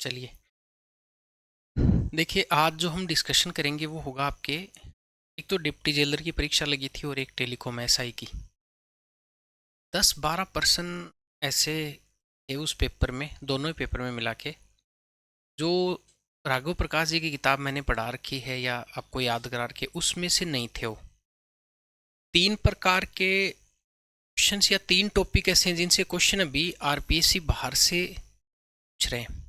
चलिए, देखिए आज जो हम डिस्कशन करेंगे वो होगा आपके एक तो डिप्टी जेलर की परीक्षा लगी थी और एक टेलीकॉम एसआई की। 10-12% ऐसे थे उस पेपर में, दोनों ही पेपर में मिला के, जो राघव प्रकाश जी की किताब मैंने पढ़ा रखी है या आपको याद करा रखी है उसमें से नहीं थे वो। 3 प्रकार के क्वेश्चंस या 3 टॉपिक ऐसे हैं जिनसे क्वेश्चन अभी आरपीएससी बाहर से पूछ रहे हैं।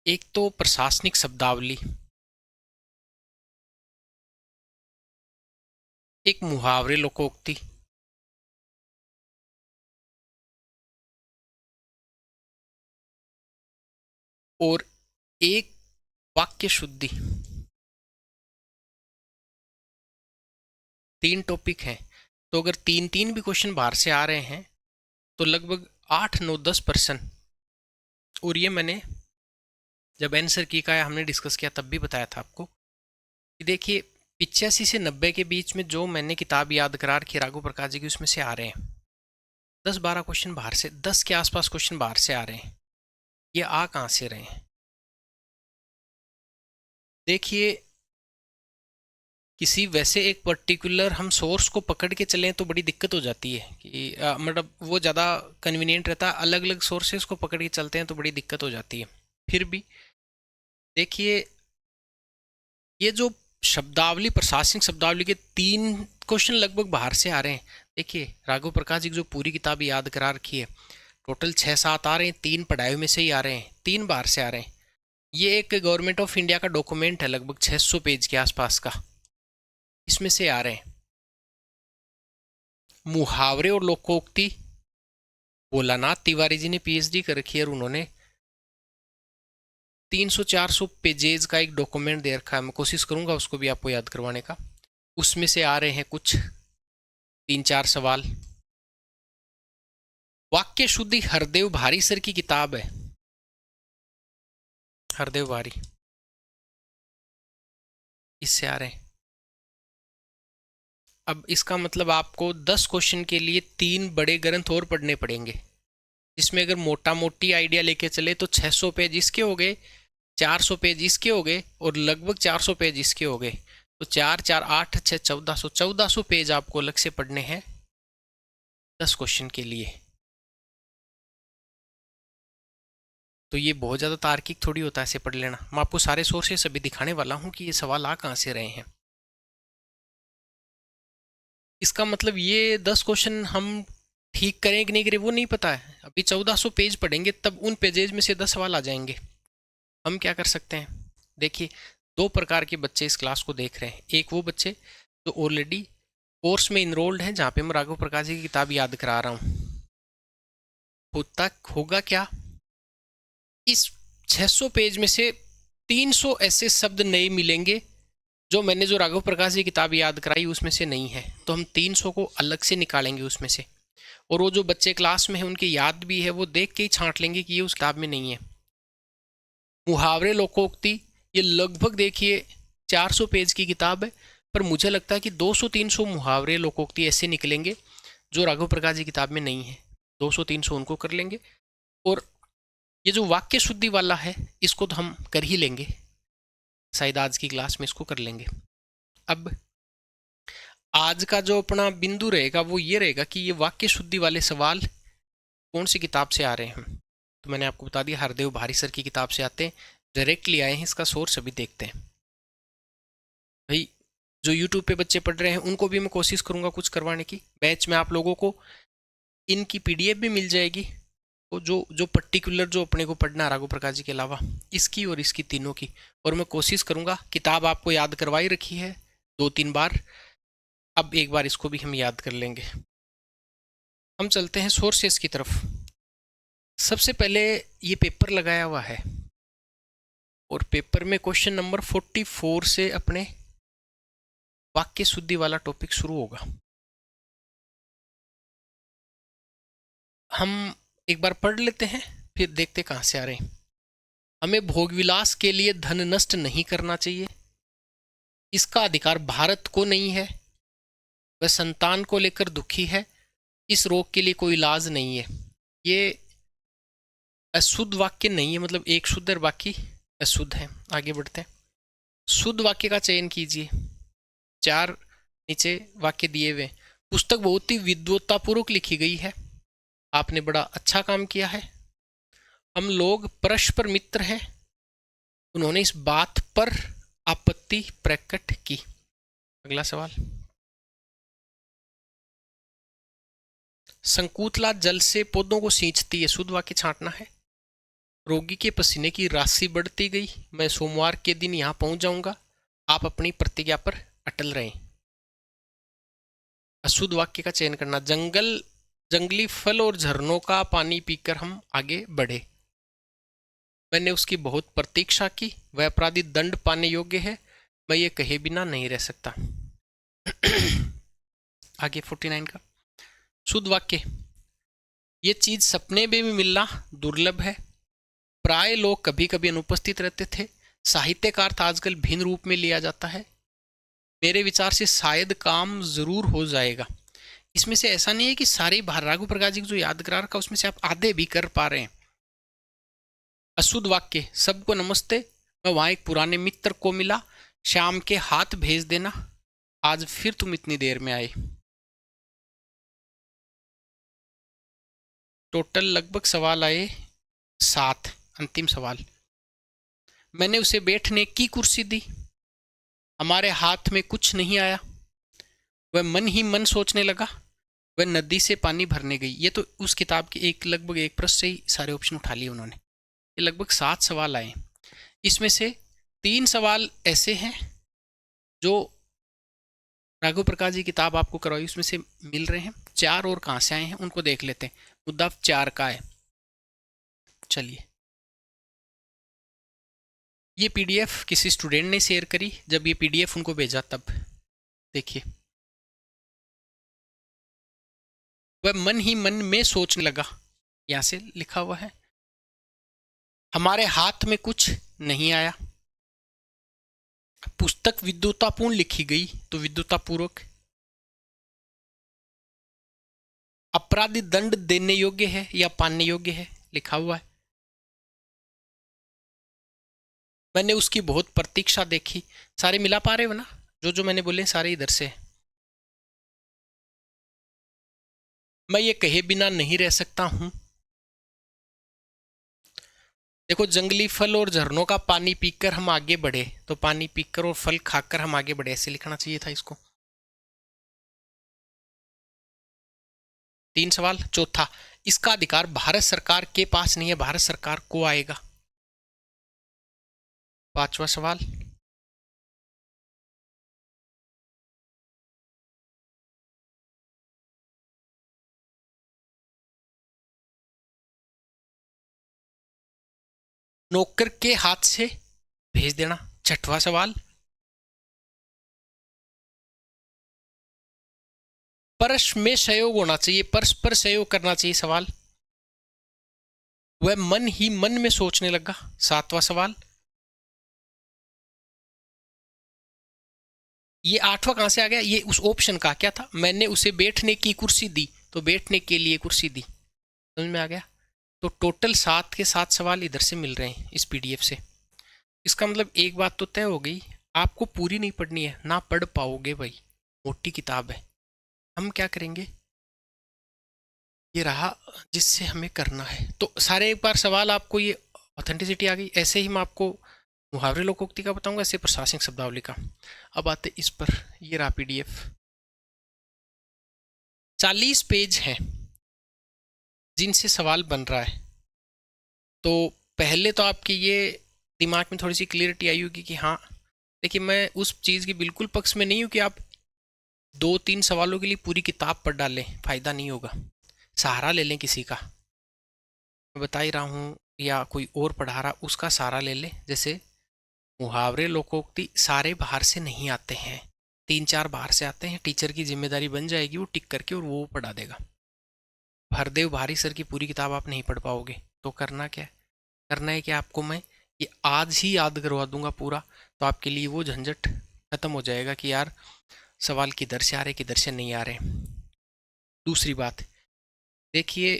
एक तो प्रशासनिक शब्दावली, एक मुहावरे लोकोक्ति, और एक वाक्य शुद्धि। 3 टॉपिक हैं, तो अगर 3-3 भी क्वेश्चन बाहर से आ रहे हैं तो लगभग 8-9-10%। और ये मैंने जब आंसर की का हमने डिस्कस किया तब भी बताया था आपको कि देखिए 85 से 90 के बीच में जो मैंने किताब याद करा रखी राघव प्रकाश जी की उसमें से आ रहे हैं। 10-12 क्वेश्चन बाहर से, 10 के आसपास क्वेश्चन बाहर से आ रहे हैं। ये आ कहाँ से रहे हैं? देखिए, किसी वैसे एक पर्टिकुलर हम सोर्स को पकड़ के चलें तो बड़ी दिक्कत हो जाती है कि मतलब वो ज़्यादा कन्वीनियंट रहता है। अलग अलग सोर्सेज को पकड़ के चलते हैं तो बड़ी दिक्कत हो जाती है। फिर भी देखिए, ये जो शब्दावली, प्रशासनिक शब्दावली के 3 क्वेश्चन लगभग बाहर से आ रहे हैं। देखिए राघव प्रकाश जी की जो पूरी किताब याद करा रखी है, टोटल 6-7 आ रहे हैं, 3 पढ़ाई में से ही आ रहे हैं, 3 बाहर से आ रहे हैं। ये एक गवर्नमेंट ऑफ इंडिया का डॉक्यूमेंट है लगभग 600 पेज के आसपास का, इसमें से आ रहे हैं। मुहावरे और लोकोक्ति, भोलानाथ तिवारी जी ने पीएचडी कर रखी है और उन्होंने 300-400 पेजेज का एक डॉक्यूमेंट दे रखा है। मैं कोशिश करूंगा उसको भी आपको याद करवाने का। उसमें से आ रहे हैं कुछ 3-4 सवाल। वाक्य शुद्धि हरदेव भारी सर की किताब है, हरदेव भारी, इससे आ रहे हैं। अब इसका मतलब आपको 10 क्वेश्चन के लिए 3 बड़े ग्रंथ और पढ़ने पड़ेंगे, जिसमें अगर मोटा मोटी आइडिया लेके चले तो 600 पेज इसके हो गए, 400 पेज इसके हो गए और लगभग 400 पेज इसके हो गए। तो 4-4-8-6 1400 पेज आपको अलग से पढ़ने हैं 10 क्वेश्चन के लिए। तो ये बहुत ज़्यादा तार्किक थोड़ी होता है ऐसे पढ़ लेना। मैं आपको सारे सोर्सेस अभी दिखाने वाला हूँ कि ये सवाल आ कहाँ से रहे हैं। इसका मतलब ये 10 क्वेश्चन हम ठीक करें कि नहीं करें वो नहीं पता है। अभी 1400 पेज पढ़ेंगे तब उन पेजेज में से 10 सवाल आ जाएंगे। हम क्या कर सकते हैं? देखिए, 2 प्रकार के बच्चे इस क्लास को देख रहे हैं। एक वो बच्चे जो ऑलरेडी कोर्स में इनरोल्ड हैं, जहाँ पे मैं राघव प्रकाश जी की किताब याद करा रहा हूँ। होता होगा क्या, इस 600 पेज में से 300 ऐसे शब्द नए मिलेंगे जो राघव प्रकाश जी की किताब याद कराई उसमें से नहीं है। तो हम 300 को अलग से निकालेंगे उसमें से, और वो जो बच्चे क्लास में हैं उनकी याद भी है, वो देख के ही छांट लेंगे कि ये उस किताब में नहीं है। मुहावरे लोकोक्ति, ये लगभग देखिए 400 पेज की किताब है, पर मुझे लगता है कि 200-300 मुहावरे लोकोक्ति ऐसे निकलेंगे जो राघव प्रकाश जी किताब में नहीं है। 200-300 उनको कर लेंगे। और ये जो वाक्य शुद्धि वाला है इसको तो हम कर ही लेंगे, शायद आज की क्लास में इसको कर लेंगे। अब आज का जो अपना बिंदु रहेगा वो ये रहेगा कि ये वाक्य शुद्धि वाले सवाल कौन सी किताब से आ रहे हैं। तो मैंने आपको बता दिया, हरदेव भारी सर की किताब से आते हैं, डायरेक्टली आए हैं। इसका सोर्स अभी देखते हैं। भाई, जो यूट्यूब पे बच्चे पढ़ रहे हैं उनको भी मैं कोशिश करूंगा कुछ करवाने की। बैच में आप लोगों को इनकी पीडीएफ भी मिल जाएगी, तो जो जो पर्टिकुलर जो अपने को पढ़ना है राघव प्रकाश जी के अलावा, इसकी और इसकी तीनों की। और मैं कोशिश करूंगा, किताब आपको याद करवाई रखी है 2-3 बार, अब एक बार इसको भी हम याद कर लेंगे। हम चलते हैं सोर्सेस की तरफ। सबसे पहले ये पेपर लगाया हुआ है और पेपर में क्वेश्चन नंबर 44 से अपने वाक्य शुद्धि वाला टॉपिक शुरू होगा। हम एक बार पढ़ लेते हैं, फिर देखते कहाँ से आ रहे हैं। हमें भोगविलास के लिए धन नष्ट नहीं करना चाहिए, इसका अधिकार भारत को नहीं है। वह संतान को लेकर दुखी है, इस रोग के लिए कोई इलाज नहीं है। ये अशुद्ध वाक्य नहीं है, मतलब एक शुद्ध और बाकी अशुद्ध है। आगे बढ़ते हैं। शुद्ध वाक्य का चयन कीजिए। 4 नीचे वाक्य दिए हुए। पुस्तक बहुत ही विद्वत्तापूर्वक लिखी गई है। आपने बड़ा अच्छा काम किया है। हम लोग परस्पर मित्र हैं। उन्होंने इस बात पर आपत्ति प्रकट की। अगला सवाल। संकुतला जल से पौधों को सींचती है। शुद्ध वाक्य छांटना है। रोगी के पसीने की राशि बढ़ती गई। मैं सोमवार के दिन यहाँ पहुंच जाऊंगा। आप अपनी प्रतिज्ञा पर अटल रहें। अशुद्ध वाक्य का चयन करना। जंगली फल और झरनों का पानी पीकर हम आगे बढ़े। मैंने उसकी बहुत प्रतीक्षा की। वह अपराधी दंड पाने योग्य है। मैं ये कहे बिना नहीं रह सकता। आगे 49 का शुद्ध वाक्य। ये चीज सपने में भी मिलना दुर्लभ है। प्राय लोग कभी कभी अनुपस्थित रहते थे। साहित्य का अर्थ आजकल भिन्न रूप में लिया जाता है। मेरे विचार से शायद काम जरूर हो जाएगा। इसमें से ऐसा नहीं है कि सारे राघव प्रकाश जी जो यादगार का उसमें से आप आधे भी कर पा रहे हैं। अशुद्ध वाक्य। सबको नमस्ते। मैं वहां एक पुराने मित्र को मिला। शाम के हाथ भेज देना। आज फिर तुम इतनी देर में आए। टोटल लगभग सवाल आए 7। अंतिम सवाल। मैंने उसे बैठने की कुर्सी दी। हमारे हाथ में कुछ नहीं आया। वह मन ही मन सोचने लगा। वह नदी से पानी भरने गई। ये तो उस किताब के लगभग एक पृष्ठ से ही सारे ऑप्शन उठा लिए उन्होंने। ये लगभग 7 सवाल आए। इसमें से 3 सवाल ऐसे हैं जो राघव प्रकाश जी किताब आपको करवाई उसमें से मिल रहे हैं। 4 और कहाँ से आए हैं उनको देख लेते हैं। मुद्दा 4 का है। चलिए, ये पीडीएफ किसी स्टूडेंट ने शेयर करी। जब ये पीडीएफ उनको भेजा तब देखिए, वह मन ही मन में सोचने लगा। यहां से लिखा हुआ है। हमारे हाथ में कुछ नहीं आया। पुस्तक विद्वतापूर्ण लिखी गई तो विद्वतापूर्वक। अपराधी दंड देने योग्य है या पाने योग्य है लिखा हुआ है। मैंने उसकी बहुत प्रतीक्षा देखी। सारे मिला पा रहे हो ना? जो जो मैंने बोले सारे इधर से। मैं ये कहे बिना नहीं रह सकता हूं। देखो, जंगली फल और झरनों का पानी पीकर हम आगे बढ़े, तो पानी पीकर और फल खाकर हम आगे बढ़े ऐसे लिखना चाहिए था इसको। 3 सवाल। चौथा, इसका अधिकार भारत सरकार के पास नहीं है, भारत सरकार को आएगा। 5वां सवाल। नौकर के हाथ से भेज देना। 6वां सवाल। परस में सहयोग होना चाहिए, परस्पर सहयोग करना चाहिए। सवाल। वह मन ही मन में सोचने लगा। 7वां सवाल। ये 8वां कहां से आ गया? ये उस ऑप्शन का क्या था? मैंने उसे बैठने की कुर्सी दी, तो बैठने के लिए कुर्सी दी। समझ में आ गया? तो टोटल 7 के 7 सवाल इधर से मिल रहे हैं इस पीडीएफ से। इसका मतलब एक बात तो तय हो गई, आपको पूरी नहीं पढ़नी है, ना पढ़ पाओगे भाई। मोटी किताब है। हम क्या करेंगे, ये रहा जिससे हमें करना है। तो सारे एक बार सवाल आपको ये ऑथेंटिसिटी आ गई। ऐसे ही मैं आपको मुहावरे लोकोक्ति का बताऊंगा, ऐसे प्रशासनिक शब्दावली का। अब आते इस पर। ये रहा पीडीएफ। 40 पेज हैं जिनसे सवाल बन रहा है। तो पहले तो आपकी ये दिमाग में थोड़ी सी क्लियरिटी आई होगी कि हाँ, देखिए मैं उस चीज़ की बिल्कुल पक्ष में नहीं हूँ कि आप 2-3 सवालों के लिए पूरी किताब पढ़ डालें, फ़ायदा नहीं होगा। सहारा ले लें किसी का, मैं बता ही रहा हूँ, या कोई और पढ़ा रहा उसका सहारा ले लें। जैसे मुहावरे लोकोक्ति सारे बाहर से नहीं आते हैं, 3-4 बाहर से आते हैं। टीचर की जिम्मेदारी बन जाएगी वो टिक करके और वो पढ़ा देगा। हरदेव भारी सर की पूरी किताब आप नहीं पढ़ पाओगे। तो करना क्या है? करना है कि आपको मैं ये आज ही याद करवा दूंगा पूरा। तो आपके लिए वो झंझट खत्म हो जाएगा कि यार सवाल किधर से आ रहे किधर से नहीं आ रहे। दूसरी बात देखिए,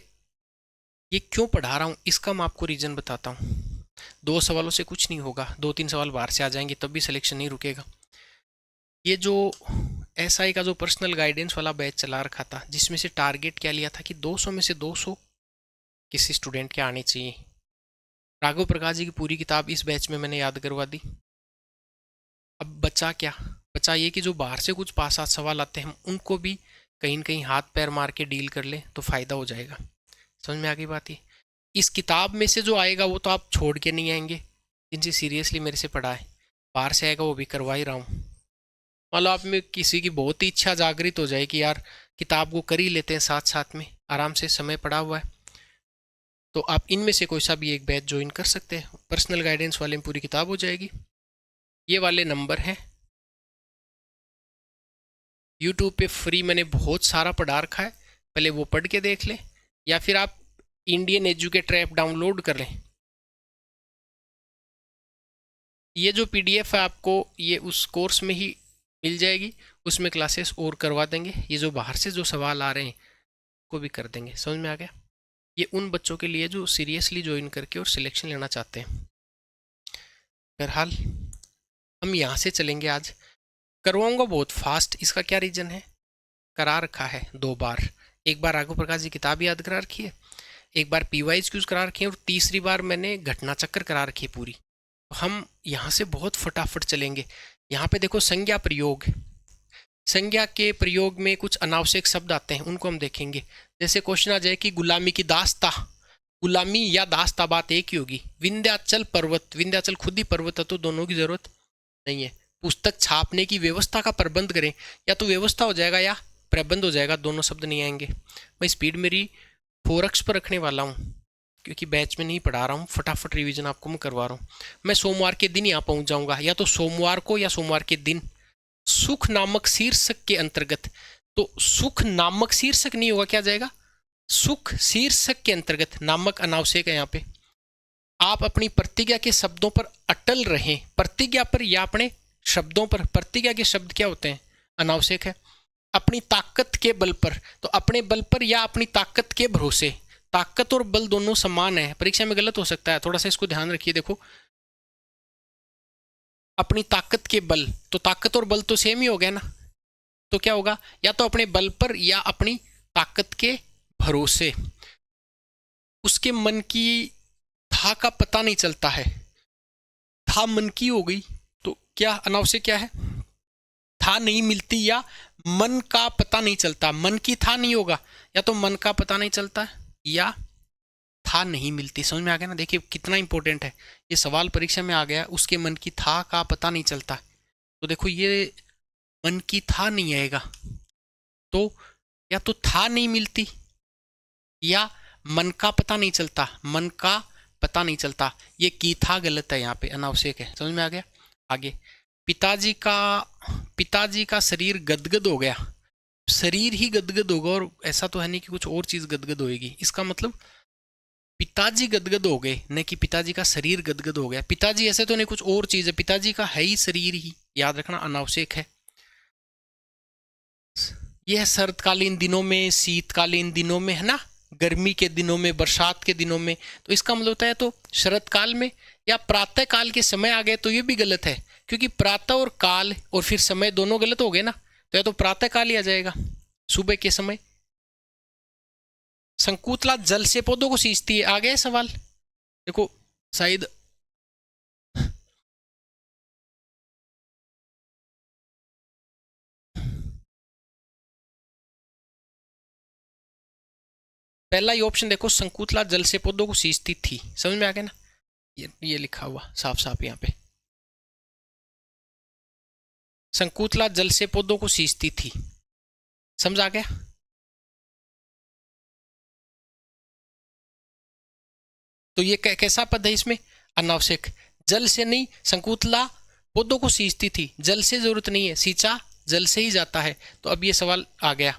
ये क्यों पढ़ा रहा हूँ इसका मैं आपको रीज़न बताता हूँ। 2 सवालों से कुछ नहीं होगा, 2-3 सवाल बाहर से आ जाएंगे तब भी सिलेक्शन नहीं रुकेगा। ये जो एसआई का जो पर्सनल गाइडेंस वाला बैच चला रखा था, जिसमें से टारगेट क्या लिया था कि 200 में से 200 किसी स्टूडेंट के आने चाहिए। राघव प्रकाश जी की पूरी किताब इस बैच में मैंने याद करवा दी। अब बचा क्या? बचा ये कि जो बाहर से कुछ 5-7 सवाल आते हैं हम उनको भी कहीं न कहीं हाथ पैर मार के डील कर ले तो फ़ायदा हो जाएगा। समझ में आ गई बात? ये इस किताब में से जो आएगा वो तो आप छोड़ के नहीं आएंगे, जिनसे सीरियसली मेरे से पढ़ा है। बाहर से आएगा वो भी करवा ही रहा हूँ। मान लो आप में किसी की बहुत ही इच्छा जागृत हो जाए कि यार किताब को कर ही लेते हैं साथ साथ में, आराम से समय पड़ा हुआ है, तो आप इनमें से कोई सा भी एक बैच ज्वाइन कर सकते हैं। पर्सनल गाइडेंस वाले में पूरी किताब हो जाएगी। ये वाले नंबर हैं। यूट्यूब पे फ्री मैंने बहुत सारा पढ़ा रखा है, पहले वो पढ़ के देख लें, या फिर आप इंडियन एजुकेटर ऐप डाउनलोड कर लें। ये जो पीडीएफ है आपको ये उस कोर्स में ही मिल जाएगी, उसमें क्लासेस और करवा देंगे। ये जो बाहर से जो सवाल आ रहे हैं को भी कर देंगे। समझ में आ गया? ये उन बच्चों के लिए जो सीरियसली ज्वाइन करके और सिलेक्शन लेना चाहते हैं। बहरहाल हम यहाँ से चलेंगे आज। करवाऊंगा बहुत फास्ट, इसका क्या रीज़न है? करा रखा है 2 बार। एक बार राघव प्रकाश जी किताब याद करा रखी है, एक बार पीवाइज क्यूज करा रखी है, और तीसरी बार मैंने घटना चक्र करा रखी है पूरी। तो हम यहाँ से बहुत फटाफट चलेंगे। यहाँ पे देखो संज्ञा प्रयोग, संज्ञा के प्रयोग में कुछ अनावश्यक शब्द आते हैं, उनको हम देखेंगे। जैसे क्वेश्चन आ जाए कि गुलामी की दास्ता, गुलामी या दास्ता बात एक ही होगी। विंध्याचल पर्वत, विंध्याचल खुद ही पर्वत है तो दोनों की जरूरत नहीं है। पुस्तक छापने की व्यवस्था का प्रबंध करें, या तो व्यवस्था हो जाएगा या प्रबंध हो जाएगा, दोनों शब्द नहीं आएंगे। मैं स्पीड मेरी 4x पर रखने वाला हूँ क्योंकि बैच में नहीं पढ़ा रहा हूँ, फटाफट रिवीजन आपको मैं करवा रहा हूँ। मैं सोमवार के दिन यहाँ पहुँच जाऊँगा, या तो सोमवार को या सोमवार के दिन। सुख नामक शीर्षक के अंतर्गत, तो सुख नामक शीर्षक नहीं होगा, क्या जाएगा? सुख शीर्षक के अंतर्गत, नामक अनावश्यक है यहाँ पे। आप अपनी प्रतिज्ञा के शब्दों पर अटल रहें। प्रतिज्ञा पर या अपने शब्दों पर, प्रतिज्ञा के शब्द क्या होते हैं? अनावश्यक है। अपनी ताकत के बल पर, तो अपने बल पर या अपनी ताकत के भरोसे। ताकत और बल दोनों समान है, परीक्षा में गलत हो सकता है, थोड़ा सा इसको ध्यान रखिए। देखो अपनी ताकत के बल, तो ताकत और बल तो सेम ही हो गया ना, तो क्या होगा? या तो अपने बल पर या अपनी ताकत के भरोसे। उसके मन की था का पता नहीं चलता है, था मन की हो गई, तो क्या अनावश्यक क्या है? था नहीं मिलती या मन का पता नहीं चलता। मन की था नहीं होगा, या तो मन का पता नहीं चलता या था नहीं मिलती। समझ में आ गया ना? देखिए कितना इंपॉर्टेंट है ये सवाल, परीक्षा में आ गया। उसके मन की था का पता नहीं चलता, तो देखो ये मन की था नहीं आएगा, तो या तो था नहीं मिलती या मन का पता नहीं चलता। मन का पता नहीं चलता, ये की था गलत है, यहाँ पे अनावश्यक है। समझ में आ गया? आगे, पिताजी का शरीर गदगद हो गया। शरीर ही गदगद होगा, और ऐसा तो है नहीं कि कुछ और चीज गदगद होएगी। इसका मतलब पिताजी गदगद हो गए, न कि पिताजी का शरीर गदगद हो गया। पिताजी ऐसे तो नहीं कुछ और चीज है, पिताजी का है ही शरीर ही, याद रखना, अनावश्यक है। यह शरतकालीन दिनों में, शीतकालीन दिनों में, है ना, गर्मी के दिनों में, बरसात के दिनों में, तो इसका मतलब होता है तो शरतकाल में या प्रातः काल के समय आ गए, तो ये भी गलत है, क्योंकि प्रातः और काल और फिर समय दोनों गलत हो गए ना, तो या तो प्रातः काल ही आ जाएगा, सुबह के समय। संकुतला जल से पौधों को सींचती है, आ गया सवाल। देखो शायद पहला ही ऑप्शन देखो, संकुतला जल से पौधों को सींचती थी। समझ में आ गया ना? ये लिखा हुआ साफ साफ यहाँ पे, संकुतला जल से पौधों को सींचती थी। समझ आ गया? तो ये कैसा पद है इसमें? अनावश्यक। जल से नहीं, संकुतला पौधों को सींचती थी, जल से जरूरत नहीं है, सींचा जल से ही जाता है। तो अब ये सवाल आ गया,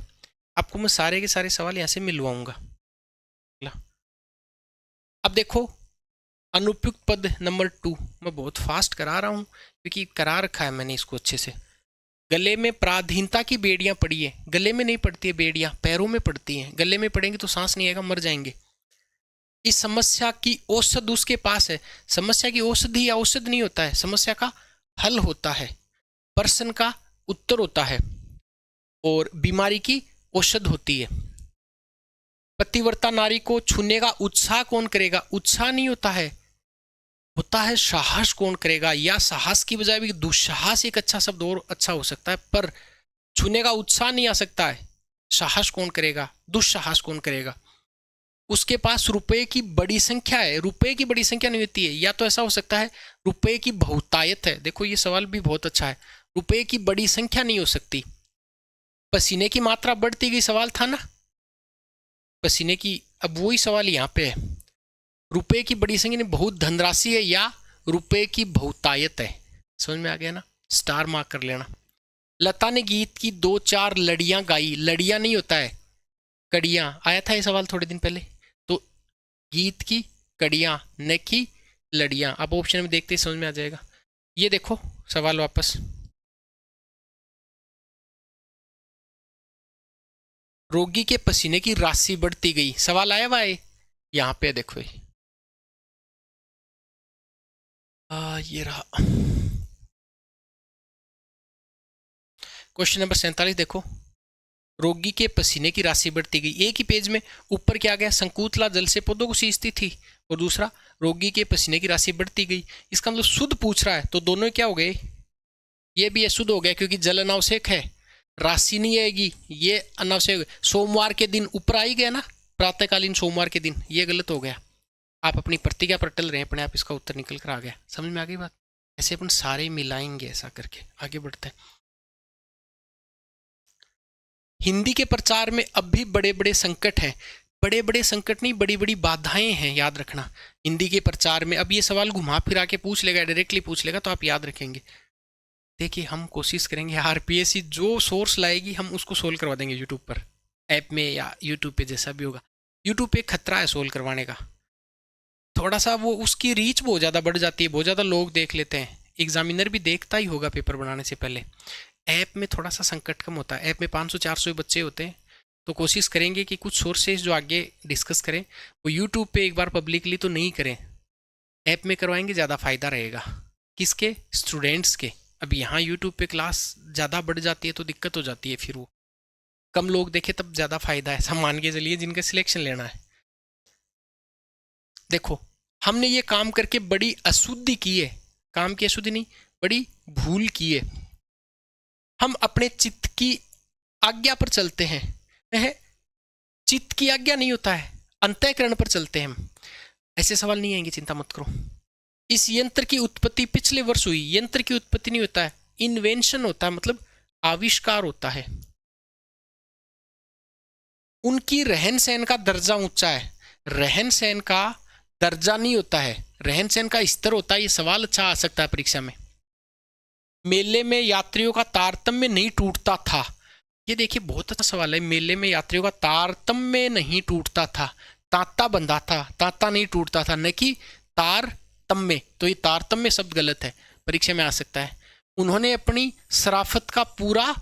आपको मैं सारे के सारे सवाल यहाँ से मिलवाऊंगा। अब देखो अनुपयुक्त पद नंबर 2, मैं बहुत फास्ट करा रहा हूँ क्योंकि करा रखा है मैंने इसको अच्छे से। गले में पराधीनता की बेड़ियां पड़ी है। गले में नहीं पड़ती है बेड़ियां, पैरों में पड़ती हैं। गले में पड़ेंगी तो सांस नहीं आएगा, मर जाएंगे। इस समस्या की औषध उसके पास है। समस्या की औषधि या औषध नहीं होता है, समस्या का हल होता है, प्रश्न का उत्तर होता है, और बीमारी की औषध होती है। पतिव्रता नारी को छूने का उत्साह कौन करेगा? उत्साह नहीं होता है, होता है साहस कौन करेगा, या साहस की बजाय भी दुस्साहस एक अच्छा शब्द और अच्छा हो सकता है, पर छूने का उत्साह नहीं आ सकता है। साहस कौन करेगा, दुस्साहस कौन करेगा? उसके पास रुपए की बड़ी संख्या है। रुपए की बड़ी संख्या नहीं होती है, या तो ऐसा हो सकता है रुपए की बहुतायत है। देखो ये सवाल भी बहुत अच्छा है, रुपए की बड़ी संख्या नहीं हो सकती। पसीने की मात्रा बढ़ती गई, सवाल था ना पसीने की, अब वही सवाल यहाँ पे है। रुपए की बड़ी संख्या नहीं, बहुत धनराशि है या रुपए की बहुतायत है। समझ में आ गया ना, स्टार मार्क कर लेना। लता ने गीत की 2-4 लड़ियां गाई। लड़ियां नहीं होता है, कड़ियां। आया था ये सवाल थोड़े दिन पहले। तो गीत की कड़ियां, न की लड़ियां। अब ऑप्शन में देखते ही समझ में आ जाएगा। ये देखो सवाल वापस, रोगी के पसीने की राशि बढ़ती गई। सवाल आया हुआ है यहाँ पे, देखो ये रहा क्वेश्चन नंबर 47। देखो, रोगी के पसीने की राशि बढ़ती गई। एक ही पेज में ऊपर क्या गया, संकुतला जल से पौधों को सींचती थी, और दूसरा रोगी के पसीने की राशि बढ़ती गई। इसका मतलब शुद्ध पूछ रहा है, तो दोनों क्या हो गए, ये भी शुद्ध हो गया, क्योंकि जल अनावश्यक है, राशि नहीं आएगी, ये अनावश्यक। सोमवार के दिन ऊपर आ ही गया ना, प्रातःकालीन सोमवार के दिन, ये गलत हो गया। आप अपनी प्रतिज्ञा पर टल रहे हैं, अपने आप इसका उत्तर निकल कर आ गया। समझ में आ गई बात? ऐसे अपन सारे मिलाएंगे, ऐसा करके आगे बढ़ते हैं। हिंदी के प्रचार में अब भी बड़े बड़े संकट हैं। बड़े बड़े संकट नहीं, बड़ी बड़ी बाधाएं हैं, याद रखना। हिंदी के प्रचार में, अब ये सवाल घुमा फिरा के पूछ लेगा, डायरेक्टली पूछ लेगा, तो आप याद रखेंगे। देखिए हम कोशिश करेंगे, आरपीएससी जो सोर्स लाएगी हम उसको सोल्व करवा देंगे यूट्यूब पर, ऐप में या यूट्यूब पे, जैसा भी होगा। यूट्यूब पे खतरा है सोल्व करवाने का, थोड़ा सा वो उसकी रीच बहुत ज़्यादा बढ़ जाती है, बहुत ज़्यादा लोग देख लेते हैं। एग्जामिनर भी देखता ही होगा पेपर बनाने से पहले। ऐप में थोड़ा सा संकट कम होता है, ऐप में 500-400 बच्चे होते हैं, तो कोशिश करेंगे कि कुछ सोर्सेज जो आगे डिस्कस करें वो यूट्यूब पे एक बार पब्लिकली तो नहीं करें, ऐप में करवाएंगे, ज़्यादा फायदा रहेगा। किसके? स्टूडेंट्स के। अब यहाँ यूट्यूब पे क्लास ज़्यादा बढ़ जाती है तो दिक्कत हो जाती है, फिर वो कम लोग देखे तब ज़्यादा फायदा है, सब मान के चलिए जिनका सिलेक्शन लेना है। देखो हमने ये काम करके बड़ी अशुद्धि की है, काम की अशुद्धि नहीं, बड़ी भूल की है। हम अपने चित्त की आज्ञा पर चलते हैं, चित्त की आज्ञा नहीं होता है, अंतःकरण पर चलते हैं हम। ऐसे सवाल नहीं आएंगे, चिंता मत करो। इस यंत्र की उत्पत्ति पिछले वर्ष हुई। यंत्र की उत्पत्ति नहीं होता है, इन्वेंशन होता है, मतलब आविष्कार होता है। उनकी रहन सहन का दर्जा ऊंचा है। रहन सहन का दर्जा नहीं होता है, रहन सहन का स्तर होता है। ये सवाल अच्छा आ सकता है परीक्षा में। मेले में यात्रियों का तारतम्य नहीं टूटता था। ये देखिए बहुत अच्छा सवाल है। मेले में यात्रियों का तारतम्य नहीं टूटता था, तांता बंधा था, तांता नहीं टूटता था, न कि तारतम्य। तो ये तारतम्य शब्द गलत है, परीक्षा में आ सकता है। उन्होंने अपनी शराफत का पूरा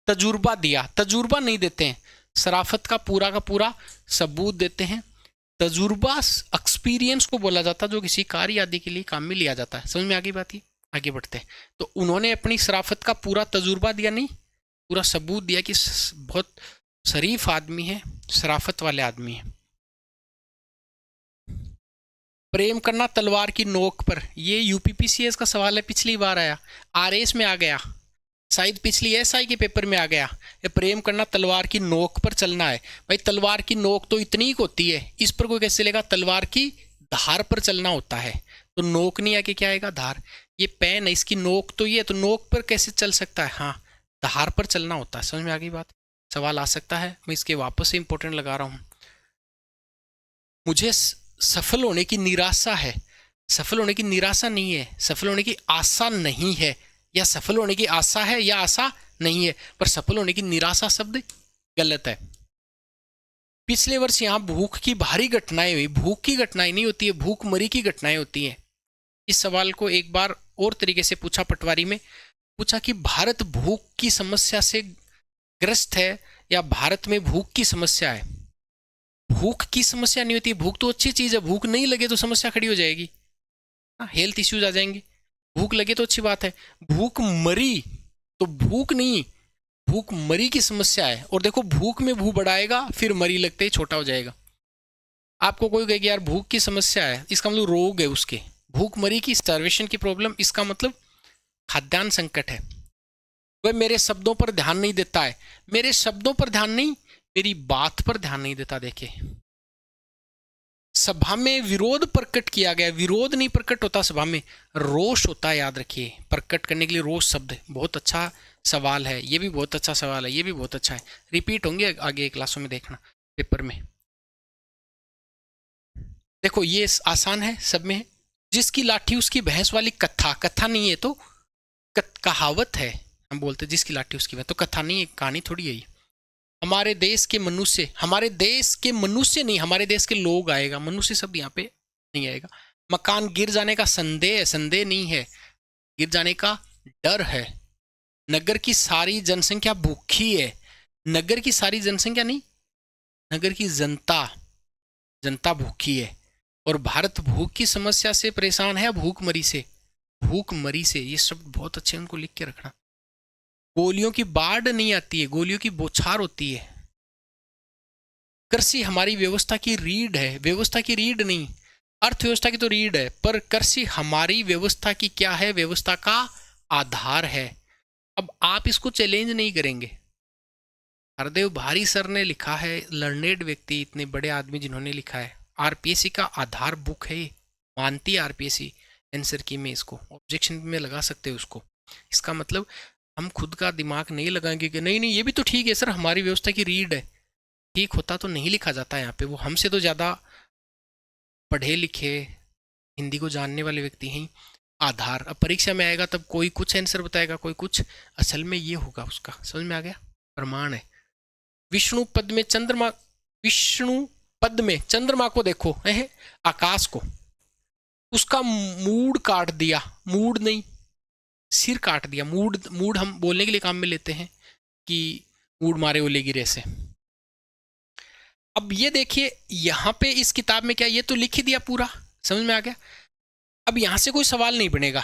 तजुर्बा दिया। तजुर्बा नहीं देते हैं, शराफत का पूरा सबूत देते हैं। तजुर्बा एक्सपीरियंस को बोला जाता है, जो किसी कार्य आदि के लिए काम में लिया जाता है। समझ में आ गई बात? ये आगे बढ़ते हैं। तो उन्होंने अपनी शराफत का पूरा तजुर्बा दिया, नहीं पूरा सबूत दिया कि बहुत शरीफ आदमी है, शराफत वाले आदमी है। प्रेम करना तलवार की नोक पर, ये यूपीपीसीएस का सवाल है, पिछली बार आया, आरएस में आ गया, शायद पिछली एसआई के पेपर में आ गया। ये प्रेम करना तलवार की नोक पर चलना है। भाई तलवार की नोक तो इतनी ही होती है, इस पर कोई कैसे चलेगा? तलवार की धार पर चलना होता है, तो नोक नहीं आके क्या आएगा? धार। ये पेन है, इसकी नोक तो ये, तो नोक पर कैसे चल सकता है? हाँ, धार पर चलना होता है। समझ में आ गई बात? सवाल आ सकता है, मैं इसके वापस से इंपॉर्टेंट लगा रहा हूँ। मुझे सफल होने की निराशा है। सफल होने की निराशा नहीं है, सफल होने की आशा नहीं है, या सफल होने की आशा है या आशा नहीं है, पर सफल होने की निराशा शब्द गलत है। पिछले वर्ष यहाँ भूख की भारी घटनाएं हुई। भूख की घटनाएं नहीं होती है, भूखमरी की घटनाएं होती हैं। इस सवाल को एक बार और तरीके से पूछा, पटवारी में पूछा कि भारत भूख की समस्या से ग्रस्त है या भारत में भूख की समस्या है। भूख की समस्या नहीं होती। भूख तो अच्छी चीज़ है, भूख नहीं लगे तो समस्या खड़ी हो जाएगी, हेल्थ इश्यूज आ जाएंगे। भूख लगे तो अच्छी बात है। भूख मरी तो भूख नहीं, भूख मरी की समस्या है। और देखो भूख में भू बढ़ाएगा, फिर मरी लगते ही छोटा हो जाएगा। आपको कोई कहेगा यार भूख की समस्या है, इसका मतलब रोग है उसके। भूख मरी की, स्टार्वेशन की प्रॉब्लम, इसका मतलब खाद्यान्न संकट है। वह मेरे शब्दों पर ध्यान नहीं देता है। मेरे शब्दों पर ध्यान नहीं, मेरी बात पर ध्यान नहीं देता। देखे सभा में विरोध प्रकट किया गया, विरोध नहीं प्रकट होता सभा में, रोष होता है। याद रखिए, प्रकट करने के लिए रोष शब्द बहुत अच्छा सवाल है। ये भी बहुत अच्छा सवाल है, ये भी बहुत अच्छा है। रिपीट होंगे आगे क्लासों में, देखना पेपर में। देखो ये आसान है, सब में है। जिसकी लाठी उसकी भैंस वाली कथा, कथा नहीं है तो कहावत है। हम बोलते जिसकी लाठी उसकी भैंस, तो कथा नहीं है, कहानी थोड़ी है ये। हमारे देश के मनुष्य, हमारे देश के मनुष्य नहीं, हमारे देश के लोग आएगा, मनुष्य शब्द यहाँ पे नहीं आएगा। मकान गिर जाने का संदेह, संदेह नहीं है, गिर जाने का डर है। नगर की सारी जनसंख्या भूखी है, नगर की सारी जनसंख्या नहीं, नगर की जनता, जनता भूखी है। और भारत भूख की समस्या से परेशान है, भूखमरी से, भूखमरी से। ये शब्द बहुत अच्छे उनको लिख के रखना। गोलियों की बाढ़ नहीं आती है, गोलियों की बौछार होती है। कृषि हमारी व्यवस्था की रीढ़ है, व्यवस्था की रीढ़ नहीं, अर्थव्यवस्था की तो रीढ़ है, पर कृषि हमारी व्यवस्था की क्या है, व्यवस्था का आधार है। अब आप इसको चैलेंज नहीं करेंगे। हरदेव भारी सर ने लिखा है, लर्नेड व्यक्ति, इतने बड़े आदमी जिन्होंने लिखा है, आरपीएससी का आधार बुक है, मानती है आरपीएससी आंसर की में, इसको ऑब्जेक्शन में लगा सकते हो उसको। इसका मतलब हम खुद का दिमाग नहीं लगाएंगे कि नहीं नहीं ये भी तो ठीक है सर, हमारी व्यवस्था की रीढ़ है। ठीक होता तो नहीं लिखा जाता यहाँ पे, वो हमसे तो ज़्यादा पढ़े लिखे हिंदी को जानने वाले व्यक्ति हैं। आधार, अब परीक्षा में आएगा तब कोई कुछ आंसर बताएगा, कोई कुछ, असल में ये होगा उसका। समझ में आ गया? प्रमाण है। विष्णु पद में चंद्रमा, विष्णु पद में चंद्रमा को देखो, है आकाश को, उसका मूड काट दिया, मूड नहीं सिर काट दिया। मूड, मूड हम बोलने के लिए काम में लेते हैं कि मूड मारे ओले गिरे से। अब ये देखिए यहाँ पे इस किताब में क्या, ये तो लिख ही दिया पूरा, समझ में आ गया। अब यहाँ से कोई सवाल नहीं बनेगा,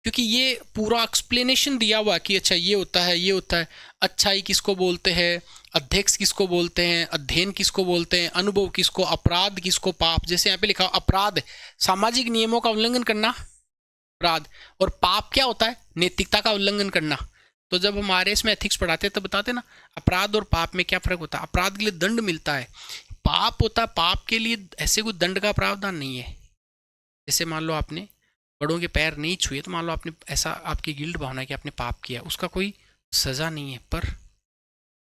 क्योंकि ये पूरा एक्सप्लेनेशन दिया हुआ कि अच्छा ये होता है, ये होता है। अच्छाई किसको बोलते हैं, अध्यक्ष किसको बोलते हैं, अध्ययन किसको बोलते हैं, अनुभव किसको, अपराध किसको, पाप। जैसे यहाँ पे लिखा अपराध, सामाजिक नियमों का उल्लंघन करना अपराध, और पाप क्या होता है, नैतिकता का उल्लंघन करना। तो जब हम आरएस में एथिक्स पढ़ाते हैं तब बताते ना अपराध और पाप में क्या फर्क होता है। अपराध के लिए दंड मिलता है, पाप होता है, पाप के लिए ऐसे कोई दंड का प्रावधान नहीं है। जैसे मान लो आपने बड़ों के पैर नहीं छुए, तो मान लो आपने ऐसा, आपकी गिल्ट भावना है कि आपने पाप किया, उसका कोई सजा नहीं है। पर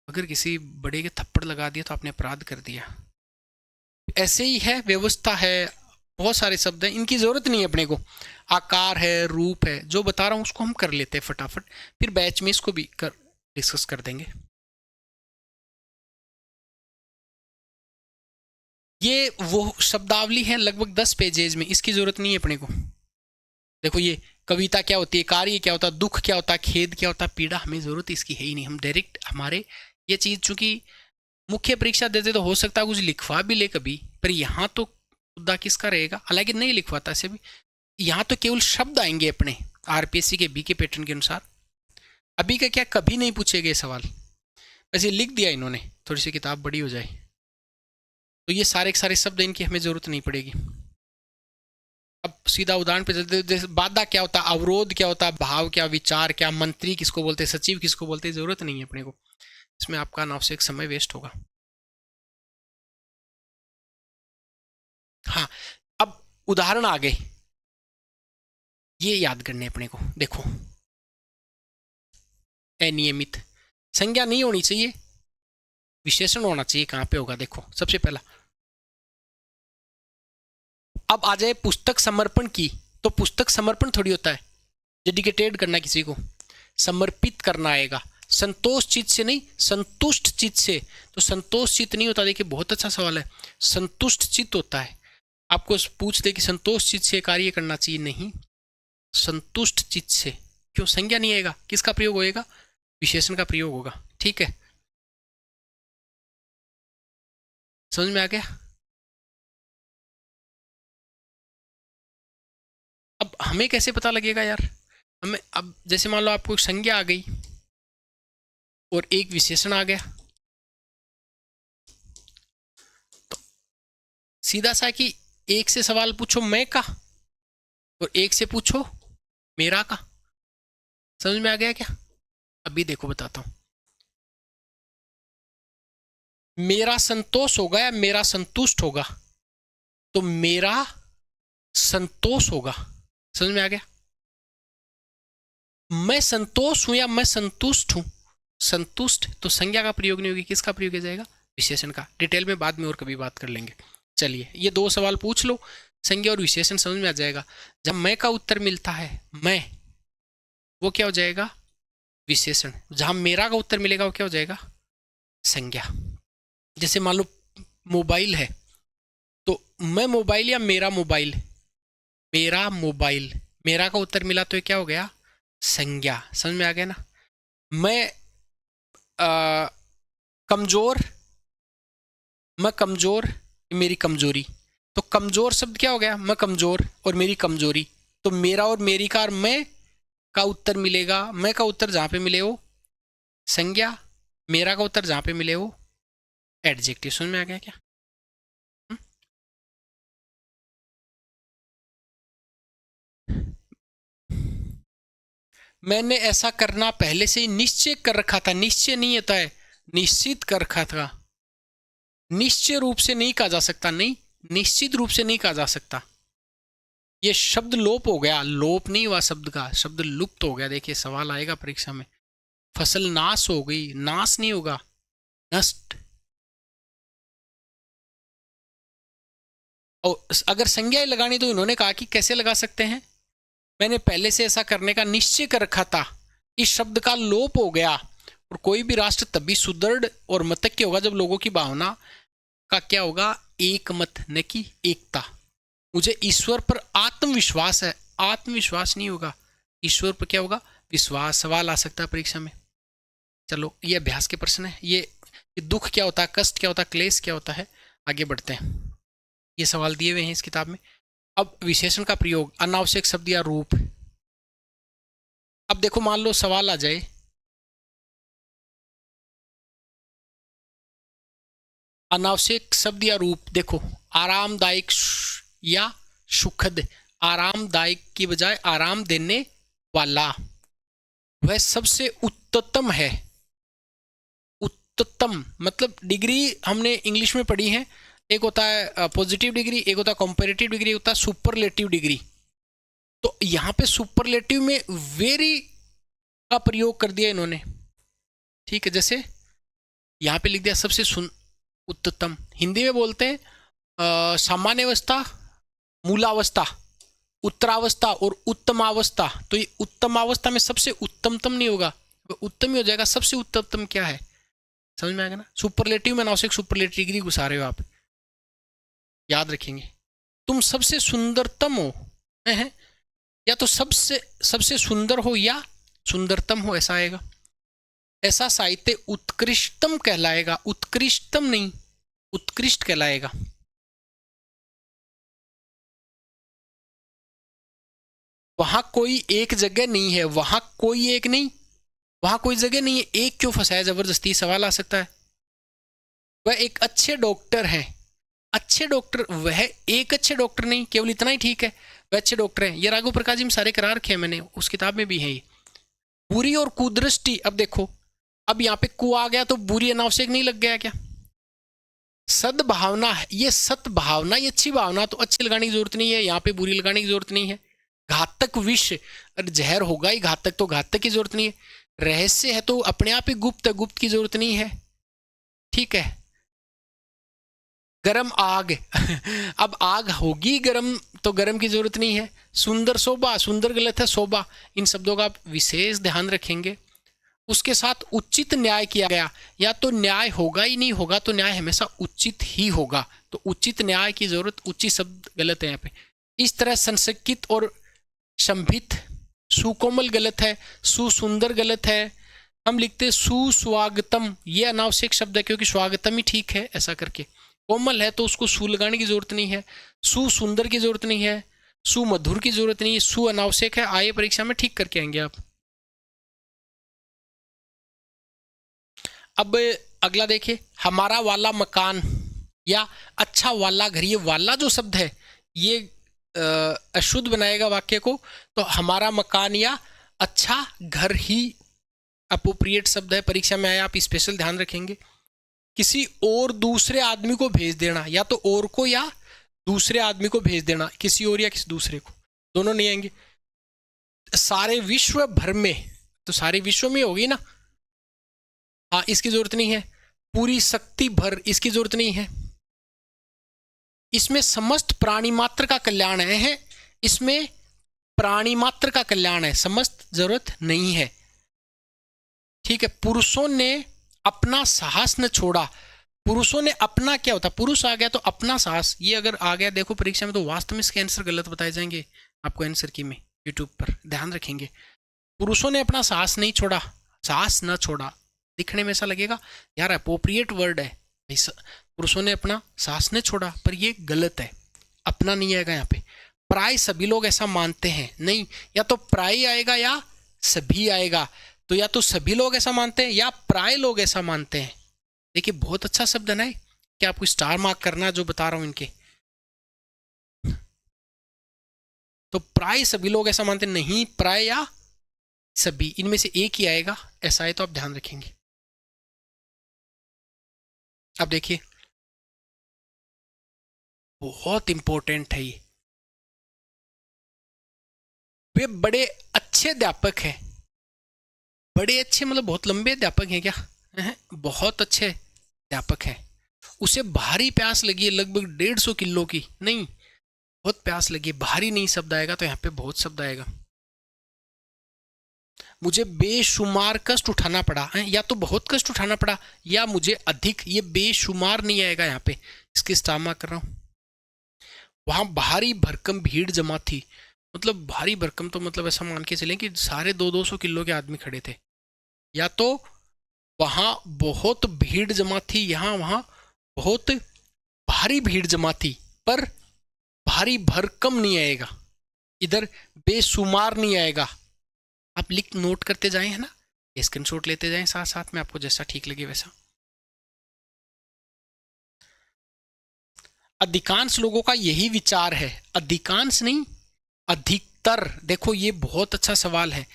अगर किसी बड़े के थप्पड़ लगा दिया तो आपने अपराध कर दिया। ऐसे ही है, व्यवस्था है, बहुत सारे शब्द हैं, इनकी जरूरत नहीं है अपने को। आकार है, रूप है, जो बता रहा हूँ उसको हम कर लेते हैं फटाफट, फिर बैच में इसको भी डिस्कस कर देंगे। ये वो शब्दावली है लगभग 10 पेजेज में, इसकी जरूरत नहीं है अपने को। देखो ये कविता क्या होती है, कार्य क्या होता है, दुख क्या होता है, खेद क्या होता है, पीड़ा, हमें जरूरत इसकी है ही नहीं। हम डायरेक्ट हमारे ये चीज, चूंकि मुख्य परीक्षा देते तो हो सकता है कुछ लिखवा भी ले कभी, पर यहाँ तो मुद्दा किसका रहेगा, हालांकि नहीं लिखवाता ऐसे भी। यहाँ तो केवल शब्द आएंगे अपने आरपीएससी के बी के पैटर्न के अनुसार। अभी का क्या, कभी नहीं पूछे गए सवाल, वैसे लिख दिया इन्होंने, थोड़ी सी किताब बड़ी हो जाए तो ये सारे के सारे शब्द इनकी हमें जरूरत नहीं पड़ेगी। अब सीधा उदाहरण पे चलते, जैसे बाधा क्या होता है, अवरोध क्या होता है, भाव क्या, विचार क्या, मंत्री किसको बोलते हैं, सचिव किसको बोलते हैं, जरूरत नहीं है अपने को, इसमें आपका अनावश्यक समय वेस्ट होगा। हाँ, अब उदाहरण आ गए, ये याद करने अपने को। देखो अनियमित, संज्ञा नहीं होनी चाहिए, विशेषण होना चाहिए। कहाँ पे होगा, देखो सबसे पहला। अब आ जाए पुस्तक समर्पण की, तो पुस्तक समर्पण थोड़ी होता है डेडिकेटेड करना किसी को, समर्पित करना आएगा। संतोष चित्त से नहीं, संतुष्ट चित्त से। तो संतोष चित्त नहीं होता, देखिए बहुत अच्छा सवाल है, संतुष्ट चित्त होता है। आपको पूछ दे कि संतोष चित्त से कार्य करना चाहिए, नहीं, संतुष्ट चित्त से। क्यों, संज्ञा नहीं आएगा, किसका प्रयोग होएगा, विशेषण का प्रयोग होगा। ठीक है, समझ में आ गया? अब हमें कैसे पता लगेगा यार? हमें अब जैसे मान लो आपको एक संज्ञा आ गई और एक विशेषण आ गया, तो सीधा सा कि एक से सवाल पूछो मैं का और एक से पूछो मेरा का। समझ में आ गया क्या? अभी देखो बताता हूं। मेरा संतोष होगा या मेरा संतुष्ट होगा? तो मेरा संतोष होगा। समझ में आ गया? मैं संतोष हूं या मैं संतुष्ट हूं? संतुष्ट तो संज्ञा का प्रयोग नहीं होगी, किसका प्रयोग किया जाएगा? विशेषण का। डिटेल में बाद में और कभी बात कर लेंगे। चलिए ये दो सवाल पूछ लो, संज्ञा और विशेषण समझ में आ जाएगा। जब मैं का उत्तर मिलता है, मैं, वो क्या हो जाएगा? विशेषण। जहां मेरा का उत्तर मिलेगा वो क्या हो जाएगा? संज्ञा। जैसे मान लो मोबाइल है, तो मैं मोबाइल या मेरा मोबाइल? मेरा मोबाइल। मेरा का उत्तर मिला तो ये क्या हो गया? संज्ञा। समझ में आ गया ना? मैं कमजोर, मैं कमजोर, मेरी कमजोरी। तो कमजोर शब्द क्या हो गया? मैं कमजोर और मेरी कमजोरी। तो मेरा और मेरी का और मैं का उत्तर मिलेगा। मैं का उत्तर जहां पे मिले वो संज्ञा, मेरा का उत्तर जहां पे मिले वो एडजेक्टिव। समझ में आ गया क्या? मैंने ऐसा करना पहले से ही निश्चय कर रखा था। निश्चय नहीं होता है, निश्चित कर रखा था। निश्चय रूप से नहीं कहा जा सकता, नहीं, निश्चित रूप से नहीं कहा जा सकता। ये शब्द लोप हो गया। लोप नहीं हुआ शब्द का, शब्द लुप्त हो गया। देखिए सवाल आएगा परीक्षा में, फसल नाश हो गई, नाश नहीं होगा, नष्ट। और अगर संज्ञा लगानी तो इन्होंने कहा कि कैसे लगा सकते हैं? मैंने पहले से ऐसा करने का निश्चय कर रखा था। इस शब्द का लोप हो गया। और कोई भी राष्ट्र तभी सुदृढ़ और मतक्य होगा जब लोगों की भावना का क्या होगा? एक मत, न कि एकता। मुझे ईश्वर पर आत्मविश्वास है, आत्मविश्वास नहीं होगा, ईश्वर पर क्या होगा? विश्वास। सवाल आ सकता है परीक्षा में। चलो ये अभ्यास के प्रश्न है। ये दुख क्या होता है, कष्ट क्या होता है, क्लेश क्या होता है, आगे बढ़ते हैं। ये सवाल दिए हुए हैं इस किताब में। अब विशेषण का प्रयोग, अनावश्यक शब्द या रूप। अब देखो मान लो सवाल आ जाए, अनावश्यक शब्द या रूप। देखो आरामदायक या सुखद। आरामदायक की बजाय आराम देने वाला, वह सबसे उत्तम है। उत्तम मतलब डिग्री हमने इंग्लिश में पढ़ी है, एक होता है पॉजिटिव डिग्री, एक होता है कंपैरेटिव डिग्री, एक होता है सुपरलेटिव डिग्री। तो यहाँ पे सुपरलेटिव में वेरी का प्रयोग कर दिया इन्होंने। ठीक है, जैसे यहाँ पे लिख दिया सबसे उत्तम। हिंदी में बोलते हैं सामान्य अवस्था, मूलावस्था, उत्तरावस्था और उत्तमावस्था। तो ये उत्तमावस्था में सबसे उत्तमतम नहीं होगा, वो उत्तम ही हो जाएगा। सबसे उत्तमतम क्या है? समझ में आएगा ना? सुपरलेटिव में नाउसिक सुपरलेटिव डिग्री घुसा रहे हो आप, याद रखेंगे। तुम सबसे सुंदरतम हो है, या तो सबसे सबसे सुंदर हो या सुंदरतम हो, ऐसा आएगा। ऐसा साहित्य उत्कृष्टतम कहलाएगा, उत्कृष्टतम नहीं, उत्कृष्ट कहलाएगा। वहां कोई एक जगह नहीं है, वहां कोई एक नहीं, वहां कोई जगह नहीं है, एक क्यों फंसाया जबरदस्ती? सवाल आ सकता है। वह एक अच्छे डॉक्टर हैं। अच्छे डॉक्टर, वह एक अच्छे डॉक्टर नहीं, केवल इतना ही ठीक है, वह अच्छे डॉक्टर हैं। ये राघव प्रकाश जी में सारे करा रखे हैं मैंने, उस किताब में भी है ये। बुरी और कुदृष्टि। अब देखो, अब यहाँ पे कु आ गया तो बुरी अनावश्यक नहीं लग गया क्या? सद्भावना है, ये सद्भावना, ये अच्छी भावना, तो अच्छी लगाने की जरूरत नहीं है, यहाँ पे बुरी लगाने की जरूरत नहीं है। घातक विष, अरे जहर होगा ही घातक, तो घातक की जरूरत नहीं है। रहस्य है तो अपने आप ही गुप्त है, गुप्त की जरूरत नहीं है। ठीक है। गरम आग अब आग होगी गरम, तो गरम की जरूरत नहीं है। सुंदर शोभा, सुंदर गलत है, शोभा। इन शब्दों का आप विशेष ध्यान रखेंगे। उसके साथ उचित न्याय किया गया, या तो न्याय होगा ही नहीं होगा, तो न्याय हमेशा उचित ही होगा। तो उचित न्याय की जरूरत, उचित शब्द गलत है यहाँ पे। इस तरह संशकित और संभित, सुकोमल गलत है, सुसुंदर गलत है। हम लिखते सुस्वागतम, ये अनावश्यक शब्द है क्योंकि स्वागतम ही ठीक है, ऐसा करके। कोमल है तो उसको सु लगाने की जरूरत नहीं है, सुंदर की जरूरत नहीं है, सुमधुर की जरूरत नहीं है, सु अनावश्यक है। आइए परीक्षा में ठीक करके आएंगे आप। अब अगला देखिए, हमारा वाला मकान या अच्छा वाला घर। ये वाला जो शब्द है ये अशुद्ध बनाएगा वाक्य को, तो हमारा मकान या अच्छा घर ही अप्रोप्रिएट शब्द है। परीक्षा में आए आप स्पेशल ध्यान रखेंगे। किसी और दूसरे आदमी को भेज देना, या तो और को या दूसरे आदमी को भेज देना, किसी और या किसी दूसरे को, दोनों नहीं आएंगे। सारे विश्व भर में, तो सारे विश्व में होगी ना, हाँ इसकी जरूरत नहीं है। पूरी शक्ति भर, इसकी जरूरत नहीं है। इसमें समस्त प्राणी मात्र का कल्याण है, इसमें प्राणी मात्र का कल्याण है, समस्त जरूरत नहीं है। ठीक है। पुरुषों ने अपना साहस न छोड़ा। पुरुषों ने अपना क्या होता, पुरुष आ गया तो अपना साहस, ये अगर आ गया देखो परीक्षा में तो वास्तव में इसके आंसर गलत बताए जाएंगे आपको आंसर की में यूट्यूब पर, ध्यान रखेंगे। पुरुषों ने अपना साहस नहीं छोड़ा, साहस न छोड़ा, दिखने में ऐसा लगेगा यार अप्रोप्रिएट वर्ड है, पुरुषों ने अपना साहस न छोड़ा, पर ये गलत है, अपना नहीं आएगा यहाँ पे। प्राय सभी लोग ऐसा मानते हैं, नहीं, या तो प्राय आएगा या सभी आएगा। तो या तो सभी लोग ऐसा मानते हैं या प्राय लोग ऐसा मानते हैं। देखिए बहुत अच्छा शब्द है ना, क्या आपको स्टार मार्क करना जो बता रहा हूं इनके। तो प्राय सभी लोग ऐसा मानते नहीं, प्राय या सभी, इनमें से एक ही आएगा, ऐसा है तो आप ध्यान रखेंगे। अब देखिए बहुत इंपॉर्टेंट है ये, वे बड़े अच्छे अध्यापक हैं। बड़े अच्छे मतलब बहुत लंबे अध्यापक हैं क्या? बहुत अच्छे अध्यापक हैं। उसे भारी प्यास लगी है, लगभग 150 किलो की, नहीं बहुत प्यास लगी, भारी नहीं शब्द आएगा, तो यहाँ पे बहुत शब्द आएगा। मुझे बेशुमार कष्ट उठाना पड़ा है, या तो बहुत कष्ट उठाना पड़ा या मुझे अधिक, ये बेशुमार नहीं आएगा यहाँ पे, इसकी स्टामा कर रहा हूं। वहां भारी भरकम भीड़ जमा थी, मतलब भारी भरकम तो मतलब ऐसा मान के चलें कि सारे 200-200 किलो के आदमी खड़े थे। या तो वहां बहुत भीड़ जमा थी, यहाँ वहां बहुत भारी भीड़ जमा थी, पर भारी भरकम नहीं आएगा, इधर बेशुमार नहीं आएगा। आप लिख नोट करते जाएं, है ना, स्क्रीनशॉट लेते जाएं साथ साथ में, आपको जैसा ठीक लगे वैसा। अधिकांश लोगों का यही विचार है, अधिकांश नहीं अधिकतर। देखो ये बहुत अच्छा सवाल है,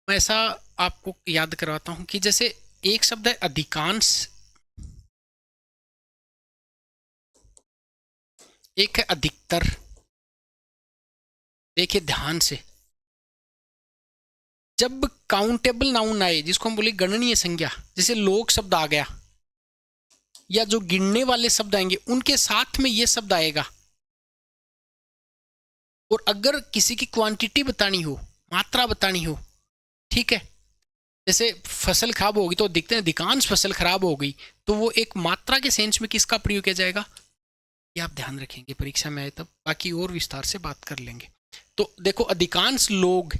मैं ऐसा आपको याद करवाता हूं कि जैसे एक शब्द है अधिकांश, एक है अधिकतर। देखिए ध्यान से, जब काउंटेबल नाउन आए, जिसको हम बोले गणनीय संज्ञा, जैसे लोग शब्द आ गया या जो गिनने वाले शब्द आएंगे उनके साथ में ये शब्द आएगा। और अगर किसी की क्वांटिटी बतानी हो, मात्रा बतानी हो, ठीक है, जैसे फसल खराब होगी तो दिखते हैं अधिकांश फसल खराब हो गई, तो वो एक मात्रा के सेंस में किसका प्रयोग किया जाएगा, ये आप ध्यान रखेंगे परीक्षा में आए तब, बाकी और विस्तार से बात कर लेंगे। तो देखो अधिकांश लोग,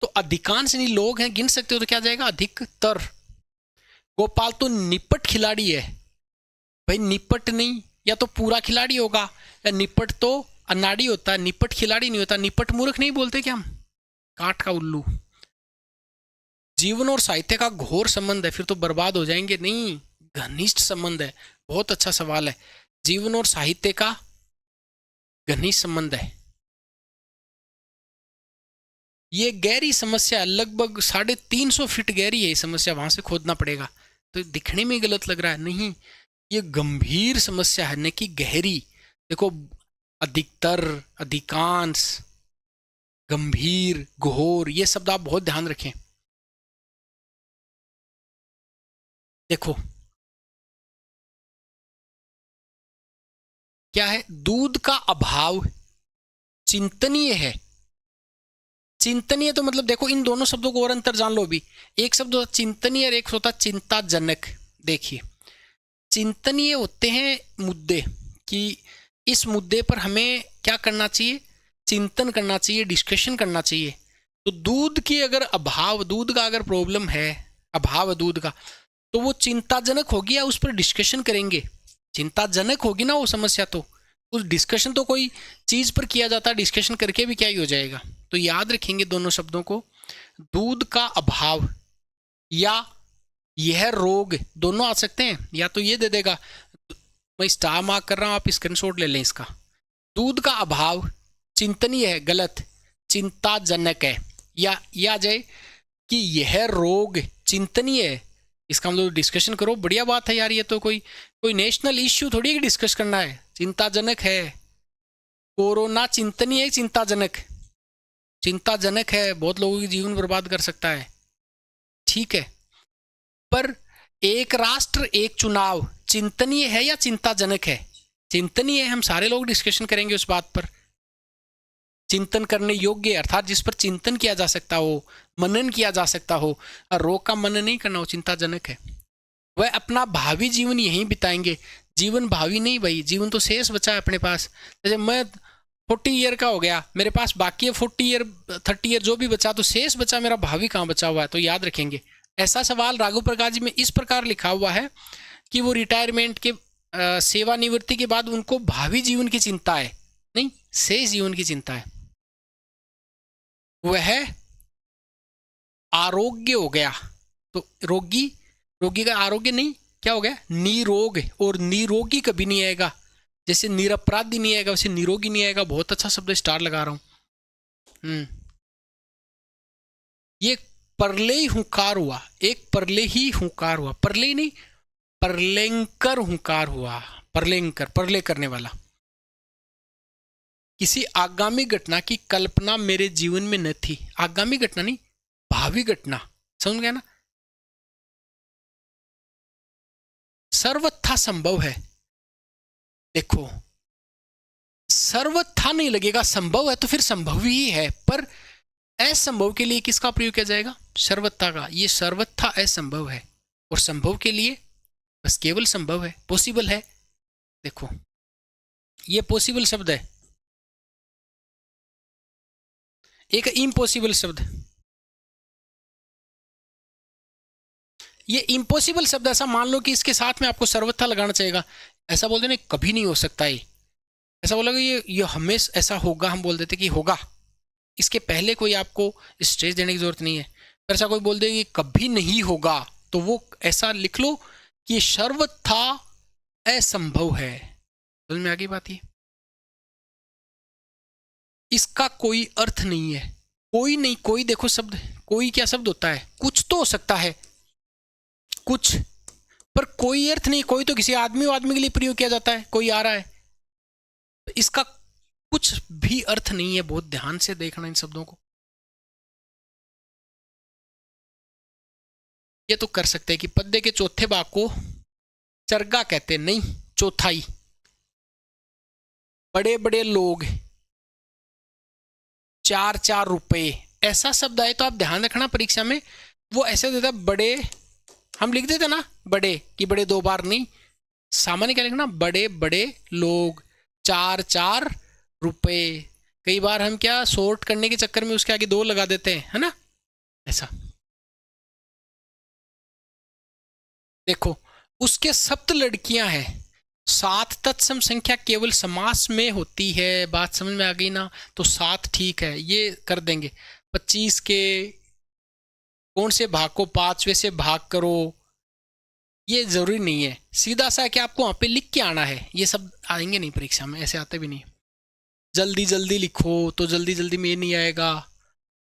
तो अधिकांश नहीं लोग हैं, गिन सकते हो तो क्या जाएगा अधिकतर। गोपाल तो निपट खिलाड़ी है, भाई निपट नहीं, या तो पूरा खिलाड़ी होगा, या निपट तो अनाड़ी होता है, निपट खिलाड़ी नहीं होता। निपट मूर्ख नहीं बोलते क्या हम, काट का उल्लू। जीवन और साहित्य का घोर संबंध है, फिर तो बर्बाद हो जाएंगे, नहीं घनिष्ठ संबंध है। बहुत अच्छा सवाल है, जीवन और साहित्य का घनिष्ठ संबंध है। ये गहरी समस्या, लगभग 350 फीट गहरी है ये समस्या, वहां से खोदना पड़ेगा, तो दिखने में गलत लग रहा है, नहीं ये गंभीर समस्या है, न कि गहरी। देखो अधिकतर, अधिकांश, गंभीर, घोर, ये शब्द आप बहुत ध्यान रखें। देखो क्या है, दूध का अभाव चिंतनीय है। चिंतनीय तो मतलब देखो इन दोनों शब्दों को और अंतर जान लो भी, एक शब्द होता चिंतनीय और एक होता चिंताजनक। देखिए चिंतनीय होते हैं मुद्दे, कि इस मुद्दे पर हमें क्या करना चाहिए, चिंतन करना चाहिए, डिस्कशन करना चाहिए। तो दूध की अगर अभाव, दूध का अगर प्रॉब्लम है, अभाव दूध का, तो वो चिंताजनक होगी या उस पर डिस्कशन करेंगे? चिंताजनक होगी ना वो समस्या, तो उस डिस्कशन तो कोई चीज़ पर किया जाता है, डिस्कशन करके भी क्या ही हो जाएगा। तो याद रखेंगे दोनों शब्दों को, दूध का अभाव या यह रोग, दोनों आ सकते हैं। या तो ये दे देगा, मैं स्टार मार्क कर रहा हूँ, आप स्क्रीनशॉट ले लें इसका। दूध का अभाव चिंतनीय है, गलत, चिंताजनक है। या ये आ जाए कि यह रोग चिंतनीय है, इसका मतलब डिस्कशन करो, बढ़िया बात है यार, ये तो कोई नेशनल इश्यू थोड़ी डिस्कस करना है, चिंताजनक है। कोरोना चिंतनीय है, चिंताजनक, चिंताजनक है, बहुत लोगों की जीवन बर्बाद कर सकता है, ठीक है। पर एक राष्ट्र एक चुनाव चिंतनीय है या चिंताजनक है? चिंतनीय है, हम सारे लोग डिस्कशन करेंगे उस बात पर। चिंतन करने योग्य अर्थात जिस पर चिंतन किया जा सकता हो, मनन किया जा सकता हो, और रोग का मनन नहीं करना हो, चिंताजनक है। वह अपना भावी जीवन यहीं बिताएंगे। जीवन भावी नहीं भाई, जीवन तो शेष बचा है अपने पास। जैसे मैं 40 ईयर का हो गया, मेरे पास बाकी है 40 ईयर 30 ईयर जो भी बचा, तो शेष बचा, मेरा भावी कहाँ बचा हुआ है? तो याद रखेंगे ऐसा सवाल राघव प्रकाश जी में इस प्रकार लिखा हुआ है कि वो रिटायरमेंट के सेवानिवृत्ति के बाद उनको भावी जीवन की चिंता है, नहीं शेष जीवन की चिंता है। वह आरोग्य हो गया, तो रोगी का आरोग्य नहीं, क्या हो गया? निरोग, और निरोगी कभी नहीं आएगा। जैसे निरपराधी नहीं आएगा वैसे निरोगी नहीं आएगा। बहुत अच्छा शब्द, स्टार लगा रहा हूं। ये परले ही हुंकार हुआ, एक परले ही हुंकार हुआ, परले नहीं परलेंकर हुंकार हुआ, परलेंकर, परले करने वाला। किसी आगामी घटना की कल्पना मेरे जीवन में न थी। आगामी घटना नहीं, भावी घटना, समझ गया ना? सर्वथा संभव है, देखो सर्वथा नहीं लगेगा, संभव है तो फिर संभव ही है, पर असंभव के लिए किसका प्रयोग किया जाएगा? सर्वथा का। ये सर्वथा असंभव है, और संभव के लिए बस केवल संभव है, पॉसिबल है। देखो ये पॉसिबल शब्द है, एक इम्पॉसिबल शब्द। ये इम्पॉसिबल शब्द ऐसा मान लो कि इसके साथ में आपको सर्वथा लगाना चाहिए। ऐसा बोल देना कभी नहीं हो सकता है, ऐसा बोलोगे ये हमेशा ऐसा होगा, हम बोल देते कि होगा, इसके पहले कोई आपको स्ट्रेस देने की जरूरत नहीं है। पर ऐसा कोई बोल दे कि कभी नहीं होगा, तो वो ऐसा लिख लो कि सर्वथा असंभव है। समझ में आ गई बात? ये इसका कोई अर्थ नहीं है, कोई नहीं, कोई देखो शब्द, कोई क्या शब्द होता है? कुछ तो हो सकता है, कुछ, पर कोई अर्थ नहीं। कोई तो किसी आदमी के लिए प्रयोग किया जाता है, कोई आ रहा है, तो इसका कुछ भी अर्थ नहीं है। बहुत ध्यान से देखना इन शब्दों को। ये तो कर सकते हैं कि पद्य के चौथे भाग को चरगा कहते हैं, नहीं चौथाई। बड़े बड़े लोग, 4-4 रुपए, ऐसा शब्द आए तो आप ध्यान रखना परीक्षा में, वो ऐसे देता बड़े, हम लिख देते ना बड़े, कि बड़े 2 बार नहीं, सामान्य क्या लिखना? बड़े बड़े लोग, 4-4 रुपए। कई बार हम क्या शॉर्ट करने के चक्कर में उसके आगे 2 लगा देते हैं, है ना? ऐसा देखो, उसके सप्त लड़कियां हैं, 7 तत्सम संख्या केवल समास में होती है। बात समझ में आ गई ना? तो 7 ठीक है, ये कर देंगे। 25 के कौन से भाग को 5वें से भाग करो, ये जरूरी नहीं है। सीधा सा कि आपको वहां पे लिख के आना है, ये सब आएंगे नहीं परीक्षा में, ऐसे आते भी नहीं। जल्दी जल्दी लिखो तो जल्दी जल्दी में ये नहीं आएगा।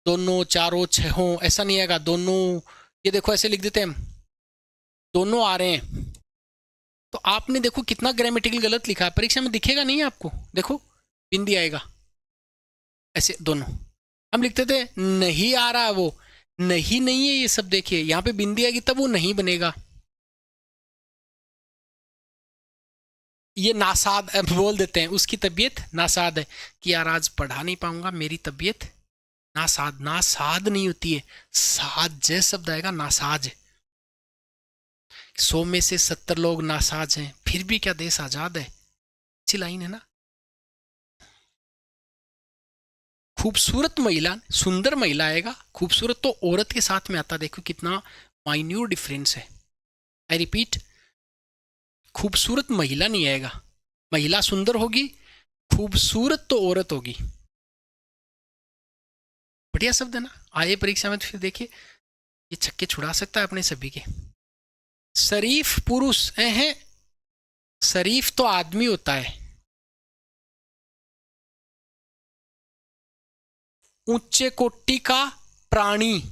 दोनों, चारों, छहों, ऐसा नहीं आएगा। दोनों, ये देखो ऐसे लिख देते हैं हम, दोनों आ रहे हैं, तो आपने देखो कितना ग्रामेटिकल गलत लिखा है, परीक्षा में दिखेगा नहीं आपको। देखो बिंदी आएगा, ऐसे दोनों हम लिखते थे, नहीं आ रहा वो, नहीं नहीं है ये सब। देखिए यहाँ पे बिंदी आएगी तब वो नहीं बनेगा। ये नासाद बोल देते हैं, उसकी तबीयत नासाद है, कि यार आज पढ़ा नहीं पाऊंगा, मेरी तबीयत नासाद। नासाद नहीं होती है, साज जय शब्द आएगा, नासाज। 100 में से 70 लोग नासाज हैं, फिर भी क्या देश आजाद है? अच्छी लाइन है ना? खूबसूरत महिला, सुंदर महिला आएगा, खूबसूरत तो औरत के साथ में आता। देखो कितना माइन्यूट डिफरेंस है। आई रिपीट, खूबसूरत महिला नहीं आएगा। महिला सुंदर होगी, खूबसूरत तो औरत होगी। बढ़िया शब्द है ना, आए परीक्षा में तो फिर देखिए ये छक्के छुड़ा सकता है अपने सभी के। शरीफ पुरुष है, शरीफ तो आदमी होता है। उच्च कोटि का प्राणी,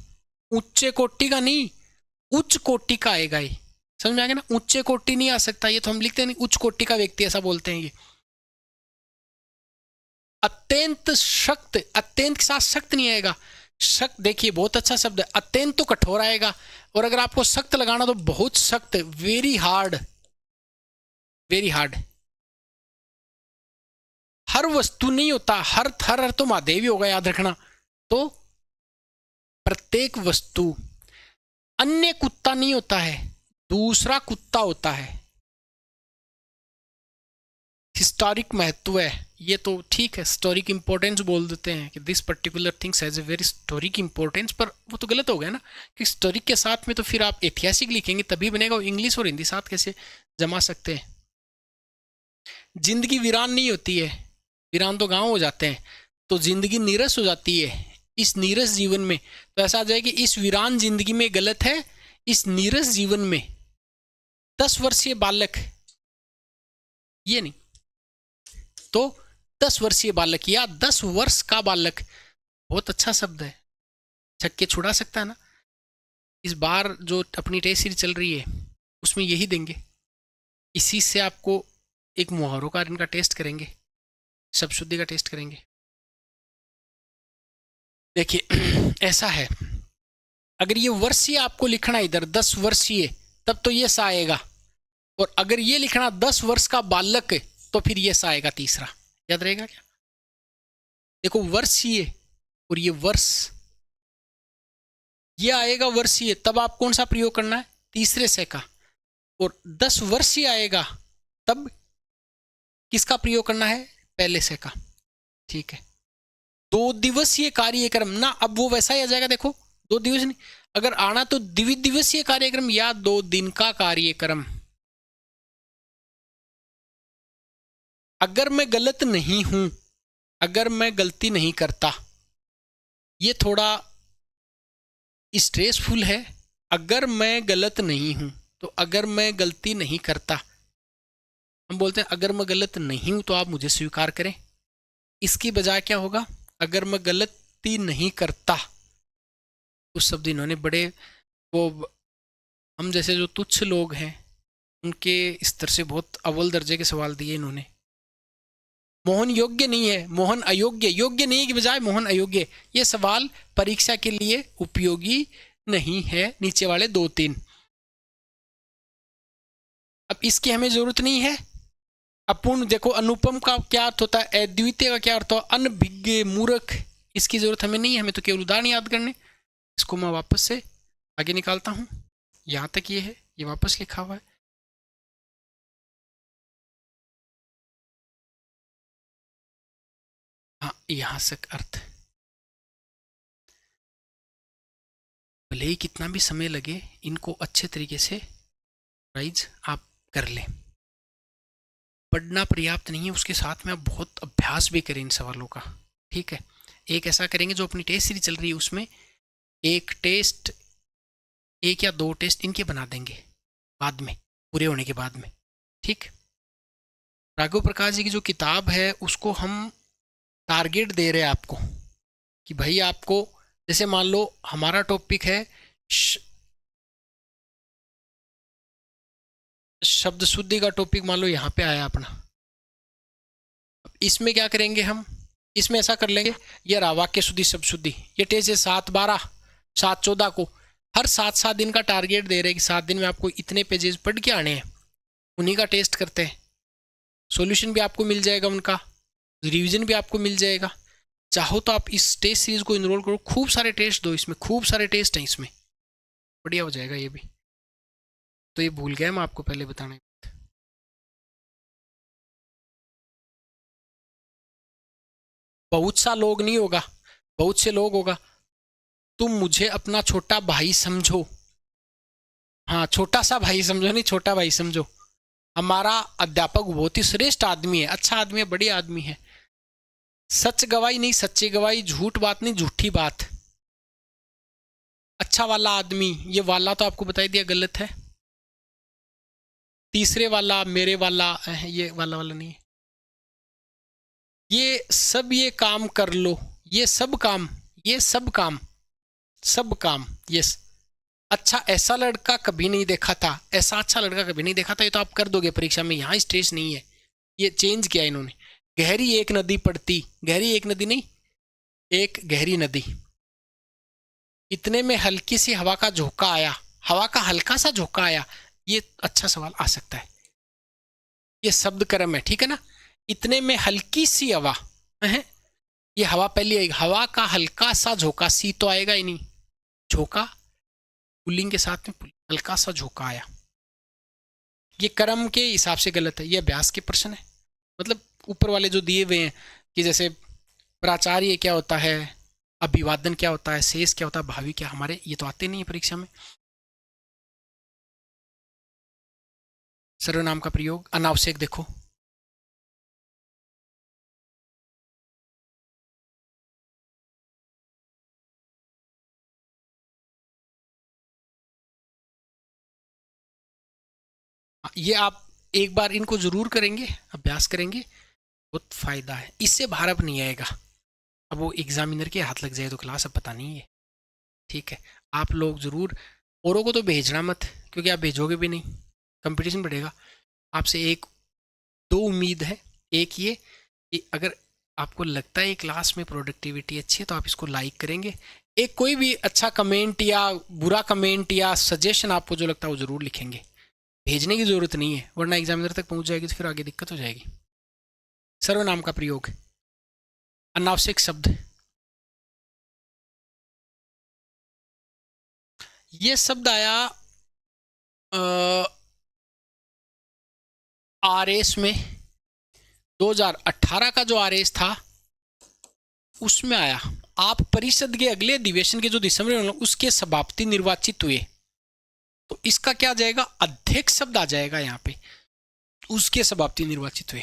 उच्च कोटि का नहीं, उच्च कोटि का आएगा ये, समझ में आ गया ना। उच्च कोटि नहीं आ सकता, ये तो हम लिखते नहीं, उच्च कोटि का व्यक्ति ऐसा बोलते हैं ये। अत्यंत शक्त, अत्यंत के साथ सख्त नहीं आएगा। सख्त देखिए बहुत अच्छा शब्द है, अत्यंत तो कठोर आएगा, और अगर आपको सख्त लगाना तो बहुत सख्त, वेरी हार्ड, वेरी हार्ड। हर वस्तु नहीं होता, हर हर तो महादेवी होगा, याद रखना। तो प्रत्येक वस्तु, अन्य कुत्ता नहीं होता है, दूसरा कुत्ता होता है। हिस्टोरिक महत्व है ये तो ठीक है, हिस्टोरिक इंपॉर्टेंस बोल देते हैं कि this particular things has a very historic importance, पर वो तो गलत हो गया ना कि हिस्टोरिक के साथ में तो फिर आप ऐतिहासिक लिखेंगे तभी बनेगा। इंग्लिश और हिंदी साथ कैसे जमा सकते हैं। जिंदगी वीरान नहीं होती है, वीरान तो गांव हो जाते हैं, तो जिंदगी नीरस हो जाती है। इस नीरस जीवन में तो ऐसा आ जाए कि इस वीरान जिंदगी में गलत है, इस नीरस जीवन में 10 वर्षीय बालक, ये नहीं तो 10 वर्षीय बालक या 10 वर्ष का बालक, बहुत अच्छा शब्द है, छक्के छुड़ा सकता है ना। इस बार जो अपनी टेस्ट सीरीज चल रही है उसमें यही देंगे, इसी से आपको एक मुहावरों का इनका टेस्ट करेंगे, शब्द शुद्धि का टेस्ट करेंगे। देखिए ऐसा है, अगर ये वर्षीय आपको लिखना इधर 10 वर्षीय, तब तो ये सा आएगा, और अगर ये लिखना 10 वर्ष का बालक तो फिर ये सा आएगा तीसरा। याद रहेगा क्या? देखो वर्षीय और ये वर्ष, ये आएगा वर्षीय, तब आप कौन सा प्रयोग करना है? तीसरे से का। और 10 वर्षीय आएगा तब किसका प्रयोग करना है? पहले से का। ठीक है, 2 दिवसीय कार्यक्रम ना, अब वो वैसा ही आ जाएगा। देखो 2 दिवस नहीं, अगर आना तो द्विदिवसीय कार्यक्रम या 2 दिन का कार्यक्रम। अगर मैं गलत नहीं हूं, अगर मैं गलती नहीं करता, ये थोड़ा स्ट्रेसफुल है। अगर मैं गलत नहीं हूं, तो अगर मैं गलती नहीं करता, हम बोलते हैं अगर मैं गलत नहीं हूं तो आप मुझे स्वीकार करें। इसकी बजाय क्या होगा? अगर मैं गलती नहीं करता। उस शब्द इन्होंने बड़े, वो हम जैसे जो तुच्छ लोग हैं उनके स्तर से बहुत अव्वल दर्जे के सवाल दिए इन्होंने। मोहन योग्य नहीं है, मोहन अयोग्य, योग्य नहीं की बजाय मोहन अयोग्य। ये सवाल परीक्षा के लिए उपयोगी नहीं है, नीचे वाले 2-3। अब इसकी हमें जरूरत नहीं है। अपूर्ण, देखो अनुपम का क्या अर्थ होता है, अद्वितीय का क्या अर्थ होता है, अनभिज्ञ, मूर्ख। इसकी जरूरत हमें नहीं है, हमें तो केवल उदाहरण याद करने। इसको मैं वापस से आगे निकालता हूं, यहां तक ये है, ये वापस लिखा हुआ है। हाँ, यहां से अर्थ, भले ही कितना भी समय लगे, इनको अच्छे तरीके से राइज आप कर लें। पढ़ना पर्याप्त नहीं है, उसके साथ में आप बहुत अभ्यास भी करें इन सवालों का। ठीक है, एक ऐसा करेंगे जो अपनी टेस्ट सीरीज चल रही है उसमें एक टेस्ट, 1 या 2 टेस्ट इनके बना देंगे बाद में, पूरे होने के बाद में। ठीक, राघव प्रकाश जी की जो किताब है उसको हम टारगेट दे रहे हैं आपको कि भाई आपको, जैसे मान लो हमारा टॉपिक है शब्द शुद्धि का टॉपिक, मान लो यहाँ पे आया अपना। इसमें क्या करेंगे हम, इसमें ऐसा कर लेंगे, ये रहा वाक्य शुद्धि शब्द शुद्धि, ये टेस्ट है 7/12 7/14 को। हर 7-7 दिन का टारगेट दे रहे हैं कि 7 दिन में आपको इतने पेजेस पढ़ के आने हैं, उन्हीं का टेस्ट करते हैं। सॉल्यूशन भी आपको मिल जाएगा उनका, रिवीजन भी आपको मिल जाएगा। चाहो तो आप इस टेस्ट सीरीज को इनरोल करो, खूब सारे टेस्ट दो, इसमें खूब सारे टेस्ट हैं, इसमें बढ़िया हो जाएगा ये भी। तो ये भूल गया मैं आपको पहले बताना, बहुत सा लोग नहीं होगा, बहुत से लोग होगा। तुम मुझे अपना छोटा भाई समझो, हाँ, छोटा सा भाई समझो, नहीं छोटा भाई समझो। हमारा अध्यापक बहुत ही श्रेष्ठ आदमी है, अच्छा आदमी है, बढ़िया आदमी है। सच गवाही नहीं सच्ची गवाही, झूठ बात नहीं झूठी बात। अच्छा वाला आदमी, ये वाला तो आपको बता दिया गलत है। तीसरे वाला मेरे वाला, ये वाला वाला नहीं है। ये सब ये काम कर लो, ये सब काम, ये सब काम, सब काम, यस। अच्छा ऐसा लड़का कभी नहीं देखा था, ऐसा अच्छा लड़का कभी नहीं देखा था, ये तो आप कर दोगे परीक्षा में, यहाँ स्ट्रेस नहीं है। ये चेंज किया इन्होंने। गहरी एक नदी पड़ती, गहरी एक नदी नहीं, एक गहरी नदी, इतने में हल्की सी हवा का झोंका आया, हवा का हल्का सा झोंका आया। ये अच्छा सवाल आ सकता है, ये शब्द क्रम है, ठीक है ना। इतने में हल्की सी हवा है, ये हवा पहली आएगी, हवा का हल्का सा झोंका, सी तो आएगा ही नहीं, झोंका पुल्लिंग के साथ में हल्का सा झोंका आया। ये क्रम के हिसाब से गलत है, ये अभ्यास के प्रश्न है। मतलब ऊपर वाले जो दिए हुए हैं कि जैसे प्राचार्य क्या होता है, अभिवादन क्या होता है, शेष क्या होता है, भावी क्या, हमारे ये तो आते नहीं है परीक्षा में। सर्वनाम का प्रयोग अनावश्यक, देखो ये आप एक बार इनको जरूर करेंगे, अभ्यास करेंगे, बहुत फायदा है, इससे बाहर अब नहीं आएगा। अब वो एग्जामिनर के हाथ लग जाए तो क्लास अब पता नहीं है, ठीक है। आप लोग जरूर, औरों को तो भेजना मत, क्योंकि आप भेजोगे भी नहीं, कंपटीशन बढ़ेगा। आपसे एक दो उम्मीद है, एक ये कि अगर आपको लगता है क्लास में प्रोडक्टिविटी अच्छी है तो आप इसको लाइक करेंगे। एक कोई भी अच्छा कमेंट या बुरा कमेंट या सजेशन आपको जो लगता है वो ज़रूर लिखेंगे, भेजने की ज़रूरत नहीं है, वरना एग्जामिनर तक पहुंच जाएगी तो फिर आगे दिक्कत हो जाएगी। सर्वनाम का प्रयोग अनावश्यक शब्द, ये शब्द आया आर एस में, 2018 का जो आर एस था उसमें आया। आप परिषद के अगले अधिवेशन के जो दिसंबर में उसके सभापति निर्वाचित हुए, तो इसका क्या जाएगा, अध्यक्ष शब्द आ जाएगा यहाँ पे, उसके सभापति निर्वाचित हुए।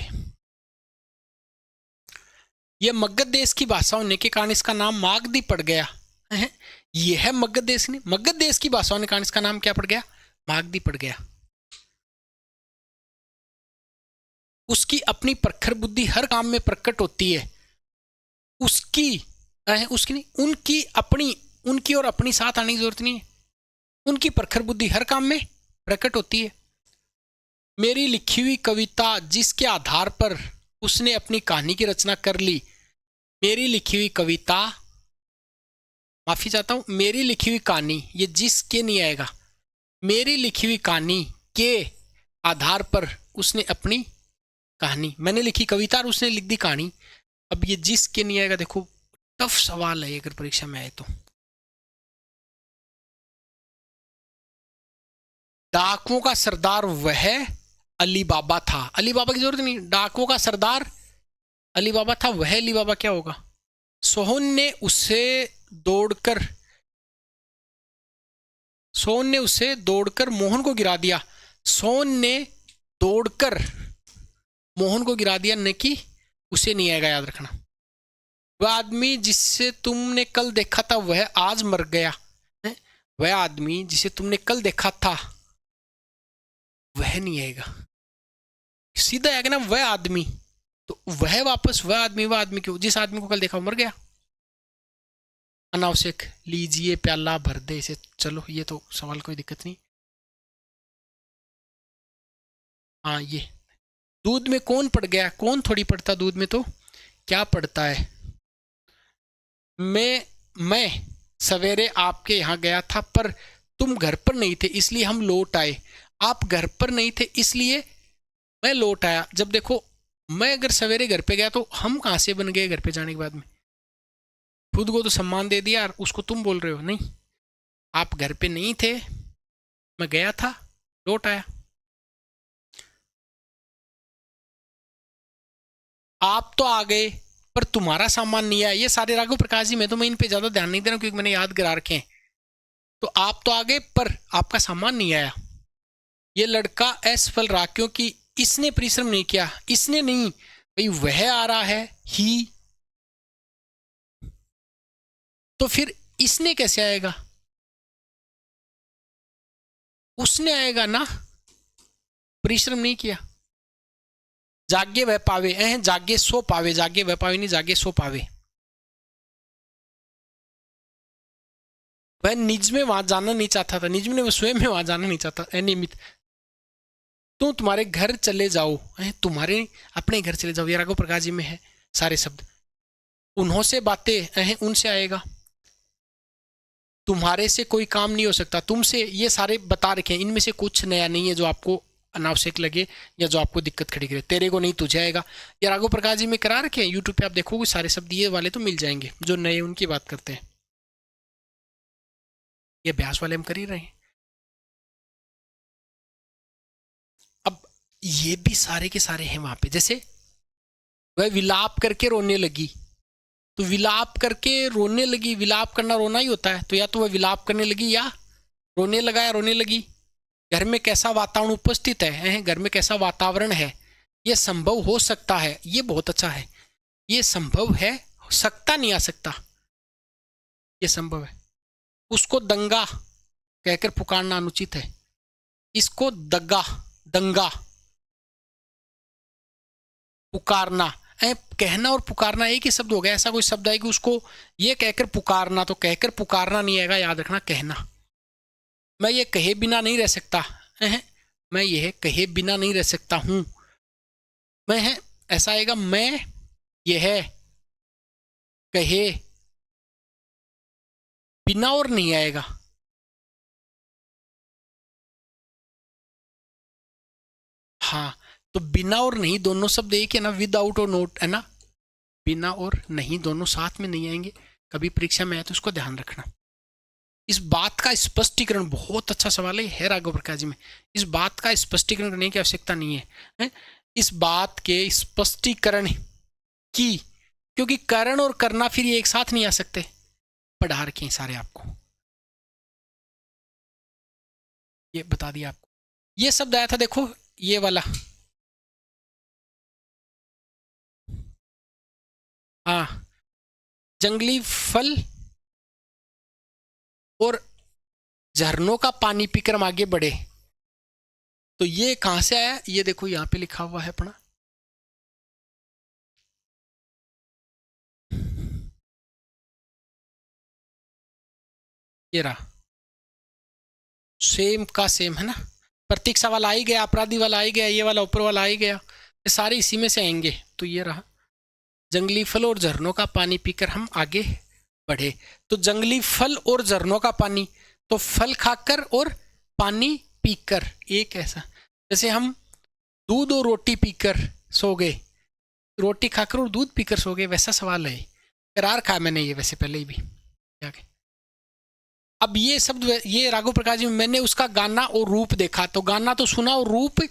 यह मगध देश की भाषा होने के कारण इसका नाम मागधी पड़ गया है। यह है मगध देश, नहीं मगध देश की भाषा होने के कारण इसका नाम क्या पड़ गया, मागधी पड़ गया। उसकी अपनी प्रखर बुद्धि हर काम में प्रकट होती है, उसकी उसकी नहीं, उनकी अपनी, उनकी और अपनी साथ आने की जरूरत नहीं है, उनकी प्रखर बुद्धि हर काम में प्रकट होती है। मेरी लिखी हुई कविता जिसके आधार पर उसने अपनी कहानी की रचना कर ली, मेरी लिखी हुई कविता, माफी चाहता हूं, मेरी लिखी हुई कहानी, ये जिसके नहीं आएगा, मेरी लिखी हुई कहानी के आधार पर उसने अपनी कहानी, मैंने लिखी कविता और उसने लिख दी कहानी। अब ये जिसके नहीं आएगा, देखो टफ सवाल है अगर परीक्षा में आए तो। डाकुओं का सरदार वह अली बाबा था, अली बाबा की जरूरत नहीं, डाकुओं का सरदार अली बाबा था, वह अली बाबा क्या होगा। सोहन ने उसे दौड़कर, सोहन ने उसे दौड़कर मोहन को गिरा दिया, सोहन ने दौड़कर मोहन को गिरा दिया, न कि उसे नहीं आएगा, याद रखना। वह आदमी जिसे तुमने कल देखा था वह आज मर गया, वह आदमी जिसे तुमने कल देखा था वह नहीं आएगा, सीधा आएगा ना वह आदमी, तो वह वापस वह आदमी क्यों, जिस आदमी को कल देखा वो मर गया। अनावश्यक, लीजिए प्याला भर दे इसे, चलो ये तो सवाल कोई दिक्कत नहीं। हाँ ये दूध में कौन पड़ गया, कौन थोड़ी पड़ता दूध में, तो क्या पड़ता है। मैं सवेरे आपके यहाँ गया था पर तुम घर पर नहीं थे इसलिए हम लौट आए, आप घर पर नहीं थे इसलिए मैं लौट आया। जब देखो मैं अगर सवेरे घर पे गया तो हम कहाँ से बन गए घर पे जाने के बाद में, खुद को तो सम्मान दे दिया और उसको तुम बोल रहे हो, नहीं आप घर पे नहीं थे, मैं गया था लौट आया। आप तो आ गए पर तुम्हारा सामान नहीं आया, ये सारे राघव प्रकाश जी, मैं इन पे ज्यादा ध्यान नहीं दे रहा हूँ क्योंकि मैंने याद करा रखे हैं। तो आप तो आ गए पर आपका सामान नहीं आया। ये लड़का असफल रहा क्योंकि इसने परिश्रम नहीं किया। इसने नहीं भाई, वह आ रहा है ही, तो फिर इसने कैसे आएगा? उसने आएगा ना, परिश्रम नहीं किया। जागे वह पावे, जागे सो पावे, जागे वह पावे नहीं, जागे सो पावे। वह निज में वहां जाना नहीं चाहता था, निज में वह स्वयं में वहां जाना नहीं चाहता। अनियमित, तुम तुम्हारे घर चले जाओ, तुम्हारे अपने घर चले जाओ, ये राघव प्रकाश जी में है सारे शब्द। उन्हों से बातें, उनसे आएगा। तुम्हारे से कोई काम नहीं हो सकता, तुमसे, ये सारे बता रखे हैं, इनमें से कुछ नया नहीं है जो आपको अनावश्यक लगे या जो आपको दिक्कत खड़ी करे। तेरे को नहीं तुझे आएगा, ये राघव प्रकाश जी में करा रखे हैं। यूट्यूब पे आप देखोगे सारे शब्द ये वाले तो मिल जाएंगे, जो नए उनकी बात करते हैं। ये अभ्यास वाले हम कर ही रहे हैं। अब ये भी सारे के सारे हैं वहां पे। जैसे वह विलाप करके रोने लगी, तो विलाप करके रोने लगी, विलाप करना रोना ही होता है। तो या तो वह विलाप करने लगी या रोने लगा या रोने लगी। घर में कैसा वातावरण उपस्थित है, घर में कैसा वातावरण है, यह संभव हो सकता है। ये बहुत अच्छा है, ये संभव है, सकता नहीं आ सकता, ये संभव है। उसको दंगा कहकर पुकारना अनुचित है। इसको दगा, दंगा, पुकारना, कहना और पुकारना एक ही शब्द हो गया। ऐसा कोई शब्द है कि उसको ये कहकर पुकारना, तो कहकर पुकारना नहीं आएगा, याद रखना कहना। मैं ये कहे बिना नहीं रह सकता, मैं ये कहे बिना नहीं रह सकता हूं। मैं है ऐसा आएगा, मैं यह कहे बिना और नहीं आएगा। हाँ, तो बिना और नहीं दोनों शब्द एक है ना, विदाउट और नोट है ना। बिना और नहीं दोनों साथ में नहीं आएंगे। कभी परीक्षा में आए तो उसको ध्यान रखना। इस बात का स्पष्टीकरण, बहुत अच्छा सवाल है राघव प्रकाश जी में। इस बात का स्पष्टीकरण करने की आवश्यकता नहीं है, इस बात के स्पष्टीकरण की, क्योंकि करण और करना फिर ये एक साथ नहीं आ सकते। पढ़ा रखे सारे आपको, ये बता दिया आपको। ये शब्द आया था देखो, ये वाला, हाँ, जंगली फल और झरनों का पानी पीकर हम आगे बढ़े। तो ये कहां से आया? ये देखो यहां पे लिखा हुआ है अपना, ये रहा, सेम का सेम है ना। प्रतीक्षा वाला आ ही गया, अपराधी वाला आ ही गया, ये वाला ऊपर वाला आ ही गया, ये सारे इसी में से आएंगे। तो ये रहा, जंगली फल और झरनों का पानी पीकर हम आगे बढ़े। तो जंगली फल और झरनों का पानी, तो फल खाकर और पानी पीकर, एक ऐसा, जैसे हम दूध और रोटी पीकर सो गए, रोटी खाकर और दूध पीकर सो गए, वैसा सवाल है। करार खा मैंने ये वैसे पहले ही भी आगे। अब ये शब्द, ये राघव प्रकाश जी, मैंने उसका गाना और रूप देखा, तो गाना तो सुना और रूप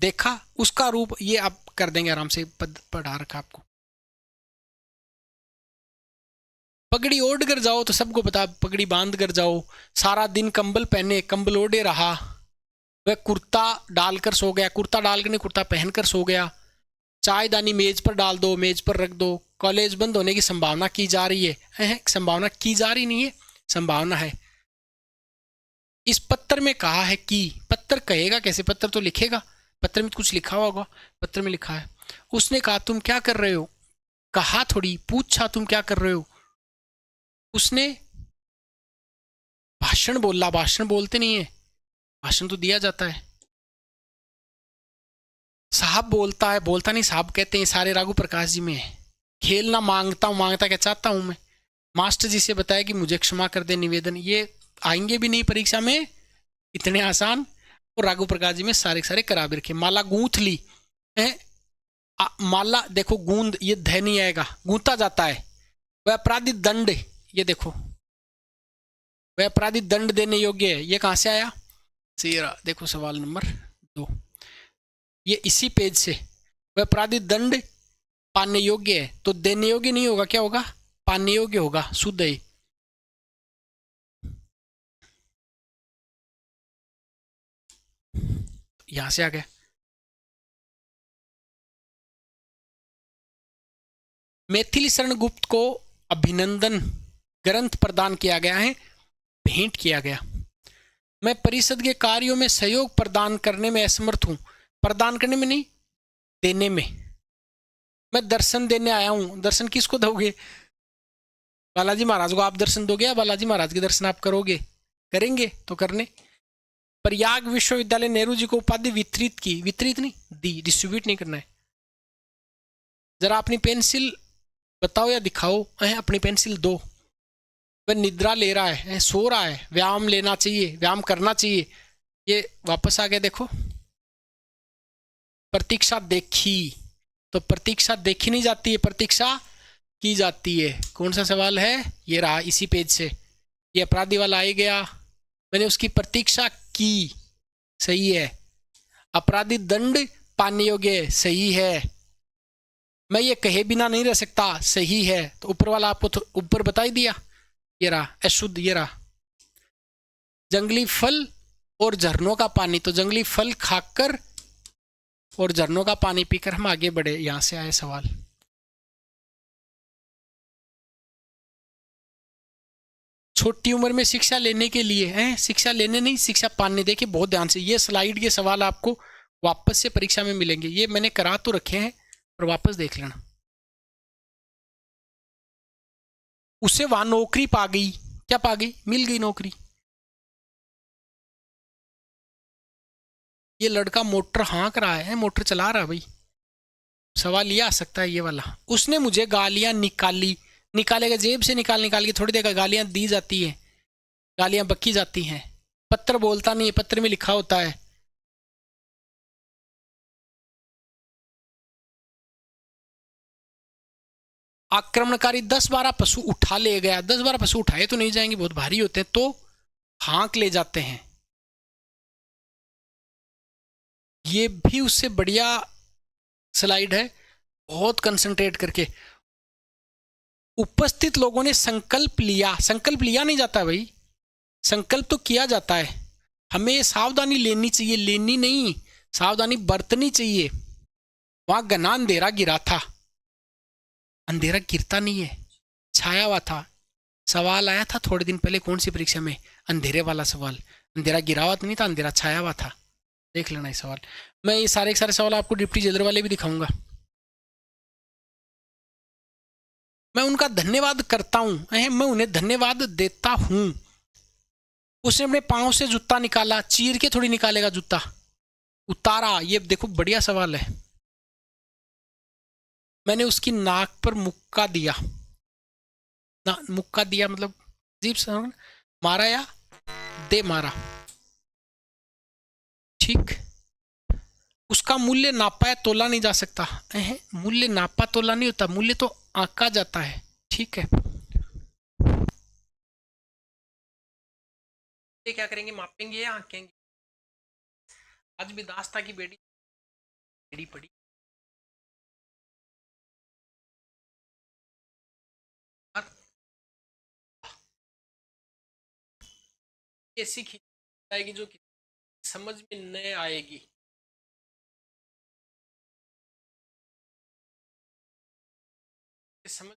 देखा, उसका रूप ये आप कर देंगे आराम से, पढ़ा रखा आपको। पगड़ी ओढ़ कर जाओ, तो सबको पता, पगड़ी बांध कर जाओ। सारा दिन कंबल पहने, कंबल ओढ़े रहा। वह कुर्ता डालकर सो गया, कुर्ता डालकर नहीं, कुर्ता पहनकर सो गया। चायदानी मेज पर डाल दो, मेज पर रख दो। कॉलेज बंद होने की संभावना की जा रही है, संभावना की जा रही नहीं है, संभावना है। इस पत्र में कहा है कि, पत्र कहेगा कैसे, पत्र तो लिखेगा, पत्र में तो कुछ लिखा हुआ होगा। पत्र में लिखा है, उसने कहा तुम क्या कर रहे हो, कहा थोड़ी, पूछा तुम क्या कर रहे हो। उसने भाषण बोला, भाषण बोलते नहीं है, भाषण तो दिया जाता है। साहब बोलता है, बोलता नहीं साहब कहते हैं, सारे राघव प्रकाश जी में है। खेलना मांगता हूँ, मांगता क्या चाहता हूँ मैं। मास्टर जी से बताया कि मुझे क्षमा कर दे, निवेदन, ये आएंगे भी नहीं परीक्षा में, इतने आसान। और राघव प्रकाश जी में सारे सारे करा भी रखे। माला गूंथ ली है, माला देखो, गूंद, ये धय नहीं आएगा, गूंथा जाता है। वह अपराधी दंड, ये देखो, वह अपराधी दंड देने योग्य है, ये कहां से आया? देखो सवाल नंबर 2, ये इसी पेज से। वह अपराधी दंड पाने योग्य है, तो देने योग्य नहीं होगा, क्या होगा? पाने योग्य होगा, शुद्ध है। यहां से आ गया। मैथिली शरण गुप्त को अभिनंदन ग्रंथ प्रदान किया गया है, भेंट किया गया। मैं परिषद के कार्यों में सहयोग प्रदान करने में असमर्थ हूं। प्रदान करने में नहीं, देने में। मैं दर्शन देने आया हूं। दर्शन किसको दोगे? बालाजी महाराज को आप दर्शन दोगे या बालाजी महाराज के दर्शन आप करोगे? करेंगे तो करने। प्रयाग विश्वविद्यालय नेहरू जी को उपाधि वितरित की, वितरित नहीं दी, डिस्ट्रीब्यूट नहीं करना है। जरा अपनी पेंसिल बताओ या दिखाओ। अपनी पेंसिल दो। वह निद्रा ले रहा है, सो रहा है, व्यायाम लेना चाहिए, व्यायाम करना चाहिए। ये वापस आ गया, देखो। प्रतीक्षा देखी, तो प्रतीक्षा देखी नहीं जाती है, प्रतीक्षा की जाती है। कौन सा सवाल है? ये रहा, इसी पेज से। ये अपराधी वाला आ गया, मैंने उसकी प्रतीक्षा की, सही है। अपराधी दंड पाने योग्य, सही है। मैं ये कहे बिना नहीं रह सकता, सही है। तो ऊपर वाला आपको तो ऊपर बता ही दिया। ये रहा अशुद्ध, ये रहा। जंगली फल और झरनों का पानी, तो जंगली फल खाकर और झरनों का पानी पीकर हम आगे बढ़े। यहां से आए सवाल। छोटी उम्र में शिक्षा लेने के लिए है, शिक्षा लेने नहीं, शिक्षा पाने। देखिए बहुत ध्यान से, ये स्लाइड के सवाल आपको वापस से परीक्षा में मिलेंगे। ये मैंने करा तो रखे हैं, पर वापस देख लेना। उसे वहां नौकरी पा गई। क्या पा गई? मिल गई नौकरी। ये लड़का मोटर हाँक रहा है, मोटर चला रहा है भाई। सवाल ये आ सकता है, ये वाला। उसने मुझे गालियां निकाली। निकालेगा, जेब से निकाल निकाल के थोड़ी देर गालियां दी जाती है, गालियां बकी जाती हैं। पत्र बोलता नहीं है, पत्र में लिखा होता है। आक्रमणकारी 10-12 पशु उठा ले गया। 10-12 पशु उठाए तो नहीं जाएंगे, बहुत भारी होते हैं, तो हाँक ले जाते हैं। ये भी उससे बढ़िया स्लाइड है, बहुत कंसंट्रेट करके। उपस्थित लोगों ने संकल्प लिया। संकल्प लिया नहीं जाता भाई, संकल्प तो किया जाता है। हमें सावधानी लेनी चाहिए, लेनी नहीं, सावधानी बरतनी चाहिए। वहां घना अंधेरा गिरा था। अंधेरा गिरता नहीं है, छाया हुआ था। सवाल आया था थोड़े दिन पहले, कौन सी परीक्षा में? अंधेरे वाला सवाल। अंधेरा गिरा हुआ तो नहीं था, अंधेरा छाया हुआ था। देख लेना ये सवाल। मैं ये सारे के सारे सवाल आपको डिप्टी जेलर वाले भी दिखाऊंगा। मैं उनका धन्यवाद करता हूं, मैं उन्हें धन्यवाद देता हूं। उसने अपने पांव से जूता निकाला, चीर के थोड़ी निकालेगा जूता, उतारा। ये देखो बढ़िया सवाल है। मैंने उसकी नाक पर मुक्का दिया। ना, मुक्का दिया मतलब अजीब सा, मारा या दे मारा, ठीक। उसका मूल्य नापा या तोला नहीं जा सकता। मूल्य नापा तोला नहीं होता, मूल्य तो आंका जाता है, ठीक है। ये क्या करेंगे? मापेंगे या आंकेंगे? आज भी दास्ता की बेड़ी पड़ी। ऐसी खींच आएगी जो समझ में नहीं आएगी। समझ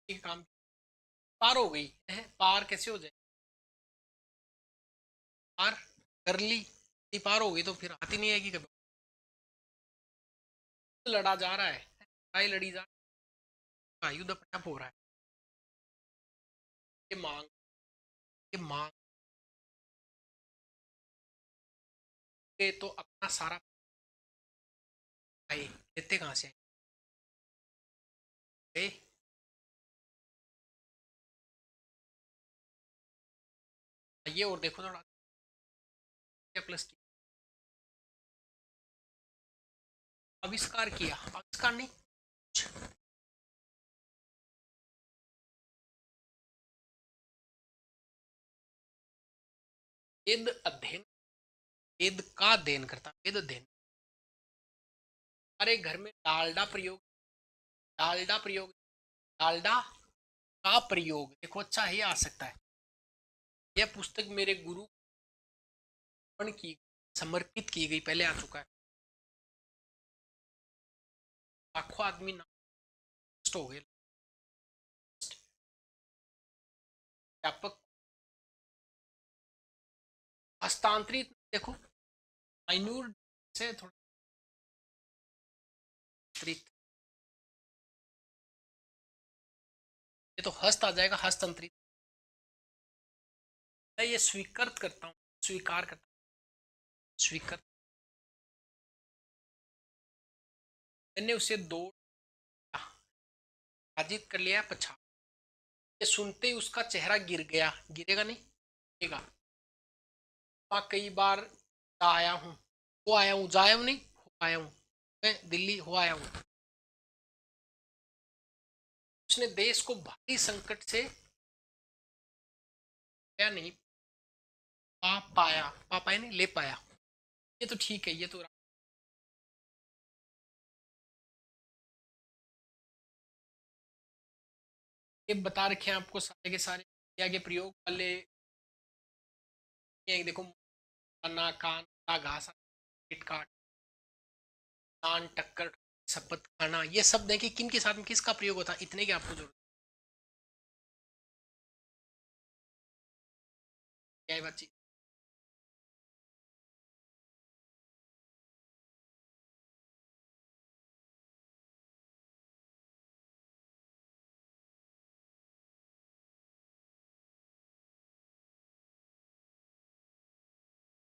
के काम पार हो गई है। पार कैसे हो जाए? पार कर ली, पार हो गई तो फिर आती नहीं आएगी कभी। लड़ा जा रहा है, लड़ाई लड़ी जा रही है, युद्ध प्रताप हो रहा है। ये मांग, ये मांग के तो अपना सारा आए, लेते कहां से आए? ये और देखो थोड़ा, क्या प्लस किया, आविष्कार किया, आविष्कार नहीं, वेद अध्ययन, वेद का अध्ययन करता, वेद अध्ययन। हमारे घर में डालडा प्रयोग, डालडा प्रयोग, डालडा का प्रयोग देखो अच्छा ही आ सकता है। यह पुस्तक मेरे गुरु की, समर्पित की गई, पहले आ चुका है। लाखों आदमी नष्ट हो गए। व्यापक हस्तांतरित, देखो माइन्यूट से थोड़ा अंतरित, ये तो हस्त आ जाएगा, हस्तांतरित। मैं ये स्वीकृत करता हूँ, स्वीकार करता हूँ, स्वीकृत। मैंने उसे दो पराजित कर लिया, पछा। ये सुनते ही उसका चेहरा गिर गया, गिरेगा नहीं, गिरेगा। मैं कई बार जा आया हूँ, हो आया हूँ, जाया हूँ नहीं, हो आया हूँ, मैं दिल्ली हो आया हूँ। उसने देश को भारी संकट से क्या नहीं पा पाया नहीं, ले पाया। ये तो ठीक है, ये तो ये बता रखे हैं आपको सारे के सारे क्रिया के प्रयोग वाले। ये देखो, ना कान ना घास, पेट काट, कान टक्कर, शपथ खाना, ये सब देखिए किन के साथ में किसका प्रयोग होता है, इतने की आपको जरूरत क्या है बच्ची।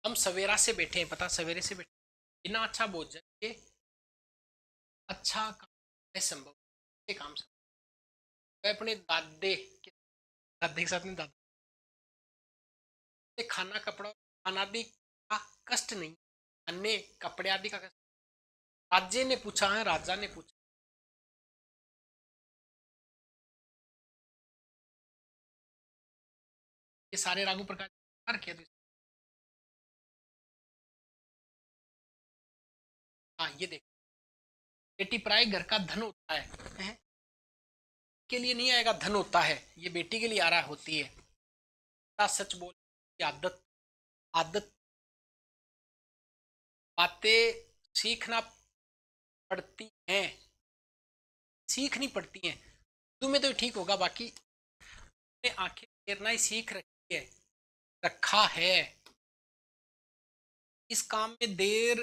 हम सवेरा से बैठे हैं, पता, सवेरे से बैठे, बिना अच्छा भोजन के अच्छा काम है संभव, ये काम संभव। मैं अपने दादे के दादे के साथ में दादा से खाना कपड़ा खाना आदि का कष्ट नहीं, अन्य कपड़े आदि का कष्ट। राज्य ने पूछा है, राजा ने पूछा, ये सारे रागों प्रकार किया तो। हाँ ये देख, बेटी पराई घर का धन होता है, के लिए नहीं आएगा, धन होता है, ये बेटी के लिए आ रहा होती है। सच बोल की आदत, आदत बातें सीखना पड़ती हैं, सीखनी पड़ती हैं। तुम्हें तो ठीक होगा, बाकी ने आंखें फेरना ही सीख रखी है, रखा है। इस काम में देर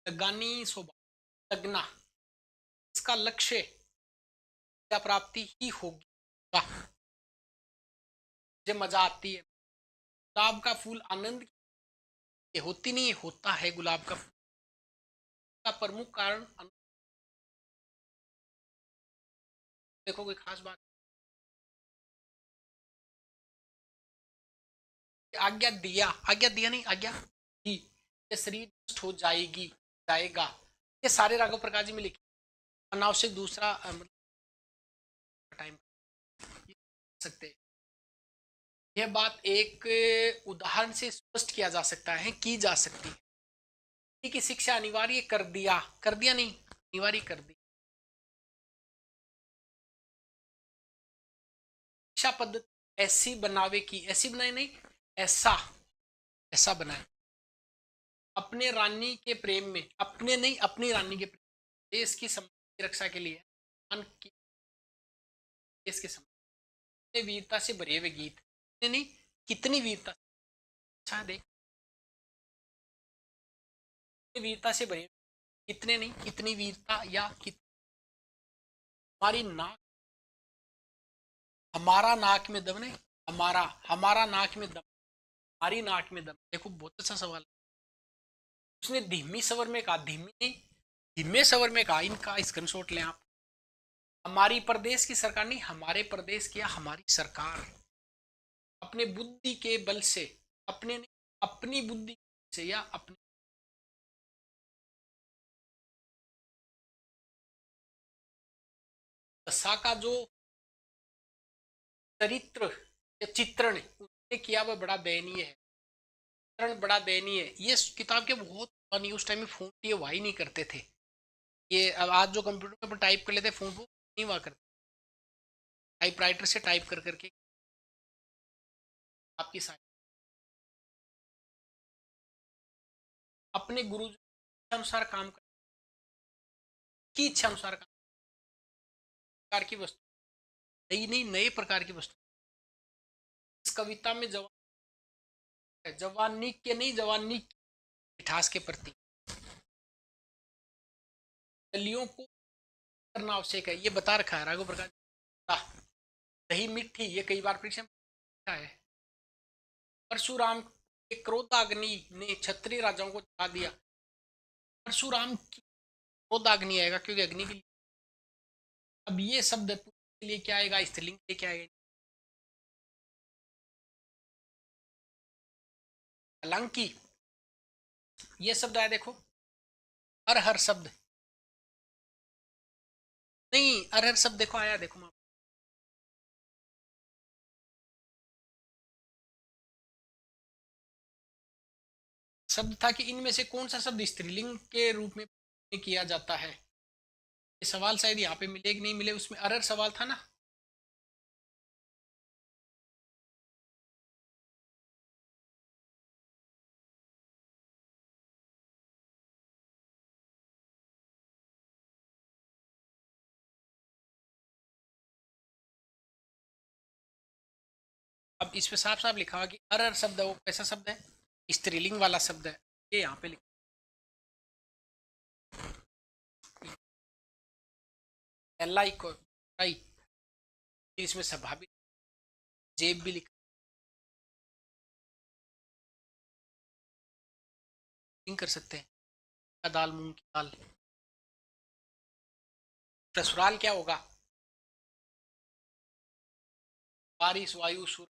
लगानी स्वभाव, लगना, इसका लक्ष्य क्या प्राप्ति ही होगी। वाह, मुझे मजा आती है। गुलाब का फूल आनंद की होती नहीं, होता है गुलाब का फूल का प्रमुख कारण देखो कोई खास बात। आज्ञा दिया, आज्ञा दिया नहीं, आज्ञा दी, ये शरीर नष्ट हो जाएगी, जाएगा, ये सारे राघव प्रकाश जी में लिखे। अनावश्यक दूसरा मतलब टाइम सकते हैं। यह बात एक उदाहरण से स्पष्ट किया जा सकता है, की जा सकती है कि शिक्षा अनिवार्य कर दिया नहीं, अनिवार्य कर दी। शिक्षा पद्धति ऐसी बनावे की, ऐसी बनाए नहीं, ऐसा ऐसा बनाए, अपने रानी के प्रेम में, अपने नहीं अपनी रानी के प्रेम, देश की सम्मान की रक्षा के लिए, देश के सम्मान, वीरता से भरे हुए गीत, नहीं कितनी वीरता, अच्छा देख, वीरता से भरे, कितने नहीं कितनी वीरता, या हमारी नाक, हमारा नाक में दम नहीं, हमारा हमारा नाक में दम, हमारी नाक में दम। देखो बहुत अच्छा सवाल। उसने धीमी स्वर में कहा, धीमी नहीं धीमे स्वर में कहा, इनका स्क्रीनशॉट लें आप। हमारी प्रदेश की सरकार नहीं, हमारे प्रदेश की या हमारी सरकार अपने बुद्धि के बल से, अपने नहीं अपनी बुद्धि से, या अपने दशा का जो चरित्र या चित्रण उसने किया वह बड़ा दयनीय है, चित्रण बड़ा दयनीय है। ये किताब के बहुत पुरानी, उस टाइम में फोन ये हुआ ही नहीं करते थे। ये अब आज जो कंप्यूटर पर टाइप कर लेते हैं, फोन वो नहीं हुआ करते, टाइपराइटर से टाइप कर करके आपकी अपने गुरु के अनुसार काम कर, की इच्छा अनुसार काम, प्रकार की वस्तु, नई नई नए प्रकार की वस्तु। इस कविता में जवान है, जवानी के नहीं, जवानी की मिठास के प्रति कलियों को करना आवश्यक है, ये बता रखा है राघव प्रकाश। दही मिठी, ये कई बार परीक्षा में पूछा है। परशुराम के क्रोधाग्नि ने क्षत्रिय राजाओं को जला दिया। परशुराम की क्रोधाग्नि आएगा क्योंकि अग्नि के लिए। अब ये शब्द के लिए क्या आएगा, स्त्रीलिंग के लिए क्या आएगा। हालांकि ये शब्द आया देखो, हर हर शब्द नहीं, हर हर शब्द देखो आया, देखो शब्द था कि इनमें से कौन सा शब्द स्त्रीलिंग के रूप में किया जाता है। ये सवाल शायद यहाँ पे मिले कि नहीं मिले, उसमें अरर सवाल था ना। अब इस पे साफ साफ लिखा हुआ कि अरर शब्द है, वो कैसा शब्द है, स्त्रीलिंग वाला शब्द है। ये यहाँ पे लिखा, एल आई को आई, इसमें स्वाभाविक जेब भी लिखा कर सकते हैं। दाल, मूंग की दाल। ससुराल क्या होगा, बारिश, वायु, सूर्य।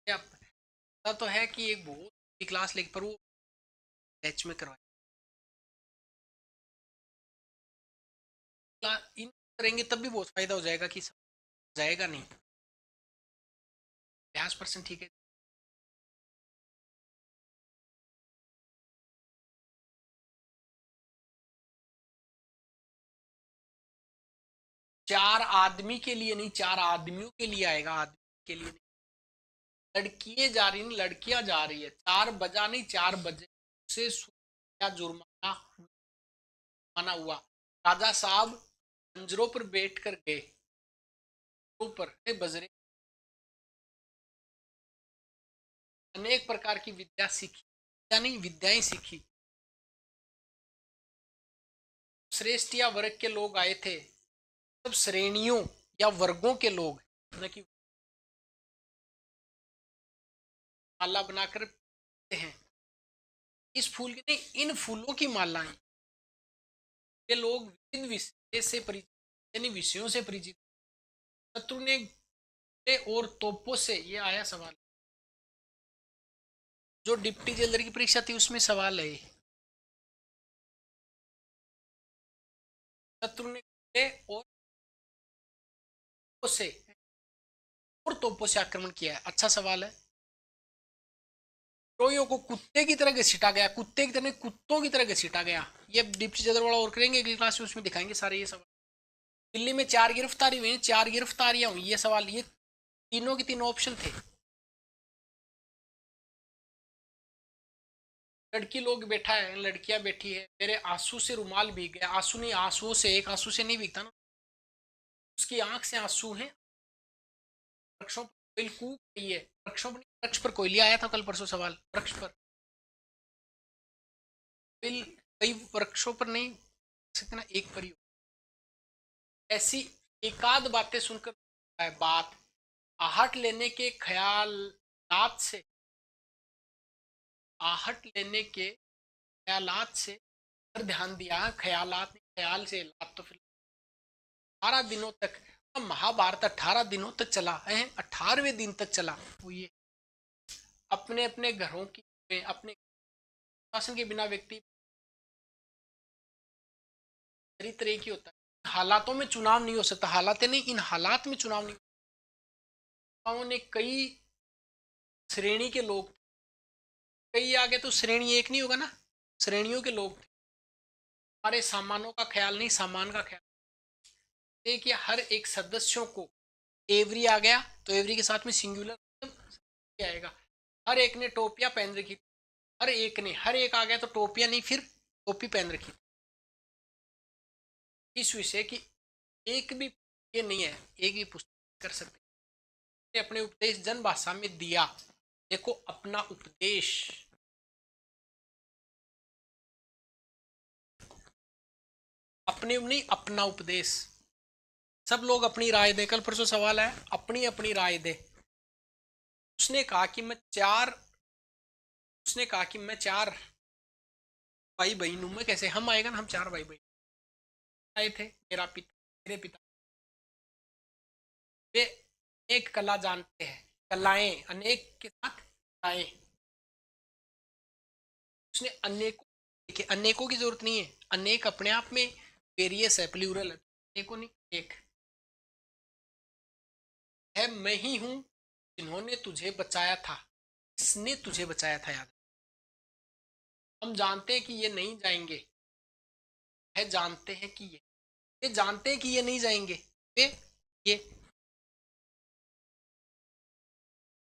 क्या पता तो है कि एक बहुत बड़ी क्लास लेके, पर वो बैच में करवाए इन करेंगे तब भी बहुत फायदा हो जाएगा, कि जाएगा नहीं। 50% ठीक है। 4 आदमी के लिए नहीं, 4 आदमियों के लिए आएगा, आदमी के लिए नहीं। लड़कियां जा रही, लड़कियां जा रही है, 4 बजा नहीं, 4 बजे से जुर्माना माना हुआ। राजा साहब खंजरों पर बैठ कर गए, ऊपर बजरे, अनेक प्रकार की विद्या सीखी, यानी विद्याएं सीखी। श्रेष्ठ या वर्ग के लोग आए थे, सब श्रेणियों या वर्गों के लोग, न कि माला बनाकर हैं। इस फूल की नहीं, इन फूलों की मालाएं, ये लोग विविध विषय से परिचित, यानी विषयों से परिचित। शत्रु ने और तोपों से, ये आया सवाल, जो डिप्टी जेलर की परीक्षा थी उसमें सवाल है। शत्रु ने से और तोपों से आक्रमण किया है, अच्छा सवाल है। विद्रोहियों को कुत्ते की तरह घसीटा गया, कुत्ते की तरह, कुत्तों की तरह घसीटा गया। ये डिप्टी जेलर वाला और करेंगे अगली क्लास में, उसमें दिखाएंगे सारे ये सवाल। दिल्ली में 4 गिरफ्तारी हुई, 4 गिरफ्तारियां हुई, ये सवाल, ये तीनों के तीनों ऑप्शन थे। लड़की लोग बैठा है, लड़कियां बैठी है, मेरे आंसू से रुमाल भीग गया। आंसू नहीं, आंसुओं से, एक आंसू से नहीं भीगता ना, उसकी आंख से आंसू हैं। वृक्षों पर कोयल कूक रही है, वृक्षों पर, वृक्ष पर कोयली आया था कल परसों सवाल, वृक्ष पर कोयल, कई वृक्षों पर नहीं सकते ना, एक पर ही। ऐसी एकाध बातें सुनकर बात, आहट लेने के ख्यालात से, आहट लेने के ख्यालात से पर ध्यान दिया, ख्यालात नहीं, ख्याल से लात, तो फिर 18 दिनों तक, महाभारत 18 दिनों तक चला है, 18वें दिन तक चला। वो ये अपने अपने घरों की, अपने शासन के बिना व्यक्ति चरित्र एक ही होता है। हालातों में चुनाव नहीं हो सकता, हालातें नहीं, इन हालात में चुनाव नहीं। ने कई श्रेणी के लोग, कई आगे तो श्रेणी एक नहीं होगा ना, श्रेणियों के लोग थे। हमारे सामानों का ख्याल नहीं, सामान का ख्याल। देखिए हर एक सदस्यों को, एवरी आ गया तो एवरी के साथ में सिंगुलर आएगा। हर एक ने टोपियां पहन रखी, हर एक ने, हर एक आ गया तो टोपियां नहीं, फिर टोपी पहन रखी इस विषय की। एक भी ये नहीं है, एक भी पुस्तक कर सकते। अपने उपदेश जन भाषा में दिया। देखो अपना उपदेश, अपने नहीं, अपना उपदेश। सब लोग अपनी राय दे, कल परसों सवाल है अपनी अपनी राय दे। उसने कहा कि मैं चार, उसने कहा कि मैं चार भाई बहन हूं, मैं कैसे, हम आएगा ना, हम चार भाई बहन आए थे, मेरा पिता, मेरे पिता, वे एक कला जानते हैं, कलाएं अनेक के साथ कलाएं। उसने अनेकों, देखिए अनेकों की जरूरत नहीं है, अनेक अपने आप में वेरियस है, प्लूरल है, अनेकों नहीं, एक है। मैं ही हूं जिन्होंने तुझे बचाया था, इसने तुझे बचाया था, याद। हम जानते हैं कि ये नहीं जाएंगे, है जानते हैं कि ये जानते हैं कि ये नहीं जाएंगे, वे ये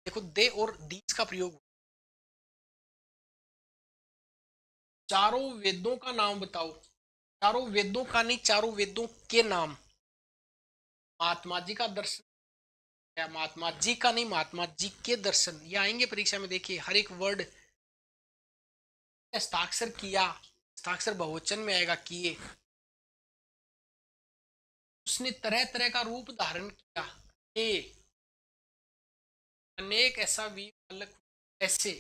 देखो दे और दीज का प्रयोग। चारों वेदों का नाम बताओ, चारों वेदों का नहीं, चारों वेदों के नाम। महात्मा जी का दर्शन, या महात्मा जी का नहीं, महात्मा जी के दर्शन, ये आएंगे परीक्षा में, देखिए हर एक वर्ड हस्ताक्षर किया, हस्ताक्षर बहुवचन में आएगा किए। उसने तरह तरह का रूप धारण किया, ये अनेक ऐसा भी अलग, ऐसे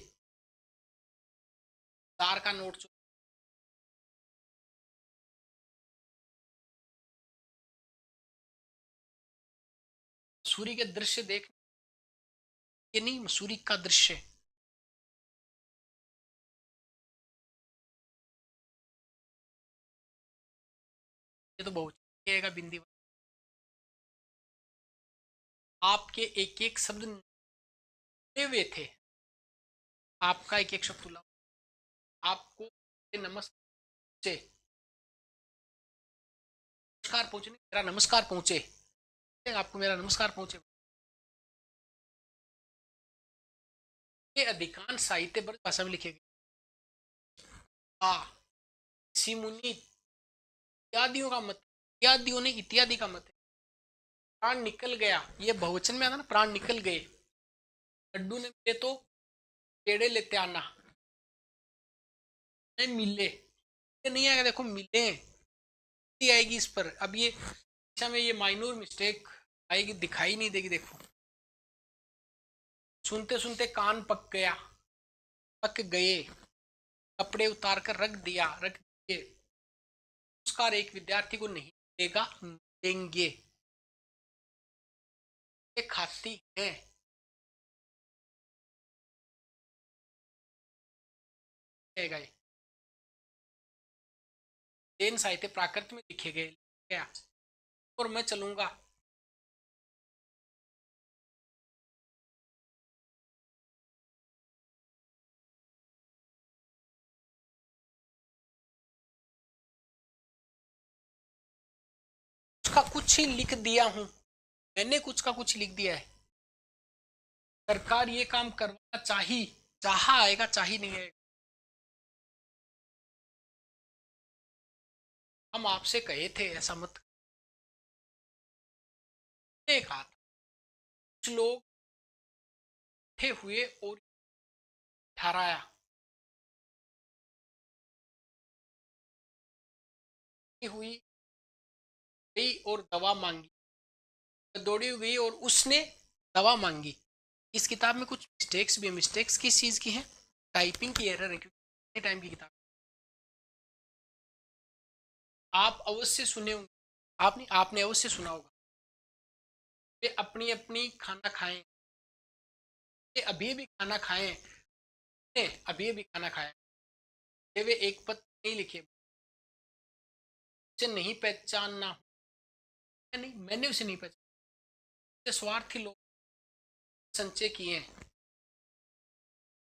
तार का नोट सूर्य के दृश्य देख, ये नहीं सूर्य का दृश्य, ये तो बहुवचन आएगा बिंदी। आपके एक एक शब्द निकले हुए थे, आपका एक एक शब्द तुला, आपको नमस्ते, नमस्कार पहुंचे, मेरा नमस्कार पहुंचे, आपको मेरा नमस्कार पहुंचे। ये अधिकांश साहित्य ब्रज भाषा में लिखे गए। आ ऋषि मुनि इत्यादियों का मत, इत्यादियों ने इत्यादि का मत है। प्राण निकल गया, ये बहुवचन में आता ना, प्राण निकल गए। लड्डू ने मिले तो पेड़े लेते आना, नहीं मिले, ये नहीं आएगा, देखो मिले आएगी इस पर। अब ये अच्छा में ये माइनूर मिस्टेक आएगी, दिखाई नहीं देगी, देखो सुनते सुनते कान पक गया, पक गए, कपड़े उतार कर रख दिया, रख दिए। पुरस्कार एक विद्यार्थी को नहीं देगा, देंगे, ये खाती है, ये जैन साहित्य प्राकृत में लिखे गए क्या, और मैं चलूंगा। उसका कुछ ही लिख दिया हूं, मैंने कुछ का कुछ लिख दिया है। सरकार ये काम करवाना चाहिए, चाहा आएगा, चाहिए नहीं आएगा। हम आपसे कहे थे ऐसा मत, कहा था कुछ लोग थे हुए और ठहराया हुई गई और दवा मांगी, दौड़ी गई और उसने दवा मांगी। इस किताब में कुछ मिस्टेक्स भी है, मिस्टेक्स किस चीज की है, टाइपिंग की एरर है, क्योंकि टाइम की किताब। आप अवश्य सुने होंगे, आपने आपने अवश्य सुना होगा, वे अपनी अपनी खाना खाएं, वे अभी भी खाना खाएं, अभी भी खाना खाएं, वे एक पद नहीं लिखे, उसे नहीं पहचानना, नहीं मैंने उसे नहीं पहचाना, स्वार्थी लोग संचय किए हैं,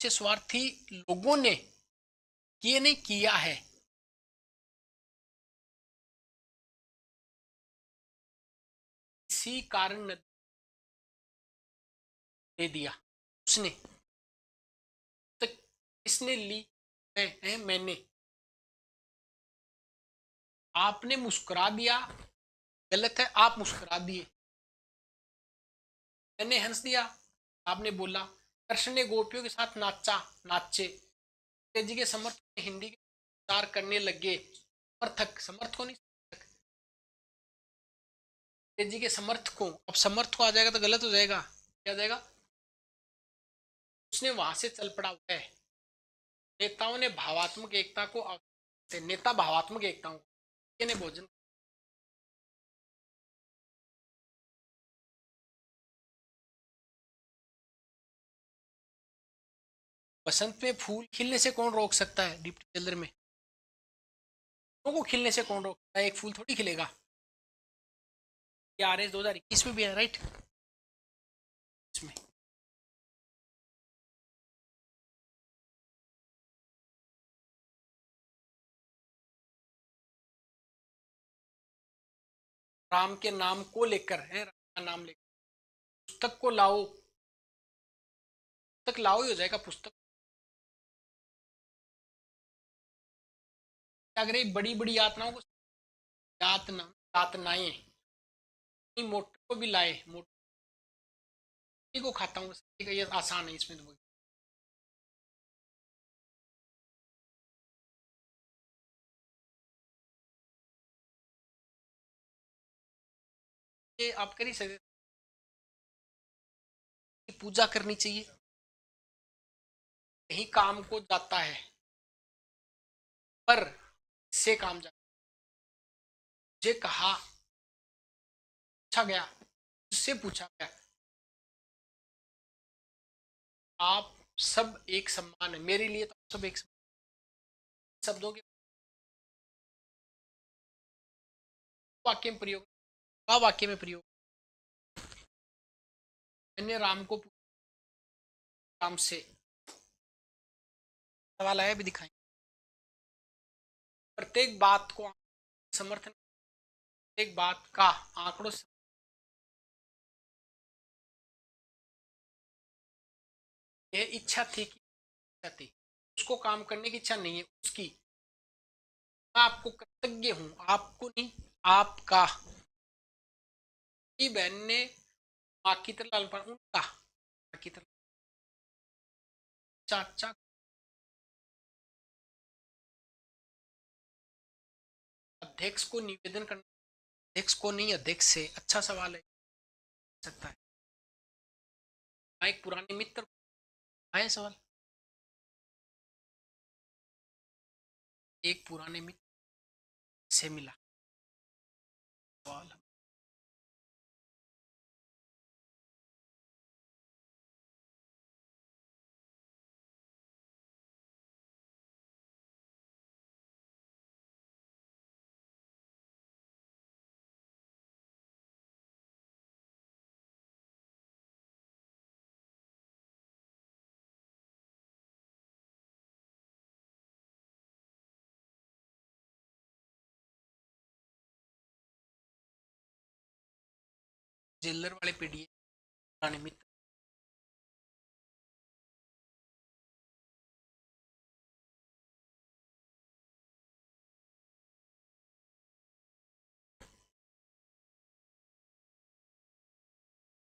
स्वार्थी लोगों ने किए नहीं किया है, इसी कारण दे दिया उसने, तो इसने ली, मैंने, आपने मुस्कुरा दिया, गलत है, आप मुस्कुरा दिए। मैंने हंस दिया, आपने बोला। कृष्ण ने गोपियों के साथ नाचा, नाचे। जी के समर्थक ने हिंदी के प्रचार करने लगे। समर्थक, समर्थ को नहीं, जी के समर्थकों, अब समर्थ को आ जाएगा तो गलत हो जाएगा, क्या जाएगा? उसने वहां से चल पड़ा हुआ है। नेताओं ने भावात्मक एकता को नेता भावात्मक एकता ने भोजन। बसंत में फूल खिलने से कौन रोक सकता है? डिप्टी टेलर में फूलों को खिलने से कौन रोक सकता है? एक फूल थोड़ी खिलेगा। ये आर एस 2021 में भी है, राइट? इसमें राम के नाम को लेकर है, राम का नाम लेकर पुस्तक को लाओ। पुस्तक लाओ ही हो जाएगा, पुस्तक। क्या करें? बड़ी बड़ी यातनाओं को, यातना, यातनाएं, मोटर को भी लाए, मोटर को खाता हूँ, ये आसान है इसमें तो। ये आप कर ही सकते, पूजा करनी चाहिए, यही काम को जाता है, पर इससे काम जाता है। मुझे कहा, पूछा गया, उससे पूछा गया, आप सब एक समान है मेरे लिए, तो सब एक समान। शब्दों के वाक्य में प्रयोग, का वाक्य में प्रयोग। मैंने राम को राम से सवाल आया भी दिखाएं। प्रत्येक बात को समर्थन, प्रत्येक बात का आंकड़ों से, यह इच्छा थी कि इच्छा थी, उसको काम करने की इच्छा नहीं है उसकी। मैं आपको कृतज्ञ हूं, आपको नहीं, आपका। बहन ने माँ की तरह लाल पान, उनका माँ की तरह। चाचा, अध्यक्ष को निवेदन करना, अध्यक्ष को नहीं, अध्यक्ष से। अच्छा सवाल है, सकता है। हाँ, एक पुराने मित्र आया सवाल, एक पुराने मित्र से मिला सवाल। जेलर वाले पीडीए, पुराने मित्र।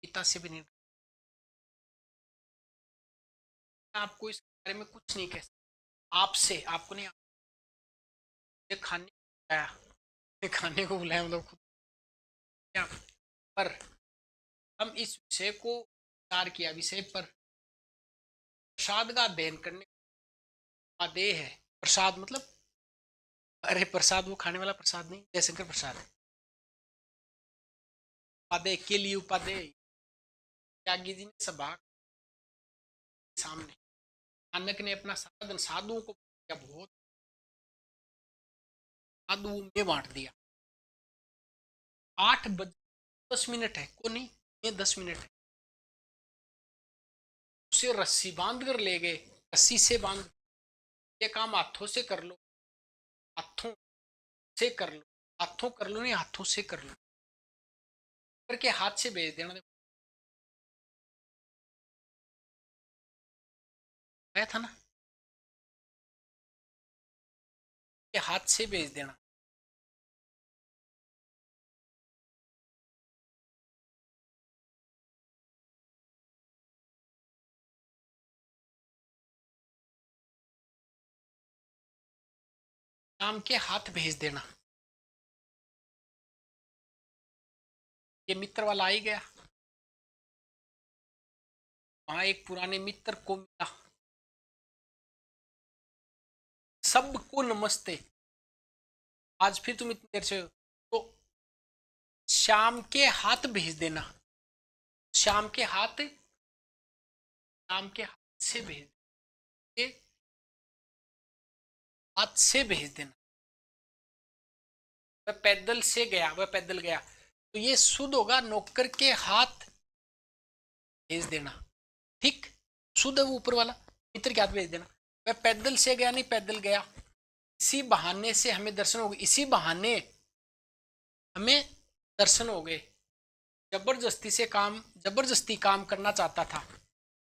पिता से भी नहीं, आपको इस बारे में कुछ नहीं कह सकता। आपसे, आपको नहीं, ये खाने बुलाया, ये खाने को बुलाया, मतलब खुद क्या। पर हम इस विषय को विचार किया, विषय पर प्रसाद का अध्ययन करने का आदेश है। प्रसाद मतलब, अरे प्रसाद वो खाने वाला प्रसाद नहीं, जयशंकर प्रसाद है। उपाध्याय के लिए, उपाध्याय त्यागी जी ने सभा के सामने, नानक ने अपना सारा धन साधुओं को दिया, बहुत साधुओं में बांट दिया। 8 बज 10 मिनट है को नहीं, ये 10 मिनट है। उसे रस्सी बांध कर ले गए, रस्सी से बांध, ये काम हाथों से कर लो, हाथों से कर लो, हाथों कर लो नहीं, हाथों से कर लो, करके हाथ से भेज देना। आया था ना? के हाथ से भेज देना। शाम के हाथ भेज देना। ये मित्र वाला आ ही गया। वहां एक पुराने मित्र को मिला। सबको नमस्ते। आज फिर तुम इतनी देर से हो, तो शाम के हाथ भेज देना। शाम के हाथ, शाम के हाथ से भेज के, हाथ से भेज देना। वह पैदल से गया, वह पैदल गया, तो ये शुद्ध होगा नौकर के हाथ भेज देना। ठीक, शुद्ध है वो ऊपर वाला, मित्र के हाथ भेज देना। वह पैदल से गया, नहीं पैदल गया। इसी बहाने से हमें दर्शन हो गए, इसी बहाने हमें दर्शन हो गए। जबरदस्ती काम करना चाहता था।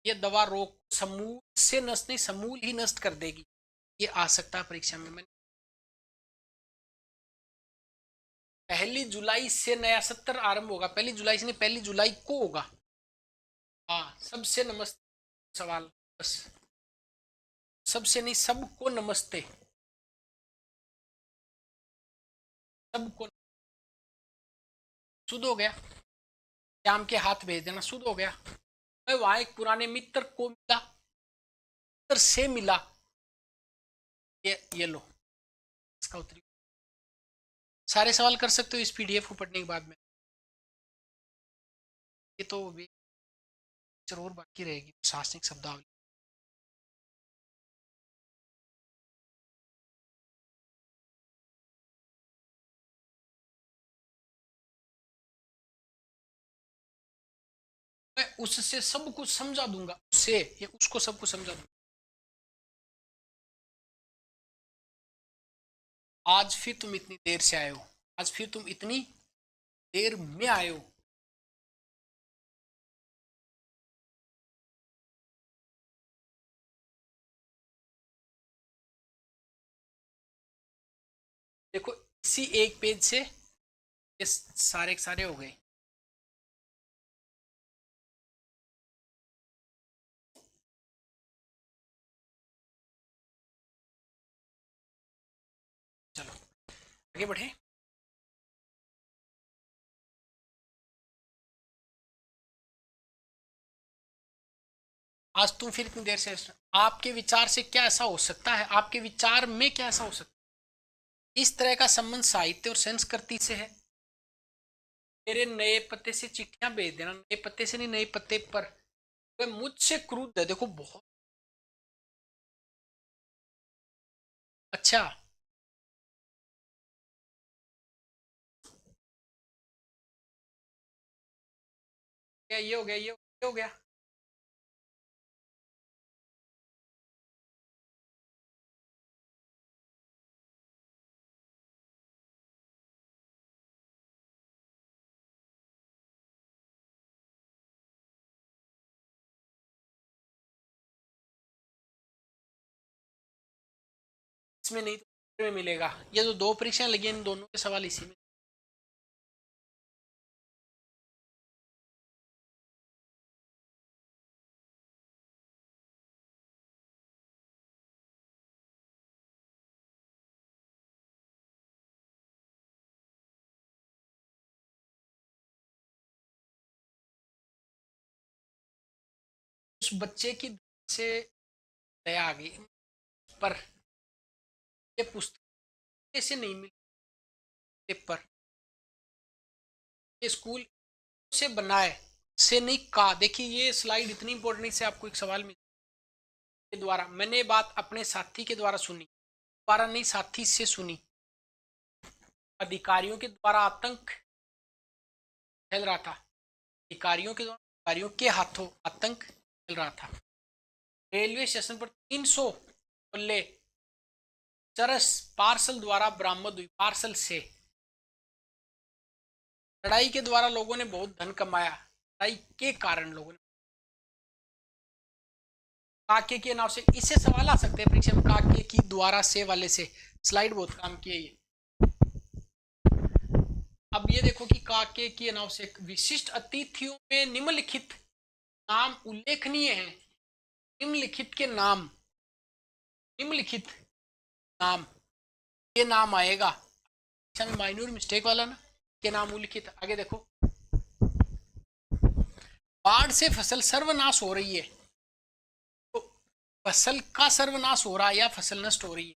ये दवा रोग समूल से नष्ट नहीं, समूल ही नष्ट कर देगी। ये आ सकता है परीक्षा में। मैंने 1 जुलाई से नया सत्र आरंभ होगा। 1 जुलाई से नहीं, 1 जुलाई को होगा। हाँ, सबसे नमस्ते सवाल, बस सबसे नहीं, सबको नमस्ते। सबको शुद्ध हो गया। श्याम के हाथ भेज देना, शुद्ध हो गया। मैं वहां एक पुराने मित्र को मिला, मित्र से मिला। ये लो, इसका उत्तर। सारे सवाल कर सकते हो इस पीडीएफ को पढ़ने के बाद में। ये तो जरूर बाकी रहेगी प्रशासनिक शब्दावली। मैं उससे सब कुछ समझा दूंगा, उससे या उसको सब कुछ समझा दूंगा। आज फिर तुम इतनी देर से आए हो, आज फिर तुम इतनी देर में आए हो। देखो, इसी एक पेज से ये सारे के सारे हो गए। चलो आगे बढ़े। आज तुम फिर इतनी देर से, आपके विचार से क्या ऐसा हो सकता है, आपके विचार में क्या ऐसा हो सकता है? इस तरह का संबंध साहित्य और संस्कृति से है। मेरे नए पते से चिट्ठियां भेज देना, नए पते से नहीं, नए पते पर। वे मुझसे क्रूर है, देखो बहुत अच्छा। क्या ये हो गया, ये हो गया। इसमें नहीं तो में मिलेगा। ये जो दो परीक्षाएं लगी, इन दोनों के सवाल इसी में। उस बच्चे की से दया आ गई पर, ये पुस्तक से नहीं मिली पर, ये स्कूल से बनाए से नहीं कहा। देखिए ये स्लाइड इतनी इंपॉर्टेंट, से आपको एक सवाल मिल के द्वारा, मैंने बात अपने साथी के द्वारा सुनी, द्वारा नहीं साथी से सुनी। अधिकारियों के द्वारा आतंक फैल रहा था, अधिकारियों के द्वारा, अधिकारियों के हाथों आतंक फैल रहा था। रेलवे स्टेशन पर 300 खुले चरस पार्सल द्वारा बरामद हुई, पार्सल से। लड़ाई के द्वारा लोगों ने बहुत धन कमाया, लड़ाई के कारण लोगों ने काके के नाव से, इससे सवाल आ सकते हैं परीक्षा में, काके की द्वारा से वाले से। स्लाइड बहुत काम की है ये। अब ये देखो कि काके की नाव से विशिष्ट अतिथियों में निम्नलिखित नाम उल्लेखनीय है। निम्नलिखित के नाम, निम्नलिखित नाम, ये नाम आएगा अच्छा में माइनर मिस्टेक वाला ना, के नाम उल्लिखित। आगे देखो, बाढ़ से फसल सर्वनाश हो रही है, तो फसल का सर्वनाश हो रहा है या फसल नष्ट हो रही है।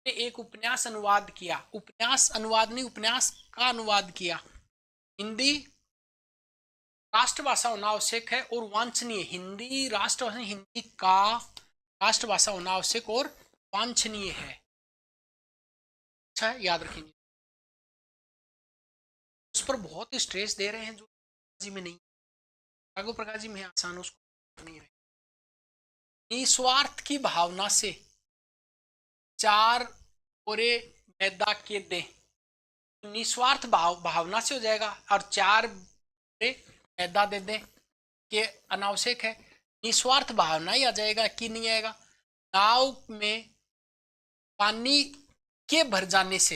एक उपन्यास अनुवाद किया, उपन्यास अनुवाद नहीं, उपन्यास का अनुवाद किया। हिंदी राष्ट्रभाषा होना आवश्यक है और वांछनीय, हिंदी राष्ट्रभाषा, हिंदी का राष्ट्रभाषा होना आवश्यक और वांछनीय है। अच्छा है, याद रखेंगे। उस पर बहुत स्ट्रेस दे रहे हैं जो जी में नहीं, राघव प्रकाश जी में आसान उसको नहीं रहे। निस्वार्थ की भावना से 4 बोरे मैदा के दे, निस्वार्थ भावना से हो जाएगा, और 4 बोरे मैदा दे दें के अनावश्यक है। निस्वार्थ भावना ही आ जाएगा कि नहीं आएगा। नाव में पानी के भर जाने से,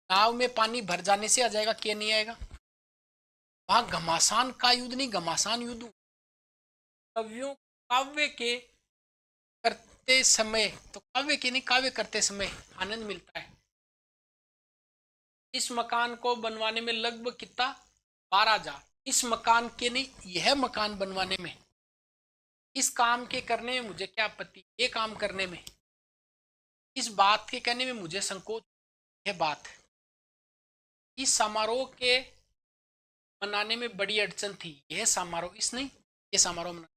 नाव में पानी भर जाने से आ जाएगा, के नहीं आएगा। वहां घमासान का युद्ध नहीं, घमासान युद्ध। कवियों काव्य के करते समय, तो काव्य के नहीं, काव्य करते समय आनंद मिलता है। इस मकान को बनवाने में लगभग कितना, 12,000। इस मकान के नहीं, यह मकान बनवाने में, इस काम के करने में मुझे क्या आपत्ति, ये काम करने में, इस बात के करने में मुझे संकोच, यह बात, इस समारोह के मनाने में बड़ी अड़चन थी, यह समारोह, इस नहीं, ये समारोह मना,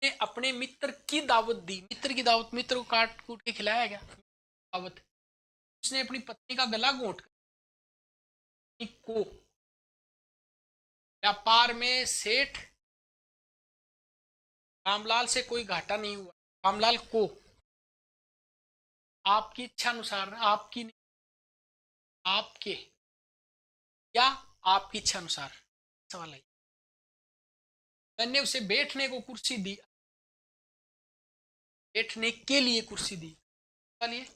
ने अपने मित्र की दावत दी, मित्र की दावत, मित्र को काट कूट के खिलाया गया दावत। उसने अपनी पत्नी का गला घोंट को, व्यापार में सेठ रामलाल से कोई घाटा नहीं हुआ, रामलाल को, आपकी इच्छा अनुसार, आपकी नहीं, आपके, या आपकी इच्छा अनुसार, सवाल है। मैंने उसे बैठने को कुर्सी दी, बैठने के लिए कुर्सी दी, चलिए।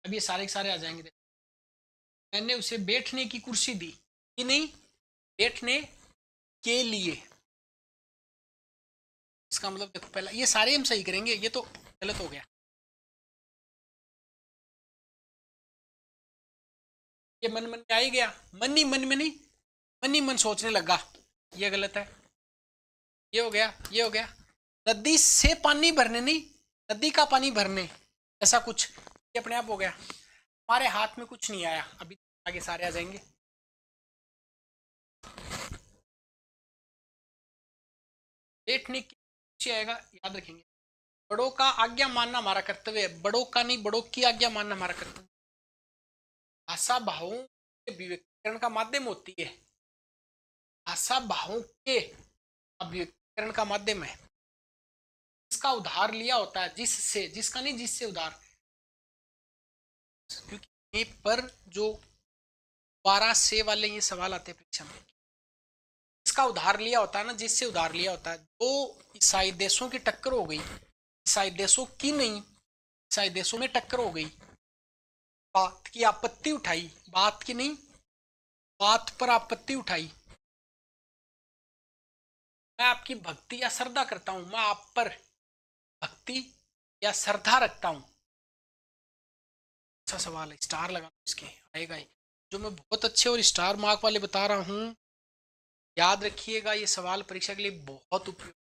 अब ये सारे के सारे आ जाएंगे। मैंने उसे बैठने की कुर्सी दी, कि नहीं, बैठने के लिए। इसका मतलब देखो, पहला ये सारे हम सही करेंगे, ये तो गलत हो गया। ये मन मन में आ ही गया, मन ही मन में नहीं, मन ही मन सोचने लगा, ये गलत है। ये हो गया, ये हो गया। नदी से पानी भरने नहीं, नदी का पानी भरने, ऐसा कुछ, ये अपने आप हो गया। हमारे हाथ में कुछ नहीं आया, अभी आगे सारे आ जाएंगे। बैठने की आएगा, याद रखेंगे। बड़ों का आज्ञा मानना हमारा कर्तव्य है, बड़ों का नहीं, बड़ों की आज्ञा मानना हमारा कर्तव्य। भाषा भावों के अभिव्यक्तिकरण का माध्यम होती है, भाषा भावों के अभिव्यक्तिकरण का माध्यम है। इसका उधार लिया होता है जिससे, जिसका नहीं, जिससे उधार, क्योंकि पर जो 12 से वाले ये सवाल आते हैं परीक्षा में, इसका उधार लिया होता है ना, जिससे उधार लिया होता है। दो ईसाई देशों की टक्कर हो गई, ईसाई देशों की नहीं, ईसाई देशों में टक्कर हो गई, बात की आपत्ति उठाई, बात की नहीं, बात पर आपत्ति उठाई। मैं आपकी भक्ति या श्रद्धा करता हूं, मैं आप पर भक्ति या श्रद्धा रखता हूं। अच्छा सवाल है, स्टार लगा इसके, आएगा ही। जो मैं बहुत अच्छे और स्टार मार्क वाले बता रहा हूं, याद रखिएगा, ये सवाल परीक्षा के लिए बहुत उपयोगी।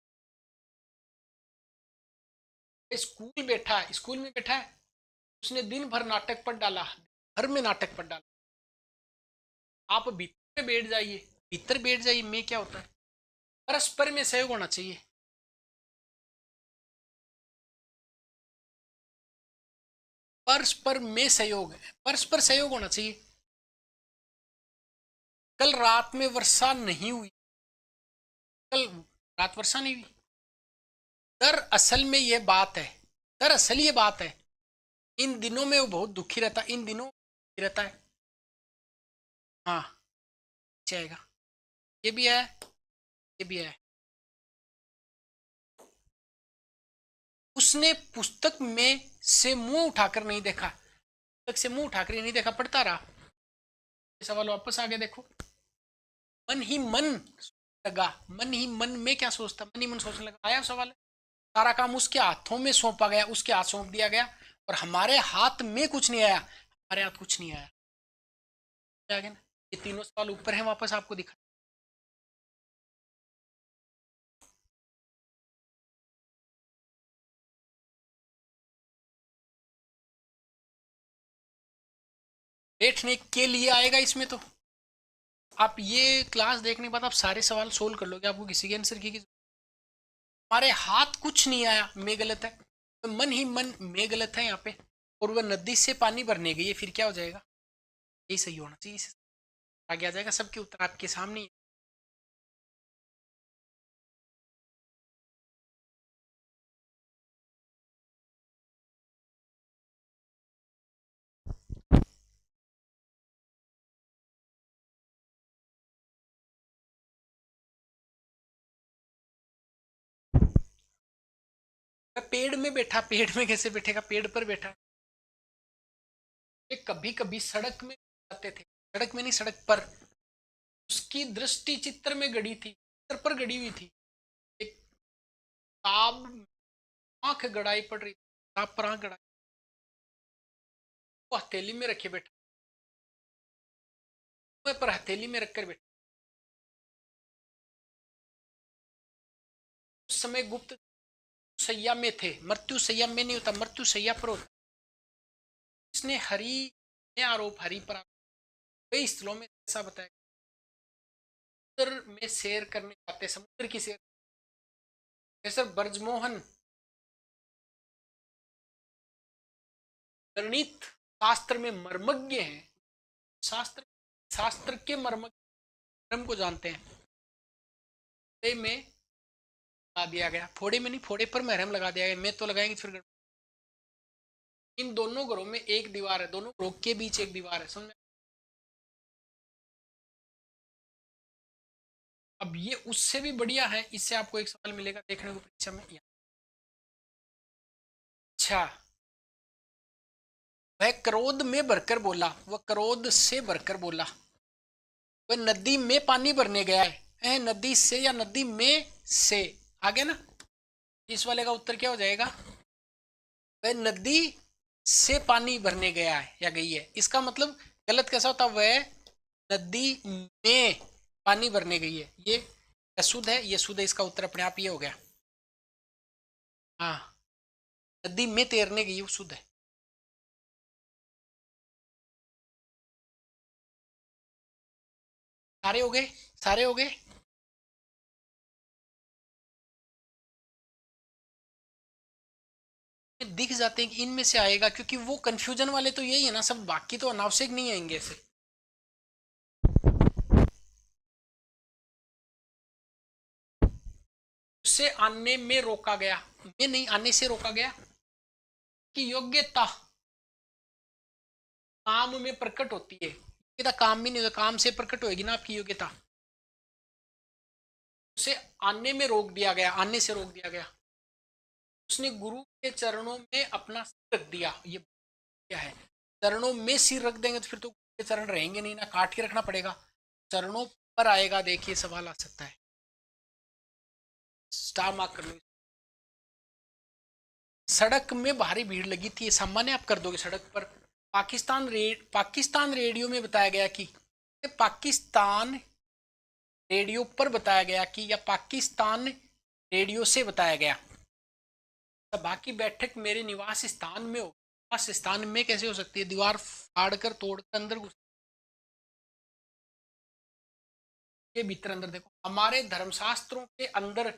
स्कूल बैठा है, स्कूल में बैठा है, उसने दिन भर नाटक पढ़ डाला, घर में नाटक पढ़ डाला। आप भीतर बैठ जाइए, भीतर बैठ जाइए, में क्या होता है, परस्पर में सहयोग होना चाहिए। परस्पर में सहयोग है, परस्पर सहयोग होना चाहिए। कल रात में वर्षा नहीं हुई, कल रात वर्षा नहीं हुई। दरअसल में ये बात है, दरअसल ये बात है, इन दिनों में वो बहुत दुखी रहता, इन दिनों दुखी रहता है। हाँ, जाएगा, ये भी है, ये भी है। उसने पुस्तक में से मुंह उठाकर नहीं देखा, पुस्तक से मुंह उठाकर ही नहीं देखा, पढ़ता रहा। ये सवाल वापस आ गया, देखो। मन ही मन लगा, मन ही मन में क्या सोचता, मन ही मन सोचने लगा, आया सवाल। सारा काम उसके हाथों में सौंपा गया, उसके हाथ सौंप दिया गया, और हमारे हाथ में कुछ नहीं आया, हमारे हाथ कुछ नहीं आया। आ गया ना? ये तीनों सवाल ऊपर है, वापस आपको दिखा। बैठने के लिए आएगा इसमें तो। आप ये क्लास देखने के बाद आप सारे सवाल सोल्व कर लोगे, आपको किसी के आंसर की हमारे हाथ कुछ नहीं आया में गलत है, तो मन ही मन में गलत है यहाँ पे। और वह नदी से पानी भरने गई है, फिर क्या हो जाएगा, यही सही होना चाहिए, आगे आ जाएगा, सबके उत्तर आपके सामने ही है। पेड़ में बैठा, पेड़ में कैसे बैठेगा, पेड़ पर बैठा। ये कभी कभी सड़क में जाते थे, सड़क में नहीं, सड़क पर। उसकी दृष्टि चित्र में गड़ी थी, चित्र पर गड़ी हुई थी। एक ताब आंख गड़ाई पड़ रही, ताब पर आंख गड़ाई, वो हथेली में रखे बैठा, पर हथेली में रखकर बैठा। उस समय गुप्त सैया में थे, मृत्यु सैया में नहीं होता, मृत्यु सैया पर होता। इसने हरि ने आरोप, हरि पर कई स्थलों में ऐसा बताया, समुद्र में सैर करने जाते, समुद्र की सैर। प्रोफेसर ब्रजमोहन गणित शास्त्र में मर्मज्ञ हैं, शास्त्र शास्त्र के मर्म को जानते हैं। फोड़े में लगा दिया गया, फोड़े में नहीं, फोड़े पर मरहम लगा दिया गया, मैं तो लगाएंगे फिर। इन दोनों घरों में एक दीवार है, दोनों घरों के बीच एक दीवार है, समझ में। अब ये उससे भी बढ़िया है, इससे आपको एक सवाल मिलेगा देखने को परीक्षा में। अच्छा, वह क्रोध में भरकर बोला, वह क्रोध से भरकर बोला, वह नदी में पानी भरने गया है, नदी से या नदी में से, आगे ना। इस वाले का उत्तर क्या हो जाएगा, वह नदी से पानी भरने गया है या गई है। इसका मतलब गलत कैसा होता, वह नदी में पानी भरने गई है, ये अशुद्ध है, ये शुद्ध है, इसका उत्तर अपने आप ये हो गया। हाँ, नदी में तैरने गई, वो शुद्ध है। सारे हो गए, सारे हो गए। दिख जाते हैं कि इनमें से आएगा, क्योंकि वो कंफ्यूजन वाले तो यही है ना सब, बाकी तो अनावश्यक नहीं आएंगे ऐसे। उससे आने में रोका गया, में नहीं, आने से रोका गया। कि योग्यता काम में प्रकट होती है, योग्यता काम में नहीं होता, काम से प्रकट होगी ना आपकी योग्यता। उसे आने में रोक दिया गया, आने से रोक दिया गया। उसने गुरु के चरणों में अपना सिर रख दिया, ये क्या है, चरणों में सिर रख देंगे तो फिर तो गुरु के चरण रहेंगे नहीं ना, काट के रखना पड़ेगा। चरणों पर आएगा, देखिए सवाल आ सकता है, स्टार मार्क कर लो। सड़क में भारी भीड़ लगी थी, ये सामान्य आप कर दोगे सड़क पर। पाकिस्तान रेडियो में बताया गया कि, पाकिस्तान रेडियो पर बताया गया कि, या पाकिस्तान रेडियो से बताया गया। सभा की बैठक मेरे निवास स्थान में हो, निवास स्थान में कैसे हो सकती है, दीवार फाड़ कर तोड़कर अंदर घुस के भीतर, अंदर देखो, हमारे धर्मशास्त्रों के अंदर